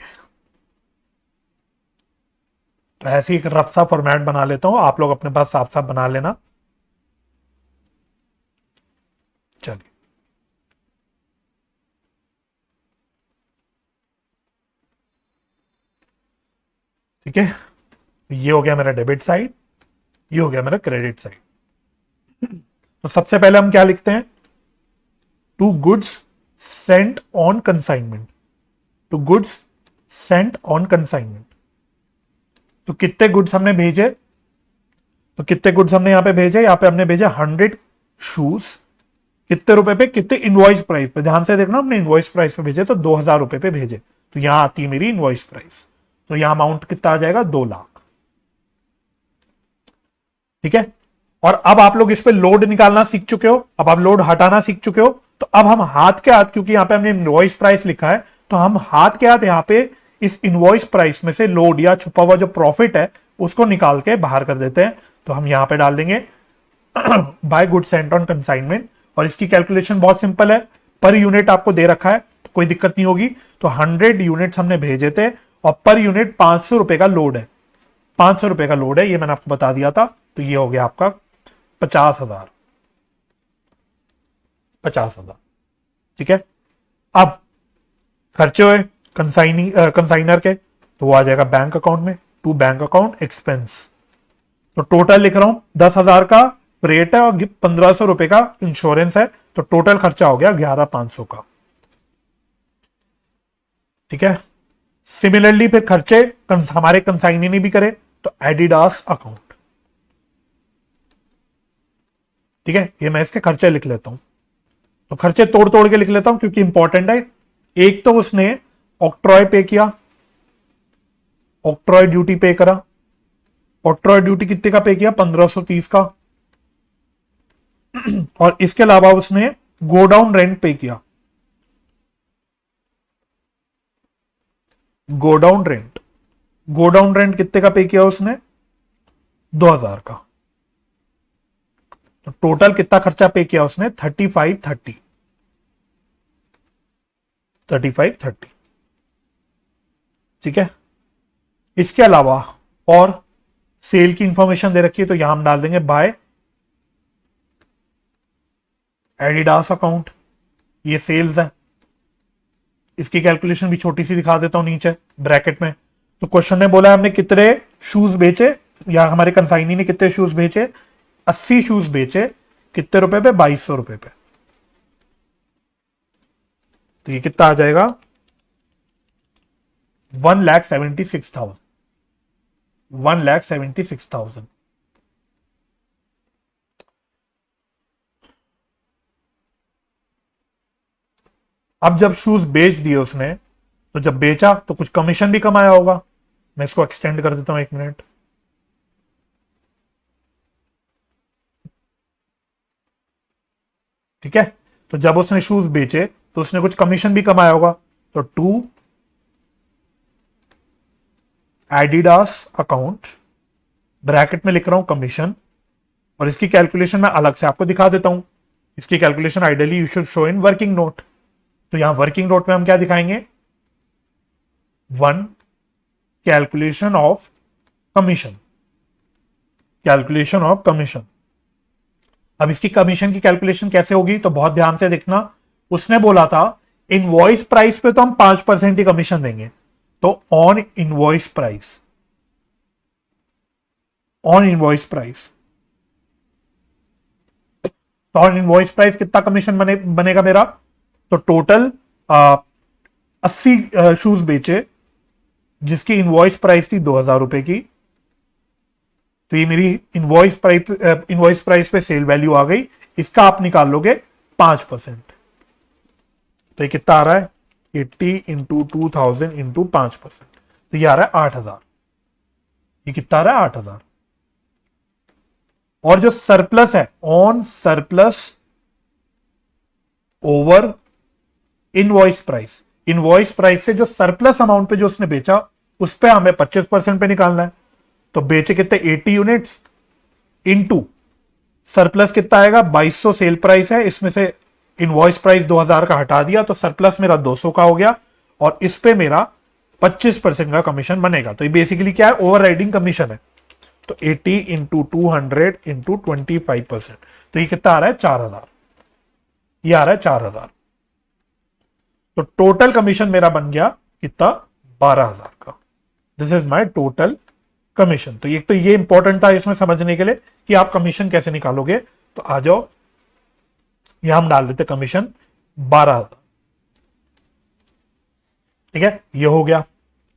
तो ऐसे एक रफ सा फॉर्मेट बना लेता हूं, आप लोग अपने पास साफ साफ बना लेना। चलिए, ठीक है। ये हो गया मेरा डेबिट साइड, ये हो गया मेरा क्रेडिट साइड। तो सबसे पहले हम क्या लिखते हैं, to goods sent on consignment, to goods sent on consignment. तो कितने गुड्स हमने भेजे, तो कितने गुड्स हमने यहां पे भेजे, यहां पे हमने भेजे 100 शूज, कितने रुपए पे, कितने इनवॉइस प्राइस पे, ध्यान से देखना हमने इनवॉइस प्राइस पे भेजे तो 2000 रुपए पे भेजे। तो यहां आती है मेरी इनवॉइस प्राइस। तो यहां अमाउंट कितना आ जाएगा, 2 लाख। ठीक है, और अब आप लोग इस पे लोड निकालना सीख चुके हो, अब आप लोड हटाना सीख चुके हो। तो अब हम हाथ के हाथ, क्योंकि यहां पे हमने इनवॉइस प्राइस लिखा है, तो हम हाथ के हाथ यहां पे इस इनवॉइस प्राइस में से लोड या छुपा हुआ जो प्रॉफिट है उसको निकाल के बाहर कर देते हैं। तो हम यहां पे डाल देंगे by good sent on consignment, और इसकी कैलकुलेशन बहुत सिंपल है, पर यूनिट आपको दे रखा है तो कोई दिक्कत नहीं होगी। तो 100 यूनिट्स हमने भेजे थे और पर यूनिट 500 रुपए का लोड है, 500 रुपए का लोड है, ये मैंने आपको बता दिया था। तो ये हो गया आपका 50,000, 50,000। ठीक है, अब खर्चे हुए कंसाइनर के, तो वो आ जाएगा बैंक अकाउंट में, टू बैंक अकाउंट एक्सपेंस। तो टोटल लिख रहा हूं 10,000 का फ्रेट है और 1,500 रुपए का इंश्योरेंस है, तो टोटल खर्चा हो गया 11,500 का। ठीक है, सिमिलरली फिर खर्चे हमारे कंसाइनी ने भी करे, तो एडिडास अकाउंट। ठीक है, ये मैं इसके खर्चे लिख लेता हूं, तो खर्चे तोड़ तोड़ के लिख लेता हूं क्योंकि इंपॉर्टेंट है। एक तो उसने ऑक्ट्रॉय पे किया, ऑक्ट्रॉय ड्यूटी पे करा, ऑक्ट्रॉय ड्यूटी कितने का पे किया, 1530 का। और इसके अलावा उसने गोडाउन रेंट पे किया, गोडाउन रेंट, गोडाउन रेंट कितने का पे किया उसने, 2,000 का। तो टोटल कितना खर्चा पे किया उसने, 3530। ठीक है, इसके अलावा और सेल की इंफॉर्मेशन दे रखी है, तो यहां हम डाल देंगे बाय एडिडास अकाउंट, ये सेल्स है। इसकी कैलकुलेशन भी छोटी सी दिखा देता हूं नीचे ब्रैकेट में। तो क्वेश्चन ने बोला हमने कितने शूज बेचे, या हमारे कंसाइनी ने कितने शूज बेचे, 80 शूज बेचे, कितने रुपए पे, 2200 रुपए पे। तो ये कितना आ जाएगा, 1,76,000, 1,76,000। अब जब शूज बेच दिए उसने, तो जब बेचा तो कुछ कमीशन भी कमाया होगा। मैं इसको एक्सटेंड कर देता हूं 1 मिनट। ठीक है, तो जब उसने शूज बेचे तो उसने कुछ कमीशन भी कमाया होगा। तो टू एडिडास अकाउंट, ब्रैकेट में लिख रहा हूं कमीशन, और इसकी कैलकुलेशन मैं अलग से आपको दिखा देता हूं। इसकी calculation ideally you should show in working note. तो यहां वर्किंग नोट में हम क्या दिखाएंगे, 1 calculation of commission, calculation of commission. अब इसकी कमीशन की कैलकुलेशन कैसे होगी, तो बहुत ध्यान से देखना। उसने बोला था इनवॉइस प्राइस पे तो हम 5% ही कमीशन देंगे, तो on invoice price, on invoice price, तो ऑन इनवॉइस प्राइस कितना कमीशन बनेगा मेरा, तो टोटल 80 शूज बेचे जिसकी इनवॉइस प्राइस थी 2,000 रुपए की। तो ये मेरी इनवॉइस प्राइस पे सेल वैल्यू आ गई, इसका आप निकाल लोगे 5%। तो ये कितना आ रहा है, 80 इंटू 2000 इंटू 5%, तो ये आ रहा है 8,000। ये कितना आ रहा है, 8,000। और जो सरप्लस है, on surplus over invoice price, invoice price से जो सरप्लस अमाउंट पे जो उसने बेचा उस पे हमें 25% पे निकालना है। तो बेचे कितने, 80 यूनिट्स, इनटू सरप्लस कितना आएगा, 2200 सेल प्राइस है, इसमें से इनवॉइस प्राइस 2000 का हटा दिया, तो सरप्लस मेरा 200 का हो गया, और इस पे मेरा 25% का कमीशन बनेगा। तो ये बेसिकली क्या है, ओवर राइडिंग कमीशन है। तो 80 इंटू 200 इंटू 25%, तो ये कितना आ रहा है, 4,000। ये आ रहा है 4,000। तो टोटल कमीशन मेरा बन गया कितना, 12,000 का। This is my total commission. तो एक तो ये इंपॉर्टेंट था इसमें समझने के लिए कि आप कमीशन कैसे निकालोगे। तो आ जाओ, यहां हम डाल देते कमीशन 12,000। ठीक है, ये हो गया।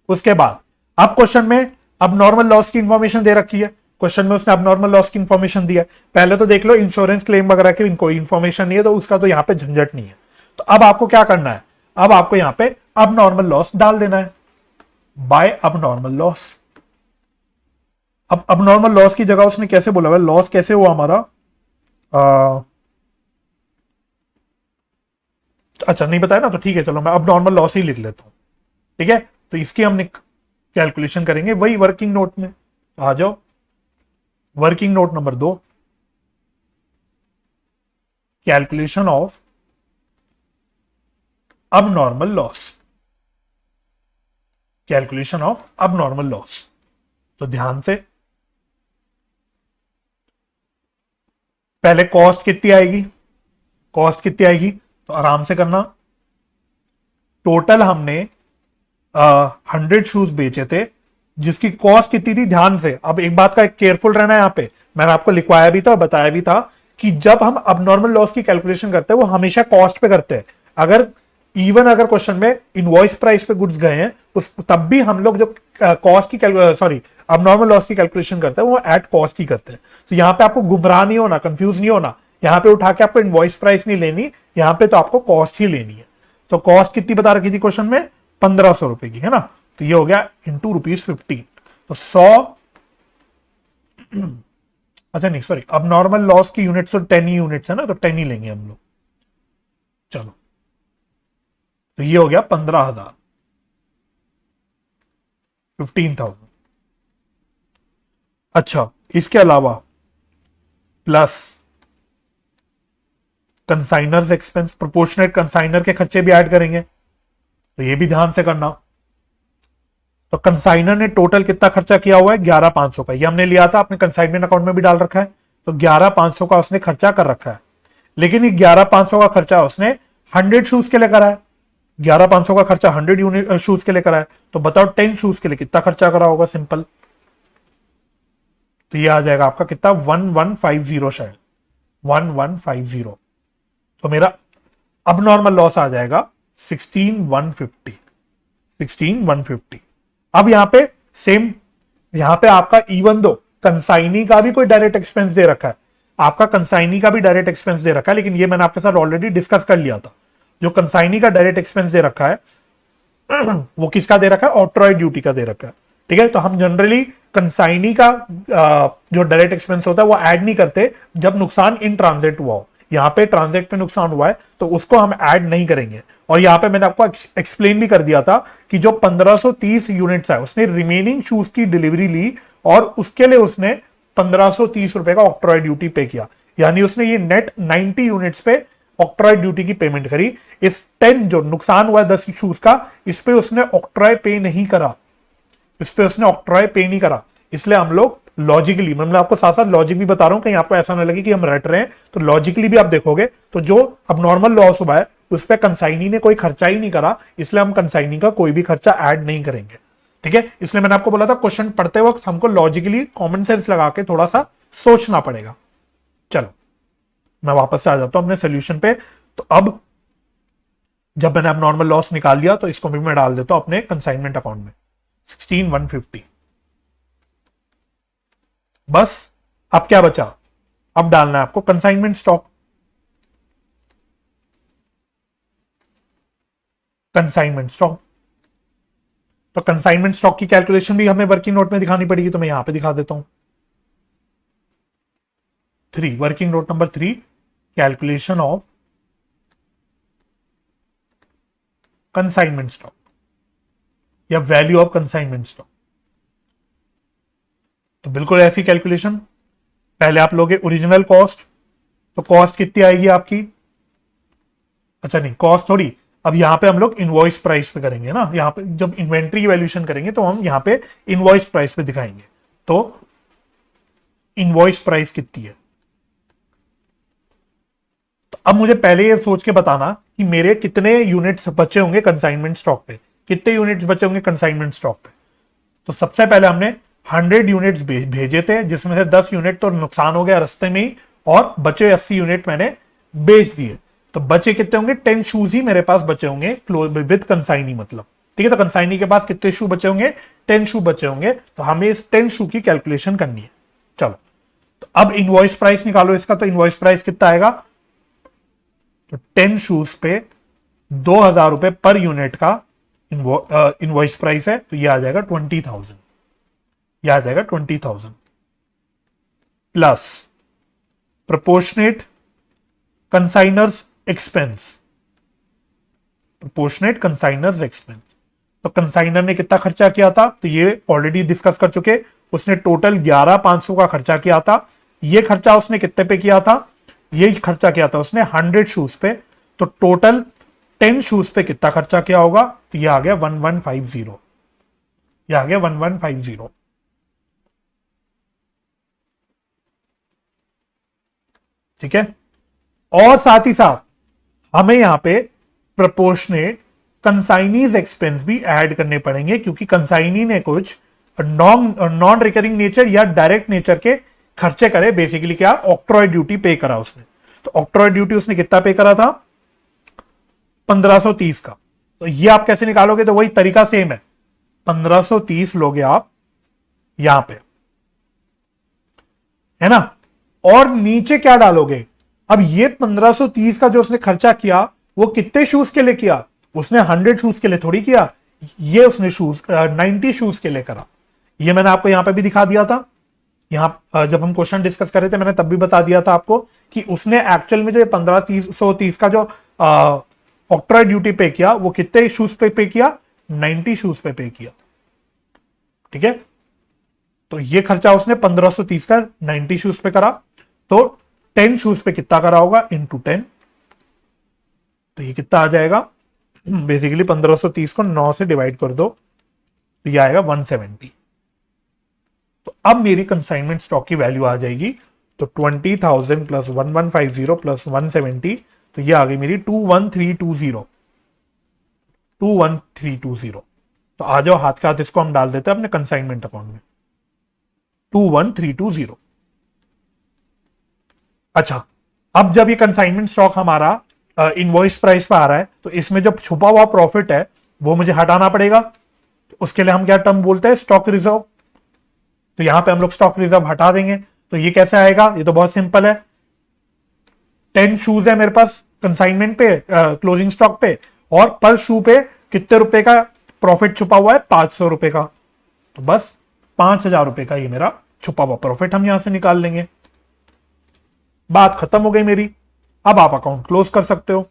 उसके बाद अब क्वेश्चन में अब नॉर्मल लॉस की इंफॉर्मेशन दे रखी है, क्वेश्चन में उसने अब नॉर्मल लॉस की इंफॉर्मेशन दिया है। पहले तो देख लो इंश्योरेंस क्लेम वगैरह की कोई इंफॉर्मेशन नहीं है, तो उसका तो यहां पे झंझट नहीं है। तो अब आपको क्या करना है, अब आपको यहां पे अब नॉर्मल लॉस डाल देना है। बाय अब नॉर्मल लॉस। अब नॉर्मल लॉस की जगह उसने कैसे बोला हुआ, लॉस कैसे हुआ हमारा, अच्छा नहीं बताया ना, तो ठीक है चलो मैं अब नॉर्मल लॉस ही लिख लेता हूं। ठीक है, तो इसकी हमने कैलकुलेशन करेंगे वही वर्किंग नोट में। आ जाओ, working note number 2, calculation of अब नॉर्मल लॉस, कैलकुलेशन ऑफ अब नॉर्मल लॉस। तो ध्यान से, पहले कॉस्ट कितनी आएगी, कॉस्ट कितनी आएगी तो आराम से करना। टोटल हमने 100 शूज बेचे थे जिसकी कॉस्ट कितनी थी, ध्यान से। अब एक बात का केयरफुल रहना है, यहां पे मैंने आपको लिखवाया भी था और बताया भी था कि जब हम अब नॉर्मल लॉस की कैलकुलेशन करते हैं वो हमेशा कॉस्ट पे करते हैं। अगर इवन अगर क्वेश्चन में इनवॉइस प्राइस पे गुड्स गए हैं उस तब भी हम लोग जो कॉस्ट की सॉरी अब नॉर्मल लॉस की कैलकुलेशन करते हैं वो एट कॉस्ट ही करते हैं। तो यहां पे आपको गुमराह नहीं होना, कंफ्यूज नहीं होना। यहां पे उठा के आपको इनवॉइस प्राइस नहीं लेनी, यहां पे तो आपको कॉस्ट ही लेनी है। तो कॉस्ट कितनी बता रखी थी क्वेश्चन में, 1500 रुपए की, है ना। तो ये हो गया इंटू ₹15। तो 100 अच्छा नहीं सॉरी, अब नॉर्मल लॉस की यूनिट्स तो 10 ही यूनिट्स है ना, तो 10 ही लेंगे हम लोग। चलो, तो ये हो गया 15,000, 15,000। अच्छा, इसके अलावा plus consignor's expense, proportionate consignor के खर्चे भी ऐड करेंगे, तो ये भी ध्यान से करना। तो कंसाइनर ने टोटल कितना खर्चा किया हुआ है, 11,500 का। ये हमने लिया था, अपने कंसाइनमेंट अकाउंट में भी डाल रखा है। तो 11,500 का उसने खर्चा कर रखा है, लेकिन ये 11,500 का खर्चा उसने 100 शूज के लिए करा है। 11,500 का खर्चा 100 यूनिट शूज के लिए करा है। तो बताओ 10 शूज के लिए कितना खर्चा करा होगा, सिंपल। तो ये आ जाएगा आपका कितना, 1150, शायद 1150। तो मेरा अब नॉर्मल लॉस आ जाएगा 16,150, 16,150। अब यहां पे सेम, यहां पे आपका इवन दो कंसाइनी का भी कोई डायरेक्ट एक्सपेंस दे रखा है, आपका कंसाइनी का भी डायरेक्ट एक्सपेंस दे रखा है, लेकिन ये मैंने आपके साथ ऑलरेडी डिस्कस कर लिया था। जो कंसाइनी का डायरेक्ट एक्सपेंस दे रखा है वो किसका दे रखा है, ऑक्ट्रॉय ड्यूटी का दे रखा है। ठीक है, तो हम जनरली कंसाइनी का जो डायरेक्ट एक्सपेंस होता है वो ऐड नहीं करते जब नुकसान इन ट्रांजिट हुआ हो। यहाँ पे ट्रांजिट पे नुकसान हुआ है तो उसको हम ऐड नहीं करेंगे। और यहाँ पे मैंने आपको एक्सप्लेन भी कर दिया था कि जो 1530 यूनिट्स है उसने रिमेनिंग शूज की डिलीवरी ली और उसके लिए उसने 1530 रुपए का ऑक्ट्रॉय ड्यूटी पे किया, यानी उसने ये नेट 90 यूनिट्स पे ऑक्ट्रॉय ड्यूटी की पेमेंट करी। इस 10 जो नुकसान हुआ है 10 शूज का, इस पे उसने ऑक्ट्रॉय पे नहीं करा, इस पे उसने ऑक्ट्रॉय पे नहीं करा। इसलिए हम लोग लॉजिकली, मैं आपको साथ साथ लॉजिक भी बता रहा हूं, कहीं आपको ऐसा ना लगे कि हम रट रहे हैं। तो लॉजिकली भी आप देखोगे तो जो अब नॉर्मल लॉस हुआ है उस पर कंसाइनी ने कोई खर्चा ही नहीं करा, इसलिए हम कंसाइनी का कोई भी खर्चा ऐड नहीं करेंगे। ठीक है, इसलिए मैंने आपको बोला था क्वेश्चन पढ़ते वक्त हमको लॉजिकली कॉमन सेंस लगा के थोड़ा सा सोचना पड़ेगा। चलो मैं वापस से आ जाता हूं अपने सोल्यूशन पे। तो अब जब मैंने अब नॉर्मल लॉस निकाल दिया तो इसको भी मैं डाल देता हूं अपने कंसाइनमेंट अकाउंट में, 16,150। बस अब क्या बचा, अब डालना है आपको कंसाइनमेंट स्टॉक। कंसाइनमेंट स्टॉक, तो कंसाइनमेंट स्टॉक की कैलकुलेशन भी हमें वर्किंग नोट में दिखानी पड़ेगी, तो मैं यहां पे दिखा देता हूं। 3, working note number 3, calculation of consignment stock या वैल्यू ऑफ कंसाइनमेंट स्टॉक। तो बिल्कुल ऐसी कैलकुलेशन, पहले आप लोगे ओरिजिनल कॉस्ट, तो कॉस्ट कितनी आएगी आपकी, अच्छा नहीं कॉस्ट थोड़ी, अब यहां पे हम लोग इनवॉइस प्राइस पे करेंगे ना। यहां पे जब इन्वेंट्री वैल्यूएशन करेंगे तो हम यहां पे इनवॉइस प्राइस पे दिखाएंगे। तो इनवॉइस प्राइस कितनी है, तो अब मुझे पहले ये सोच के बताना कि मेरे कितने यूनिट्स बचे होंगे कंसाइनमेंट स्टॉक पे, कितने यूनिट्स बचे होंगे कंसाइनमेंट स्टॉक पे। तो सबसे पहले हमने 100 यूनिट्स भेजे थे, जिसमें से 10 यूनिट तो नुकसान हो गया रास्ते में ही, और बचे 80 यूनिट मैंने बेच दिए। तो बचे कितने होंगे, 10 शूज ही मेरे पास बचे होंगे विद कंसाइनी, मतलब। ठीक है, तो कंसाइनी के पास कितने शू बचे होंगे, 10 शू बचे होंगे। तो हमें इस 10 शू की कैलकुलेशन करनी है। चलो, तो अब इनवॉइस प्राइस निकालो इसका। तो इनवॉइस प्राइस कितना आएगा, तो 10 शूज पे 2,000 रुपए पर यूनिट का इनवॉइस प्राइस है, तो ये आ जाएगा 20,000, ये आ जाएगा 20,000 plus proportionate consignors expense, proportionate consignors expense. तो कंसाइनर ने कितना खर्चा किया था, तो ये ऑलरेडी डिस्कस कर चुके, उसने टोटल 11,500 का खर्चा किया था। ये खर्चा उसने कितने पे किया था, ये खर्चा किया था उसने 100 शूज पे, तो टोटल 10 शूज पे कितना खर्चा किया होगा, तो ये आ गया 1150, ये आ गया 1150। ठीक है, और साथ ही साथ हमें यहां पे प्रोपोर्शनेट कंसाइनीज एक्सपेंस भी ऐड करने पड़ेंगे, क्योंकि कंसाइनी ने कुछ नॉन रिकरिंग नेचर या डायरेक्ट नेचर के खर्चे करे। बेसिकली क्या, ऑक्ट्रॉय ड्यूटी पे करा उसने। तो ऑक्ट्रॉय ड्यूटी उसने कितना पे करा था, 1530 का। तो ये आप कैसे निकालोगे, तो वही तरीका सेम है, 1530 लोगे आप यहां पे, है ना, और नीचे क्या डालोगे। अब ये 1530 का जो उसने खर्चा किया वो कितने शूज के लिए किया, उसने 100 शूज के लिए थोड़ी किया, ये उसने शूज 90 शूज के लिए करा। ये मैंने आपको यहां पे भी दिखा दिया था, यहां जब हम क्वेश्चन डिस्कस कर रहे थे मैंने तब भी बता दिया था आपको कि उसने एक्चुअल में जो 1530 का जो ऑक्ट्रॉय ड्यूटी पे किया वो कितने शूज पे किया, 90 शूज पे किया। ठीक है, तो ये खर्चा उसने 1530 का 90 शूज पे करा, तो 10 शूज पे कितना करा होगा, इंटू 10, तो ये कितना आ जाएगा, बेसिकली 1530 को 9 से डिवाइड कर दो, तो ये आएगा 170। तो अब मेरी कंसाइनमेंट स्टॉक की वैल्यू आ जाएगी, तो 20,000 प्लस 1150 प्लस 170, तो ये आ गई मेरी 21320, 21320। तो आ जाओ हाथ के हाथ इसको हम डाल देते हैं अपने कंसाइनमेंट अकाउंट में, 21320। अच्छा, अब जब ये कंसाइनमेंट स्टॉक हमारा इनवॉइस प्राइस पे आ रहा है, तो इसमें जब छुपा हुआ प्रॉफिट है वो मुझे हटाना पड़ेगा। तो उसके लिए हम क्या टर्म बोलते हैं, स्टॉक रिजर्व। तो यहां पे हम लोग स्टॉक रिजर्व हटा देंगे। तो ये कैसे आएगा, ये तो बहुत सिंपल है, 10 शूज है मेरे पास कंसाइनमेंट पे, क्लोजिंग स्टॉक पे, और पर शू पे कितने रुपए का प्रॉफिट छुपा हुआ है, 500 रुपए का। तो बस 5,000 रुपए का ये मेरा छुपा हुआ प्रॉफिट हम यहां से निकाल लेंगे। बात खत्म हो गई मेरी, अब आप अकाउंट क्लोज कर सकते हो।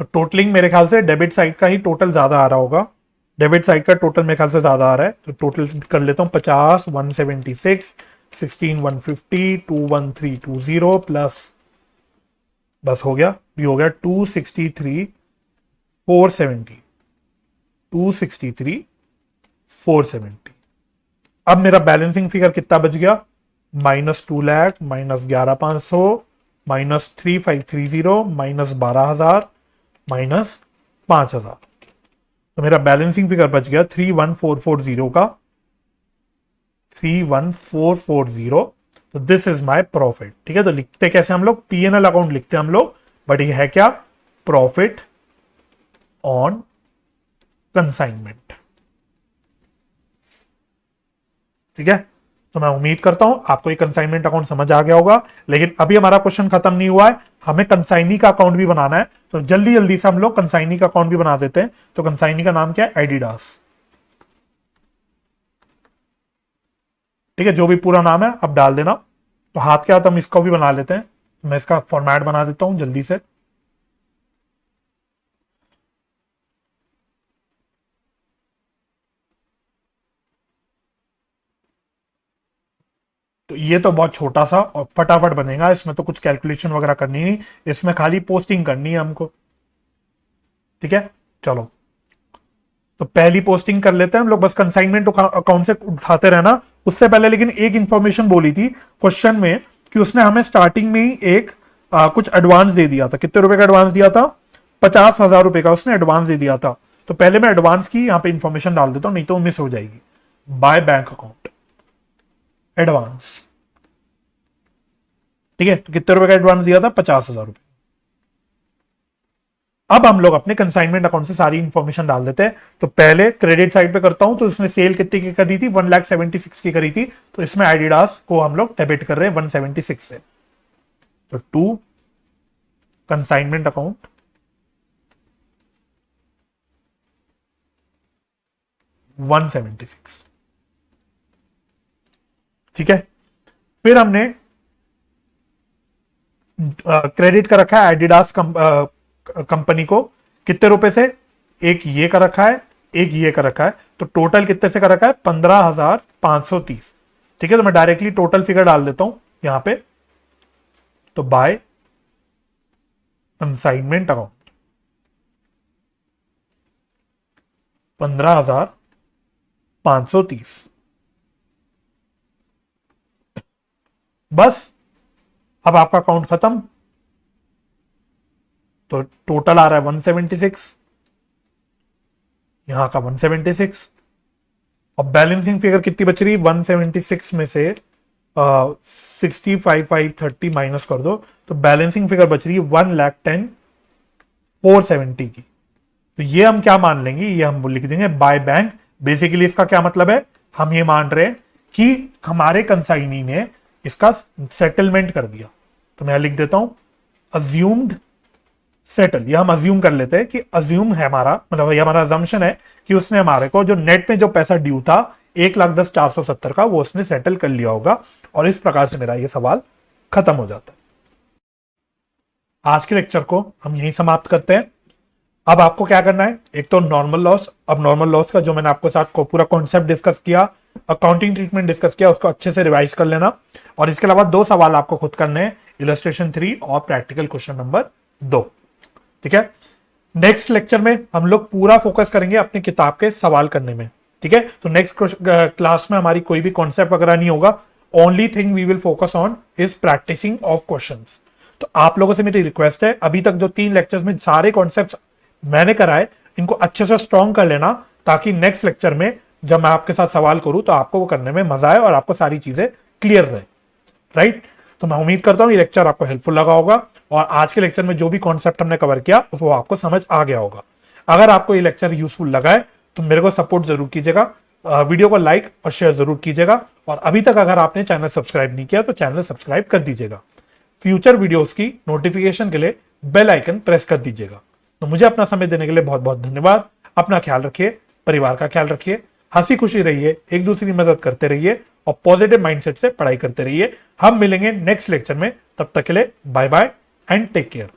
तो टोटलिंग मेरे ख्याल से डेबिट साइड का ही टोटल ज्यादा आ रहा होगा, डेबिट साइड का टोटल मेरे ख्याल से ज्यादा आ रहा है। तो टोटल कर लेता हूं, 50 176 16 150 21320 प्लस, बस हो गया, ये हो गया 263 470, 263 470। अब मेरा बैलेंसिंग फिगर कितना बच गया, -2 लाख, -11,500, -3530, -12,000, -5,000। तो मेरा बैलेंसिंग फिगर बच गया 31440 का, 31440। तो दिस इज माय प्रॉफिट। ठीक है, तो लिखते कैसे हम लोग, पीएनएल अकाउंट लिखते हैं हम लोग, बट ये है क्या, प्रॉफिट ऑन कंसाइनमेंट। ठीक है, तो मैं उम्मीद करता हूं आपको ये कंसाइनमेंट अकाउंट समझ आ गया होगा। लेकिन अभी हमारा क्वेश्चन खत्म नहीं हुआ है, हमें कंसाइनी का अकाउंट भी बनाना है। तो जल्दी जल्दी से हम लोग कंसाइनी का अकाउंट भी बना देते हैं। तो कंसाइनी का नाम क्या है, एडिडास। ठीक है, जो भी पूरा नाम है अब डाल देना। तो हाथ के हाथ हम इसको भी बना लेते हैं। मैं इसका फॉर्मेट बना देता हूं जल्दी से। तो ये तो बहुत छोटा सा और फटाफट बनेगा, इसमें तो कुछ कैलकुलेशन वगैरह करनी नहीं, इसमें खाली पोस्टिंग करनी है हमको। ठीक है, चलो तो पहली पोस्टिंग कर लेते हैं हम लोग, बस कंसाइनमेंट अकाउंट से उठाते रहना। उससे पहले लेकिन एक इंफॉर्मेशन बोली थी क्वेश्चन में कि उसने हमें स्टार्टिंग में ही एक कुछ एडवांस दे दिया था। कितने रुपए का एडवांस दिया था, 50,000 रुपए का उसने एडवांस दे दिया था। तो पहले मैं एडवांस की यहाँ पे इंफॉर्मेशन डाल देता हूँ, नहीं तो मिस हो जाएगी। बाय बैंक अकाउंट एडवांस, ठीक है, तो कितने रुपए का एडवांस दिया था, 50,000 रुपए। अब हम लोग अपने कंसाइनमेंट अकाउंट से सारी इंफॉर्मेशन डाल देते हैं। तो पहले क्रेडिट साइड पे करता हूं, तो उसने सेल कितनी की करी थी, 1,76,000 की करी थी। तो इसमें एडिडास को हम लोग डेबिट कर रहे हैं 176 से। तो टू कंसाइनमेंट अकाउंट 176। ठीक है, फिर हमने क्रेडिट कर रखा है एडिडास कंपनी को कितने रुपए से, एक ये कर रखा है, एक ये कर रखा है, तो टोटल कितने से कर रखा है 15,530। ठीक है, तो मैं डायरेक्टली टोटल फिगर डाल देता हूं यहां पे, तो बाय कंसाइनमेंट अकाउंट 15,530। बस अब आपका अकाउंट खत्म, तो टोटल आ रहा है 176, यहां का 176, और बैलेंसिंग फिगर कितनी बच रही है 176 में से 65,530 माइनस कर दो, तो बैलेंसिंग फिगर बच रही है 1,10,470 की। तो ये हम क्या मान लेंगे, ये हम लिख देंगे बाय बैंक। बेसिकली इसका क्या मतलब है, हम ये मान रहे हैं कि हमारे कंसाइनी ने इसका सेटलमेंट कर दिया। तो मैं लिख देता हूं अज्यूम्ड सेटल, ये हम अज्यूम कर लेते हैं कि अज्यूम है हमारा, मतलब ये हमारा अजम्पशन है कि उसने हमारे को जो नेट में जो पैसा ड्यू था 1,10,470 का, वो उसने सेटल कर लिया होगा, और इस प्रकार से मेरा ये सवाल खत्म हो जाता है। आज के लेक्चर को हम यहीं समाप्त करते हैं। अब आपको क्या करना है, एक तो नॉर्मल लॉस, अब नॉर्मल लॉस का जो मैंने आपके साथ को पूरा कॉन्सेप्ट डिस्कस किया, अकाउंटिंग ट्रीटमेंट डिस्कस किया, उसको अच्छे से रिवाइज कर लेना, और इसके अलावा 2 सवाल आपको खुद करने हैं, इलस्ट्रेशन 3 और प्रैक्टिकल क्वेश्चन नंबर 2। ठीक है, नेक्स्ट लेक्चर में हम लोग पूरा फोकस करेंगे अपनी किताब के सवाल करने में। ठीक है, तो नेक्स्ट क्लास में हमारी कोई भी कॉन्सेप्ट वगैरह नहीं होगा, only thing we will focus on is practicing of questions. तो आप लोगों से मेरी रिक्वेस्ट है, अभी तक जो 3 लेक्चर्स में सारे कॉन्सेप्ट मैंने कराए, इनको अच्छे से स्ट्रॉन्ग कर लेना, ताकि नेक्स्ट लेक्चर में जब मैं आपके साथ सवाल करूं तो आपको वो करने में मजा आए और आपको सारी चीजें क्लियर रहे। राइट, तो मैं उम्मीद करता हूं ये लेक्चर आपको हेल्पफुल लगा होगा, और आज के लेक्चर में जो भी कॉन्सेप्ट हमने कवर किया वो आपको समझ आ गया होगा। अगर आपको ये लेक्चर यूजफुल लगा है तो मेरे को सपोर्ट जरूर कीजिएगा, वीडियो को लाइक और शेयर जरूर कीजिएगा, और अभी तक अगर आपने चैनल सब्सक्राइब नहीं किया तो चैनल सब्सक्राइब कर दीजिएगा। फ्यूचर वीडियोस की नोटिफिकेशन के लिए बेल आइकन प्रेस कर दीजिएगा। तो मुझे अपना समय देने के लिए बहुत बहुत धन्यवाद। अपना ख्याल रखिए, परिवार का ख्याल रखिए, हंसी खुशी रहिए, एक दूसरे की मदद करते रहिए, और पॉजिटिव माइंडसेट से पढ़ाई करते रहिए। हम मिलेंगे नेक्स्ट लेक्चर में, तब तक के लिए bye bye and take care.